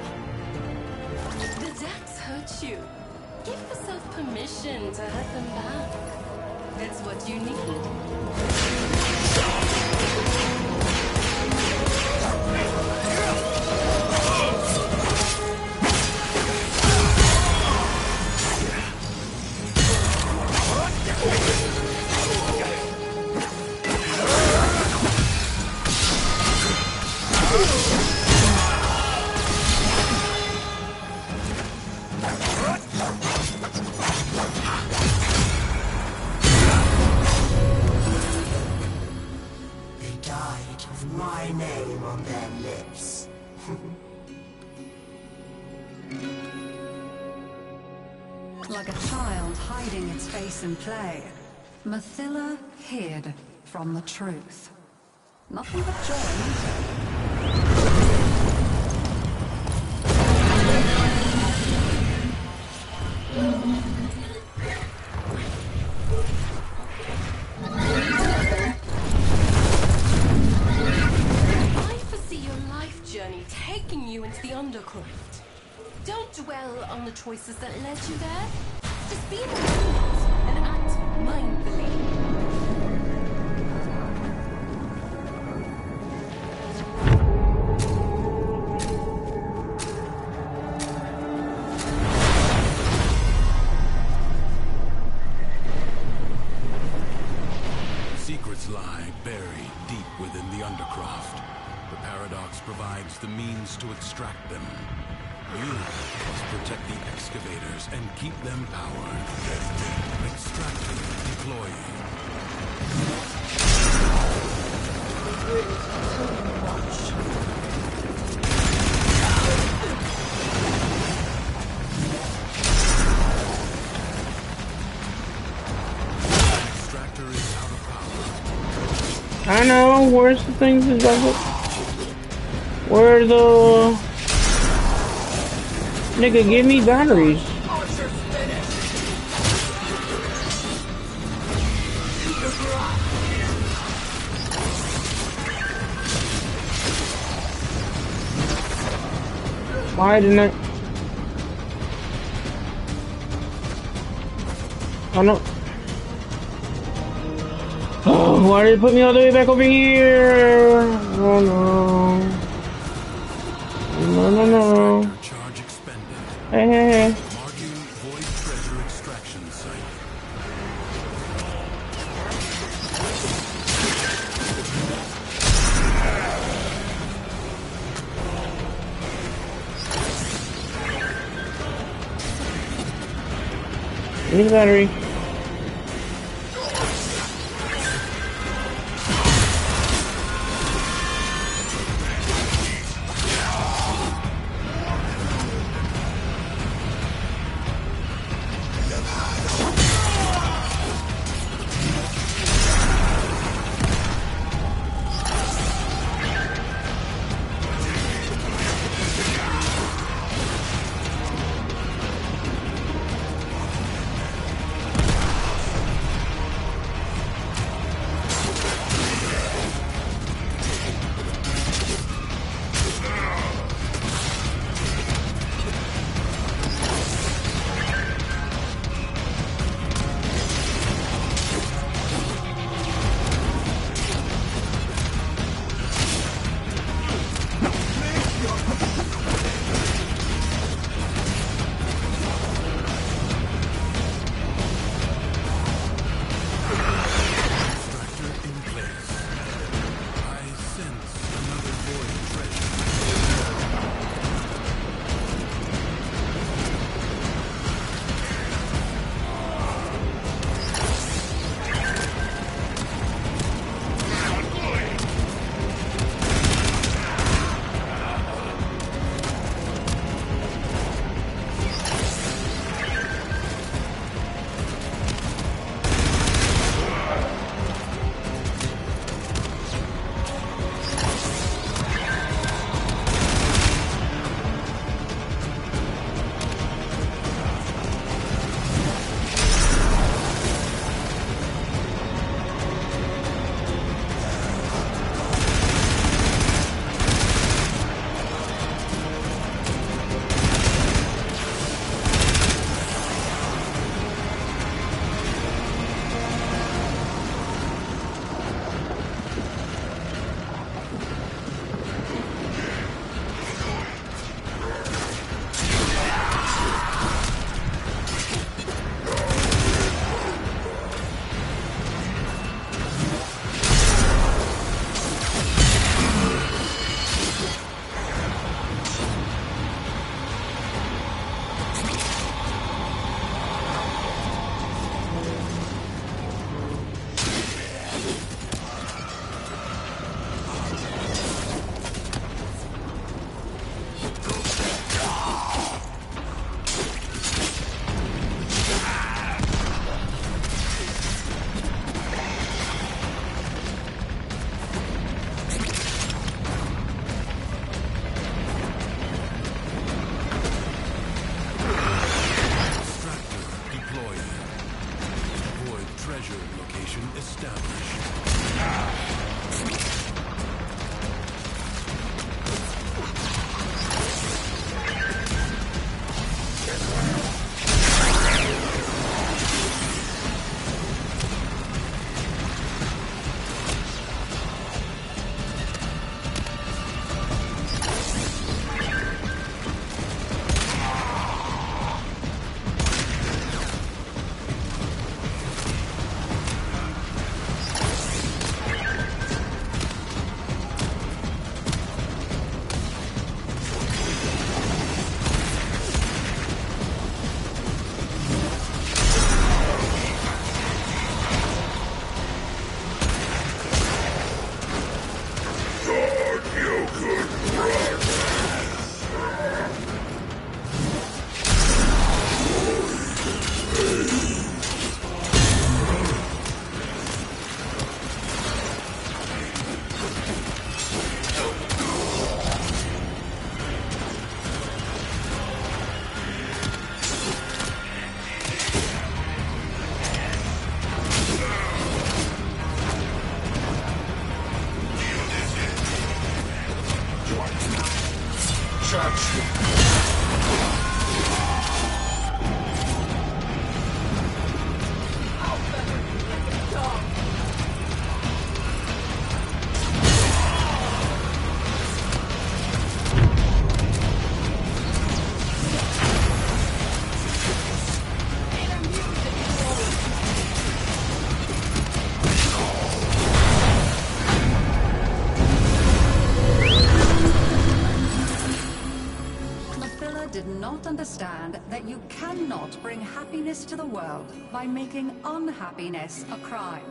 The Dax hurt you. Give yourself permission to hurt them back. That's what you need. My name on their lips. Like a child hiding its face in play, Mathila hid from the truth. Nothing but joy. Taking you into the undercurrent. Don't dwell on the choices that led you there. Just be in the moment and act mindfully. buried deep within the Undercroft. The paradox provides the means to extract them. You must protect the excavators and keep them powered. Extractor deploying. Extractor is out of power. I know, where's the things that does it? Where the... Nigga, give me batteries. Why didn't I... Oh no. Oh, why did it put me all the way back over here? Oh no. No, no, no. Charge expended. Hey, hey, hey. Marking void treasure extraction site. Need a battery. Did not understand that you cannot bring happiness to the world by making unhappiness a crime.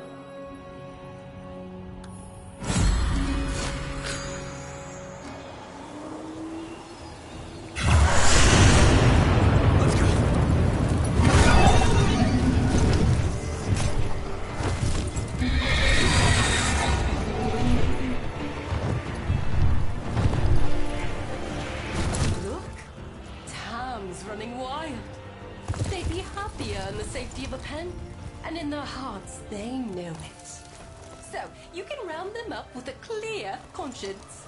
Running wild. They'd be happier in the safety of a pen, and in their hearts they know it. So you can round them up with a clear conscience.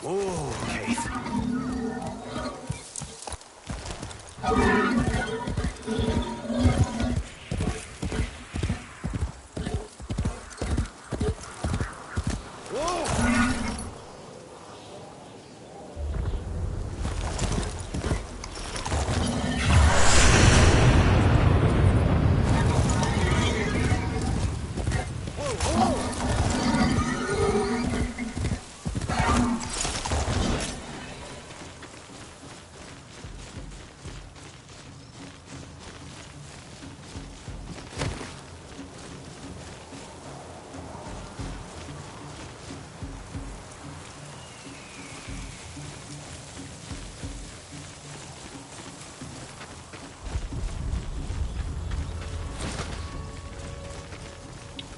Whoa.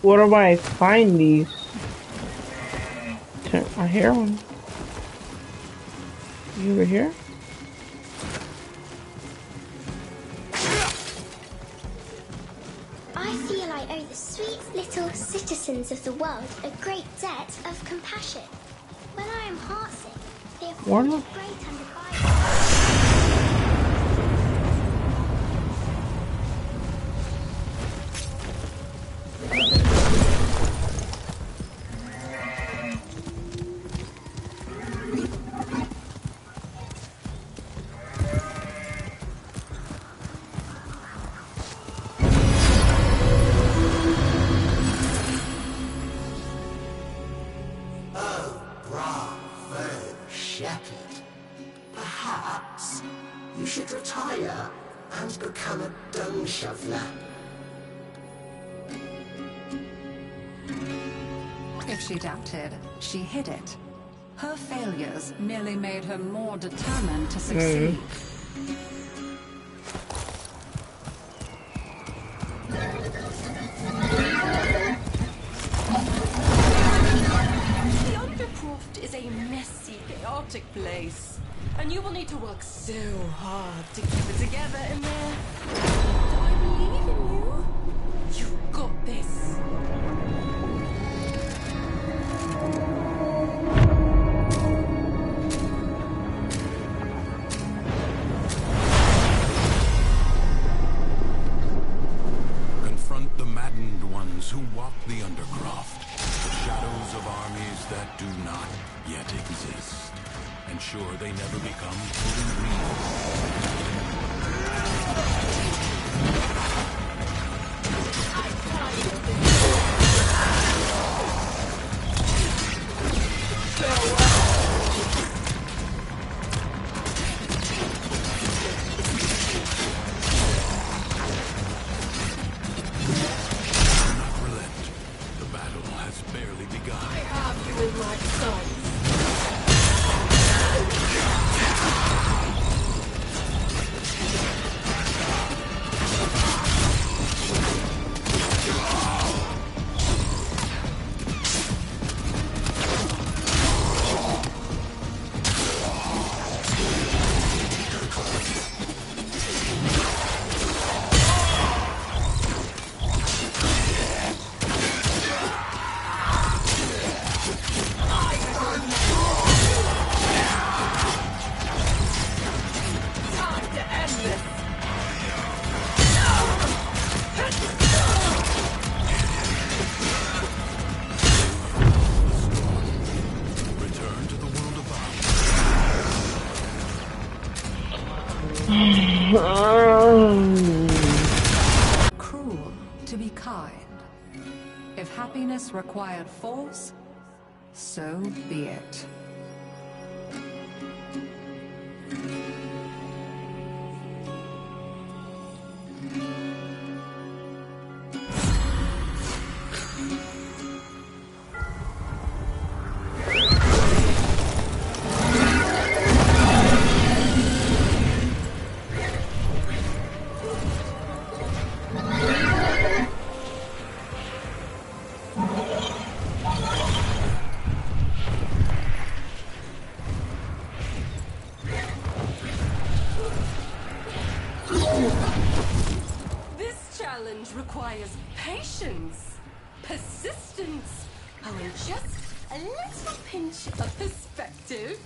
Where do I find these? I hear one. You over here? I feel I owe the sweet little citizens of the world a great debt of compassion. When I am heartsick, they afford me great and If she doubted, she hid it. Her failures merely made her more determined to succeed. The Undercroft is a messy, chaotic place, and you will need to work so hard to keep it together in there. Do I believe in you? You've got this. Confront the maddened ones who walk the Undercroft, the shadows of armies that do not yet exist. ensure they never become fully real. Cruel to be kind. If happiness required force, so be it. This challenge requires patience, persistence, and just a little pinch of perspective.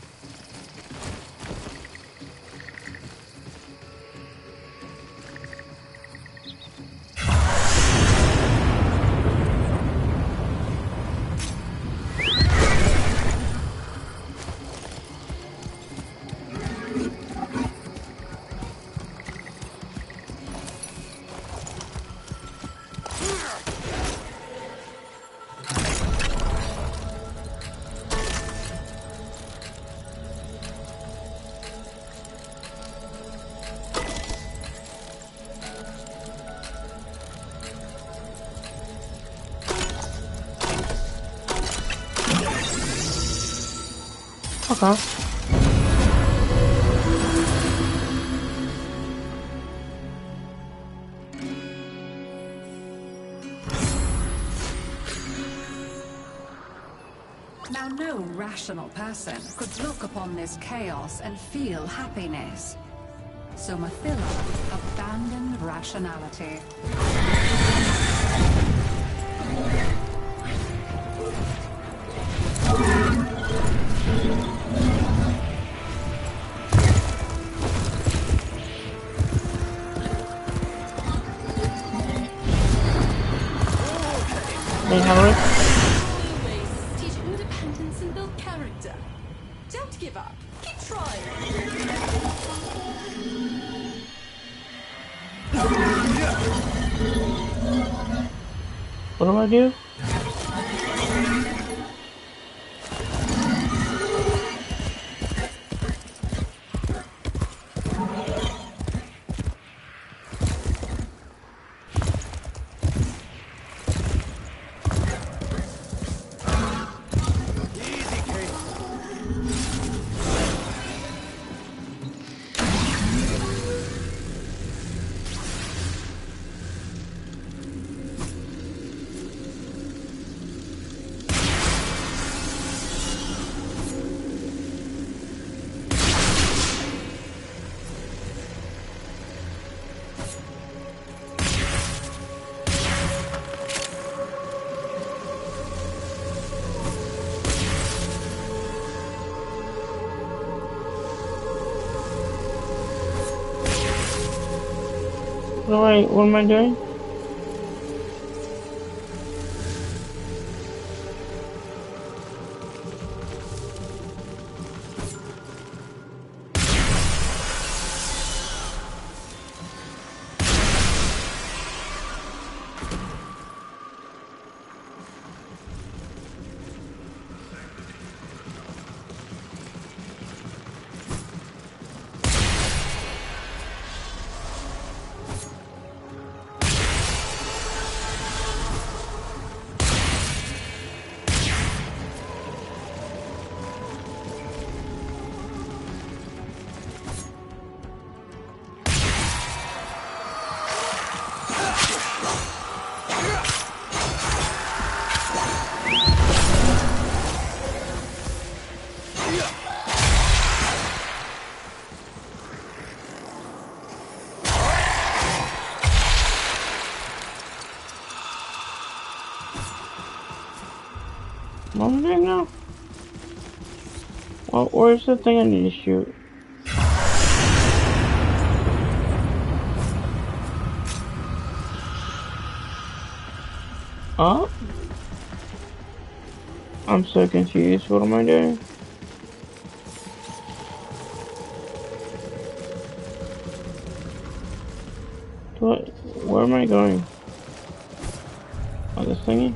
Okay. Now, no rational person could look upon this chaos and feel happiness. So Mathila abandoned rationality. Hey, Howard. Always teach independence and build character. Don't give up. Keep trying. What do I do? What am I doing? wrong thing now? Well, where's the thing I need to shoot? Oh? I'm so confused. What am I doing? What? Where am I going? Oh, this thingy?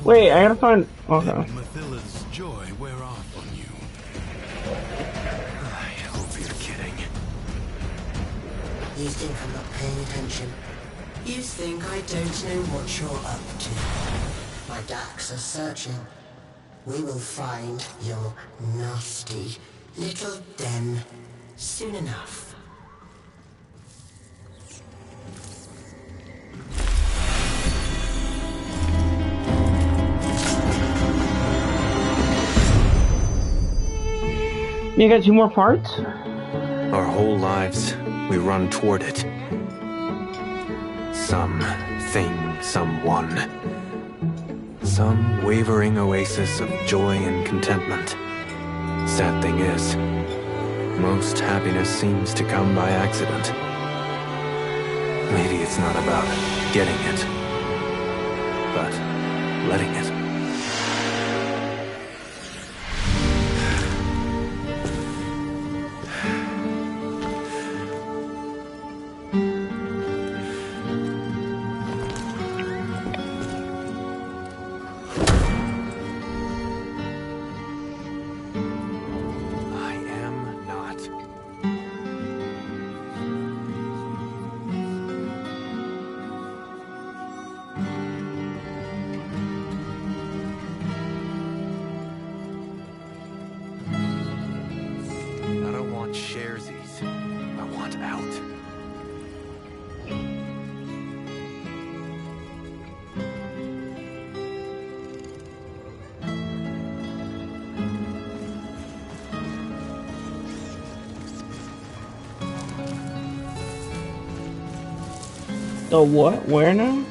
Wait, I gotta find. Okay. Mathilla's joy wear off on you. I hope you're kidding. You think I'm not paying attention? You think I don't know what you're up to? My ducks are searching. We will find your nasty little den soon enough. You got 2 more parts? Our whole lives, we run toward it. Something, someone. Some wavering oasis of joy and contentment. Sad thing is, most happiness seems to come by accident. Maybe it's not about getting it, but letting it. Sharesies. I want out. The what? Where now?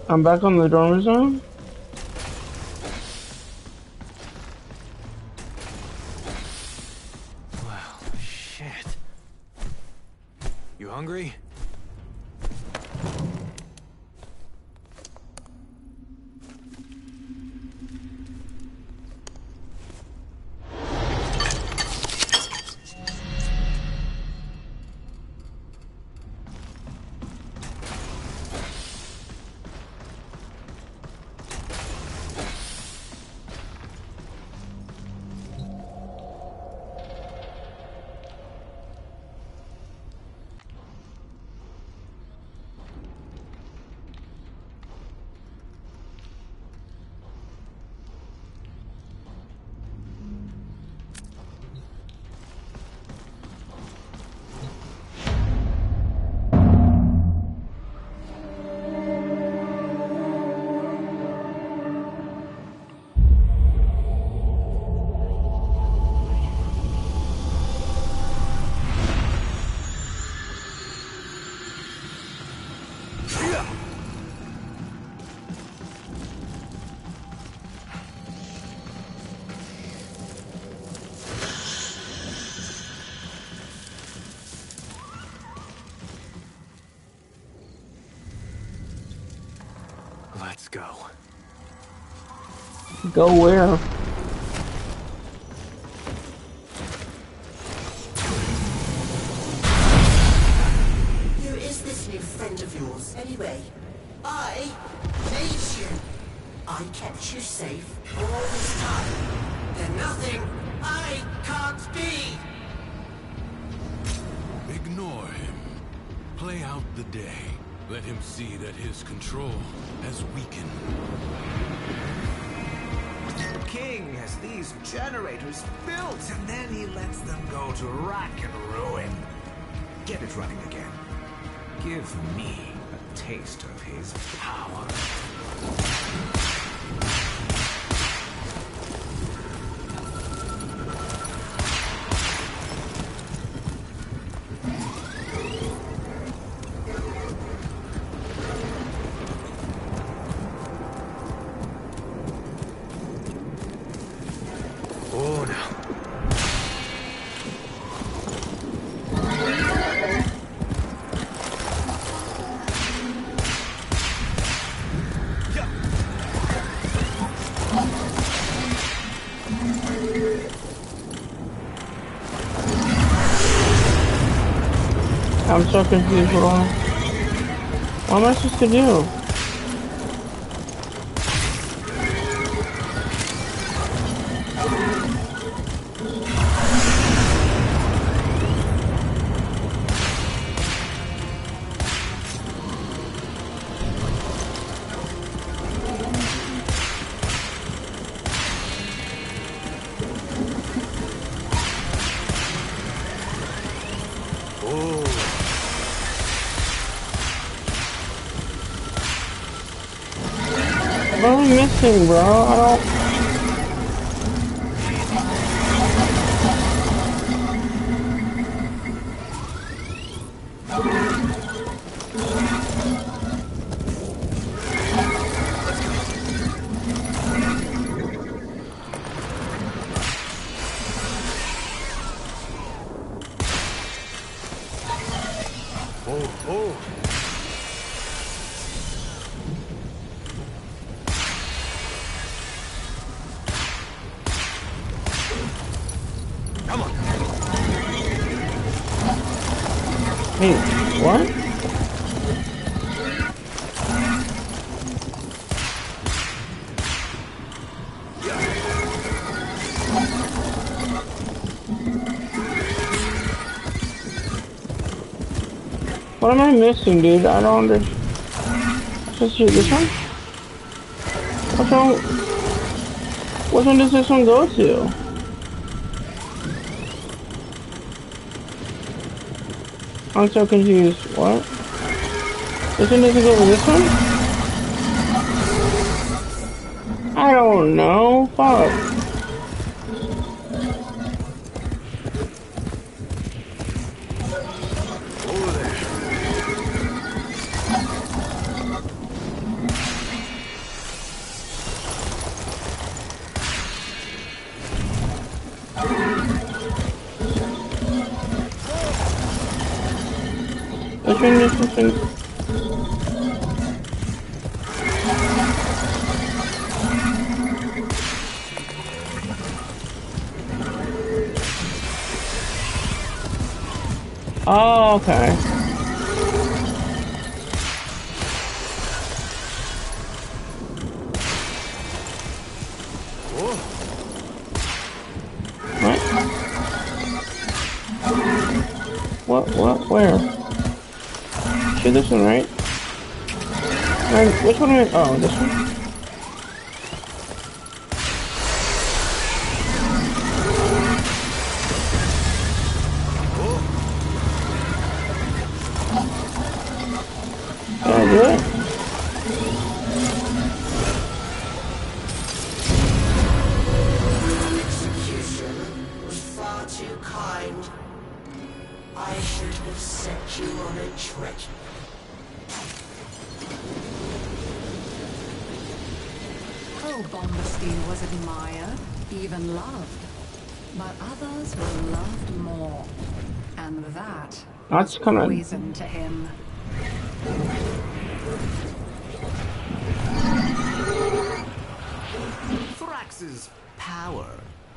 I'm back on the dormer zone. Well, shit. You hungry? Let's go. Go where? Who is this new friend of yours, anyway? I made you. I kept you safe all this time. There's nothing I can't be. Ignore him. Play out the day. Let him see that his control has weakened. The king has these generators built, and then he lets them go to rack and ruin. Get it running again. Give me a taste of his power. I'm so confused. What am I supposed to do? What am I missing, bro? I don't... Hey, what? What am I missing, dude? I don't understand. Just shoot this one? Which one does this one go to? I'm so confused. What? This one doesn't go to this one? I don't know. Fuck. Which one is this one? Oh, okay. What, where? Shoot this one, right? Which one are oh, this one? Can I do it? Execution was far too kind. I should have set you on a trick. Oh, Bombastine was admired, even loved. But others were loved more. And that That's was kind of poison to him. Thrax's power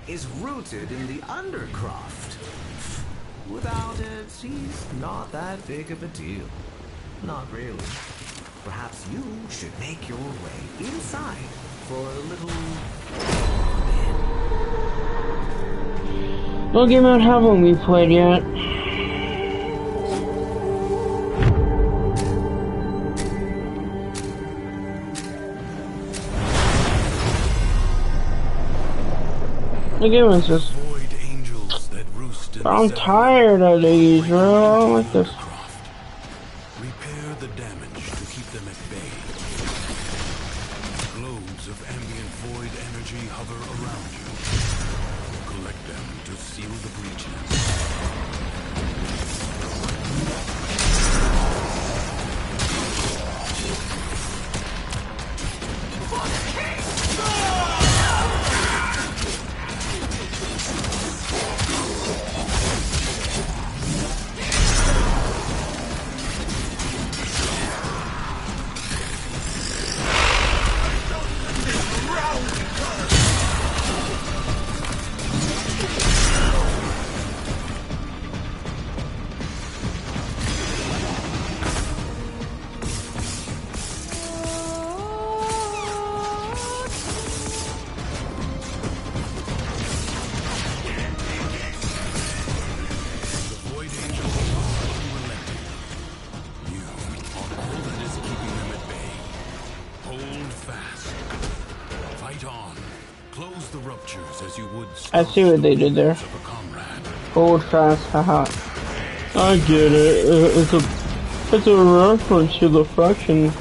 is rooted in the Undercroft. Without it, he's not that big of a deal. Not really. Perhaps you should make your way inside for a little... No game out haven't we played yet? The game is just... I'm tired of these, bro. I don't like this. Repair the damage to keep them at bay. Globes of ambient void energy hover around you. Collect them to seal the breaches. I see what they did there. Hold fast, haha. I get it. It's a reference to the faction.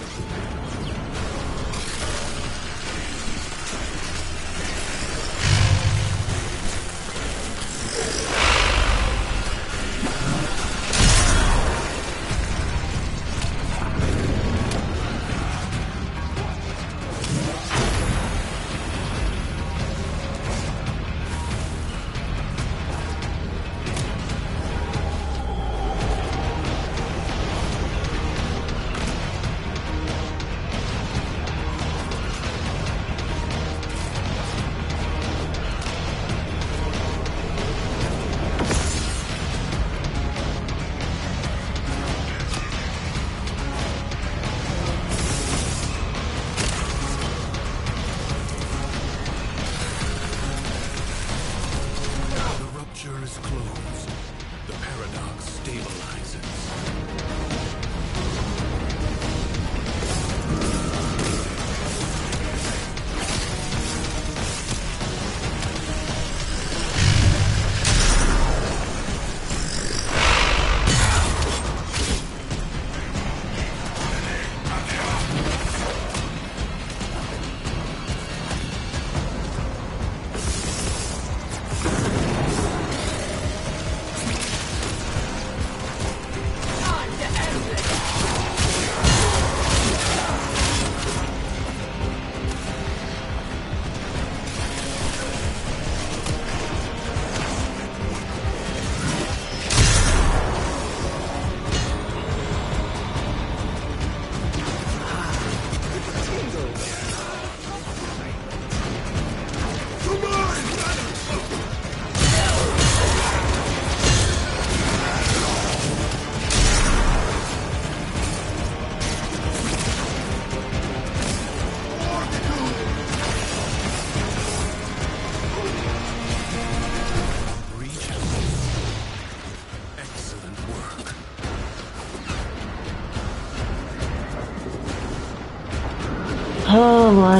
Oh my.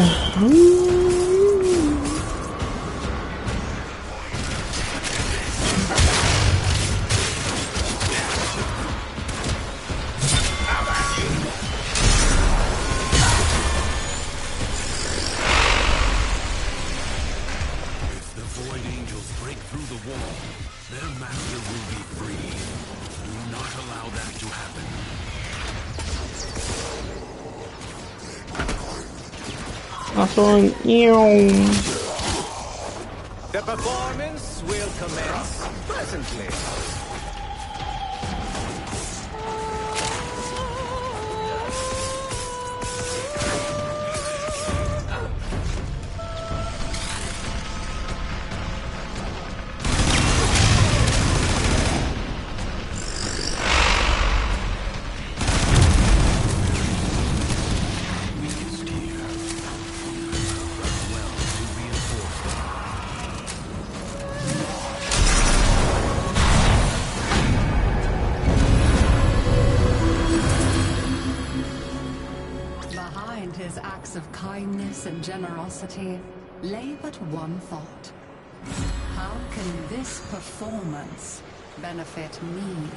If the Void Angels break through the wall, their master will be free. Do not allow that to happen. That's on you. The performance will commence presently. Behind his acts of kindness and generosity lay but one thought. How can this performance benefit me?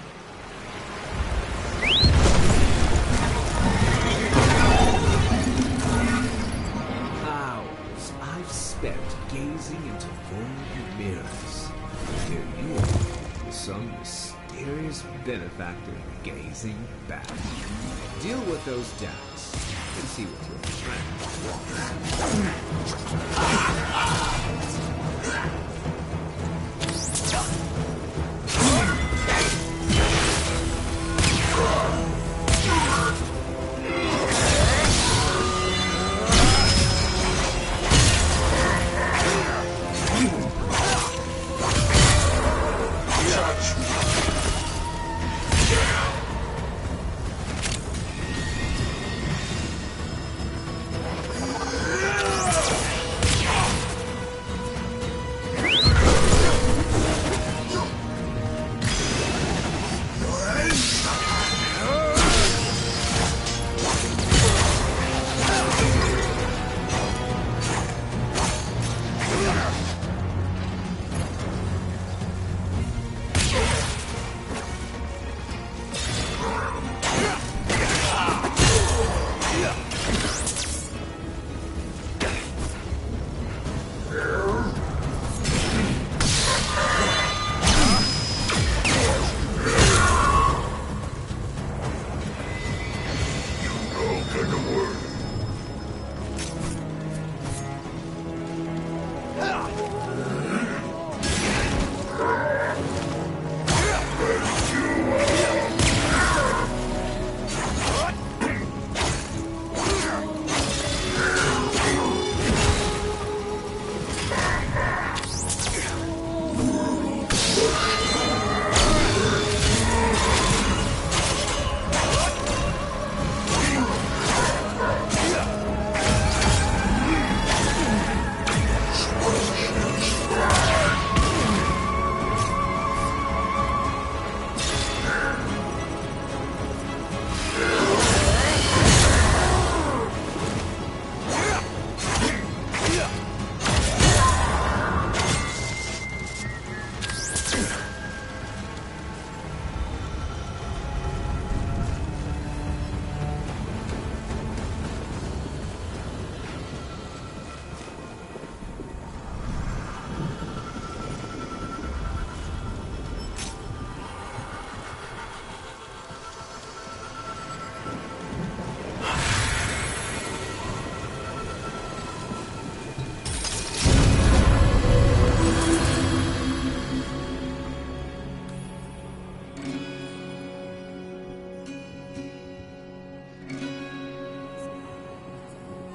Hours I've spent gazing into void mirrors. Here you are, some mysterious benefactor gazing back. Deal with those doubts and see what your friends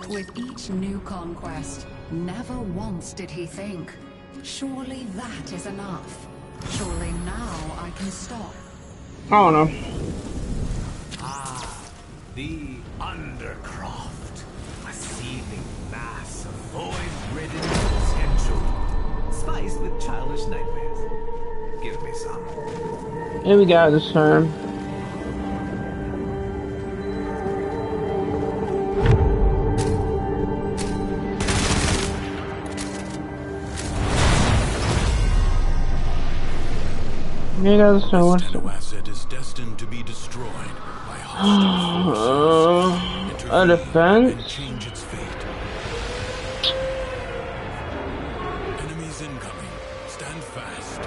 With each new conquest, never once did he think, surely that is enough. Surely now I can stop. I don't know. Ah, the Undercroft. A seething mass of void-ridden potential. Spiced with childish nightmares. Give me some. Here we go this time. You guys know what's Nano asset is destined to be destroyed by hostile forces. a defense? And change its fate. Enemies incoming. Stand fast.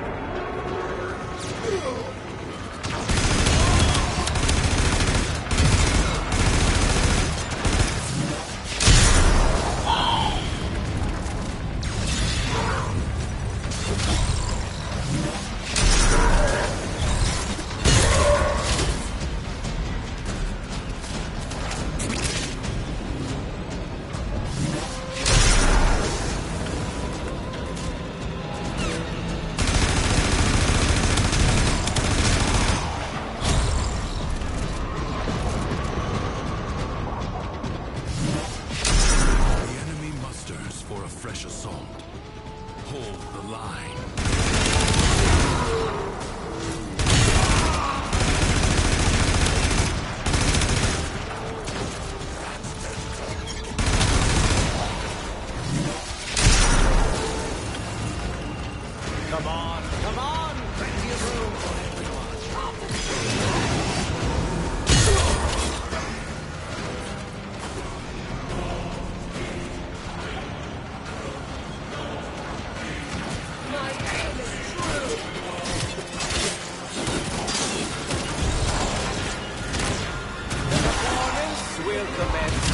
Fresh assault. Hold the line. Come on, plenty of room for everyone. Will commence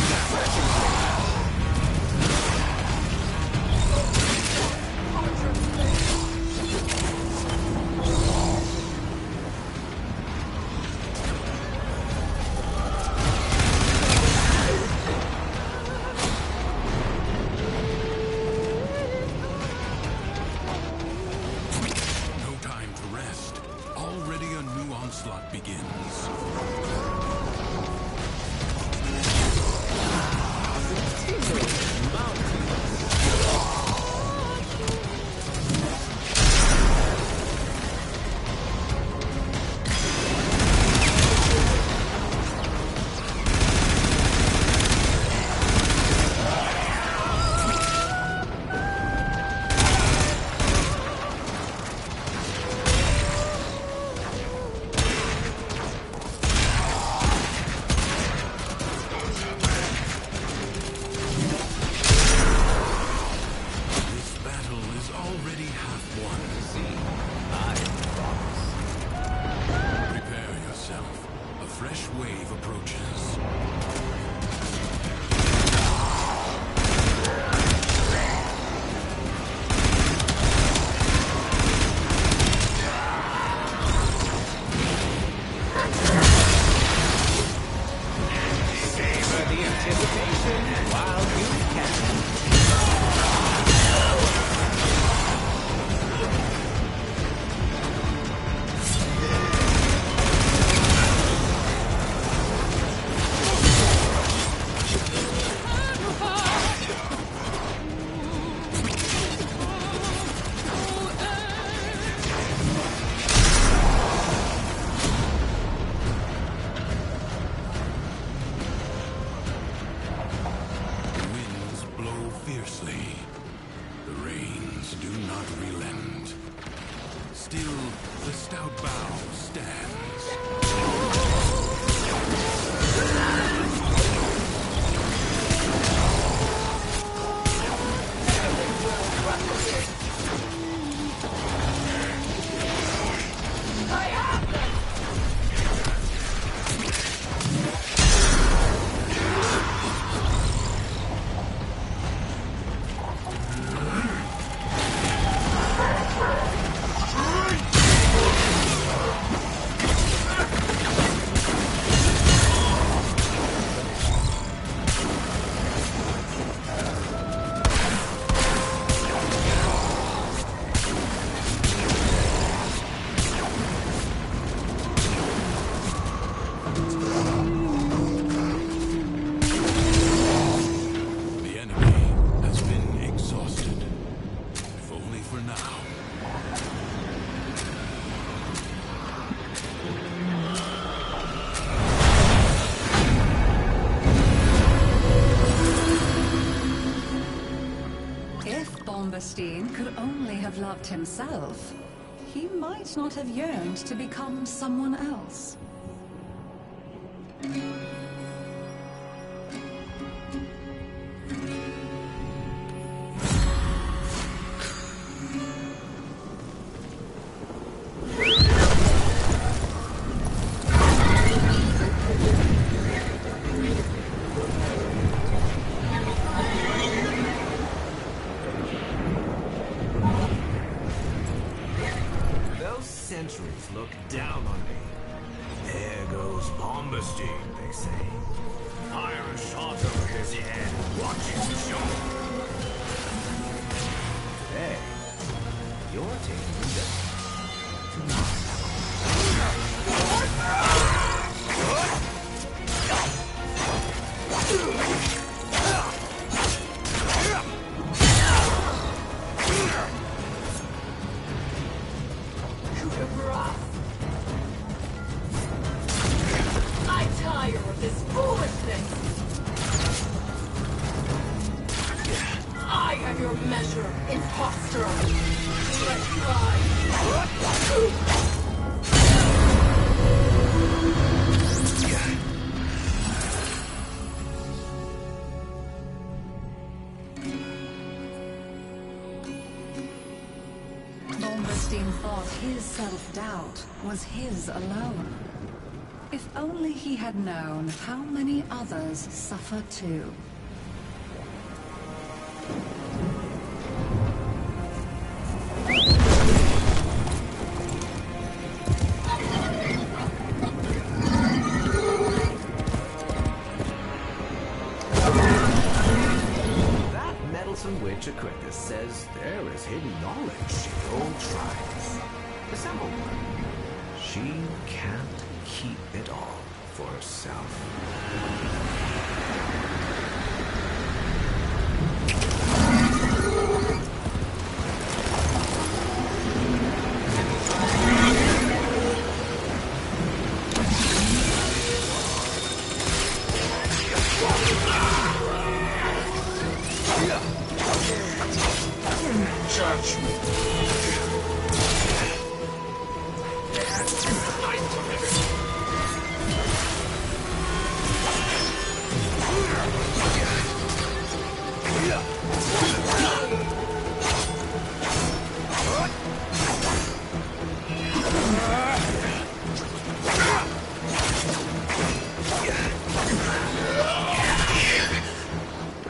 No time to rest. Already a new onslaught begins. Could only have loved himself, he might not have yearned to become someone else. Sentries look down on me. There goes Bombastine, they say. Fire a shot over his head. Watch his show. Today, you're taking the I tire of this foolishness. I have your measure, imposter. Let's fly. Bombastine thought his self-doubt was his alone. If only he had known how many others suffer too. That meddlesome witch Aquicus says there is hidden knowledge in old shrines. Assemble one. She can't keep it all for herself.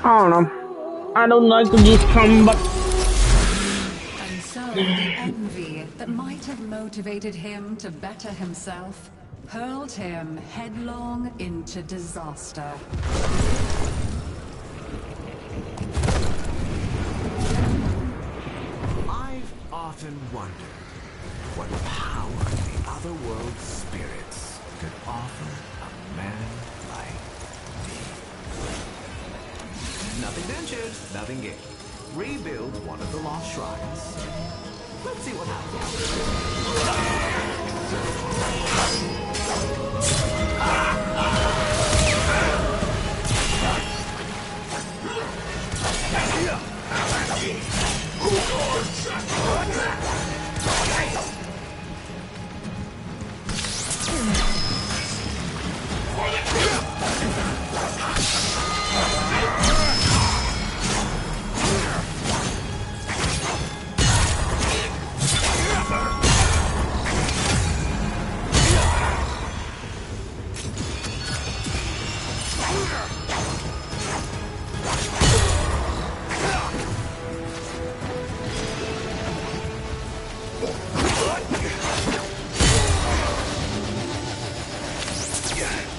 I don't know. I don't like to just come back. And so the envy that might have motivated him to better himself hurled him headlong into disaster. I've often wondered what power the otherworld spirits could offer a man like me. Nothing ventured, nothing gained. Rebuild one of the lost shrines. Let's see what Yeah.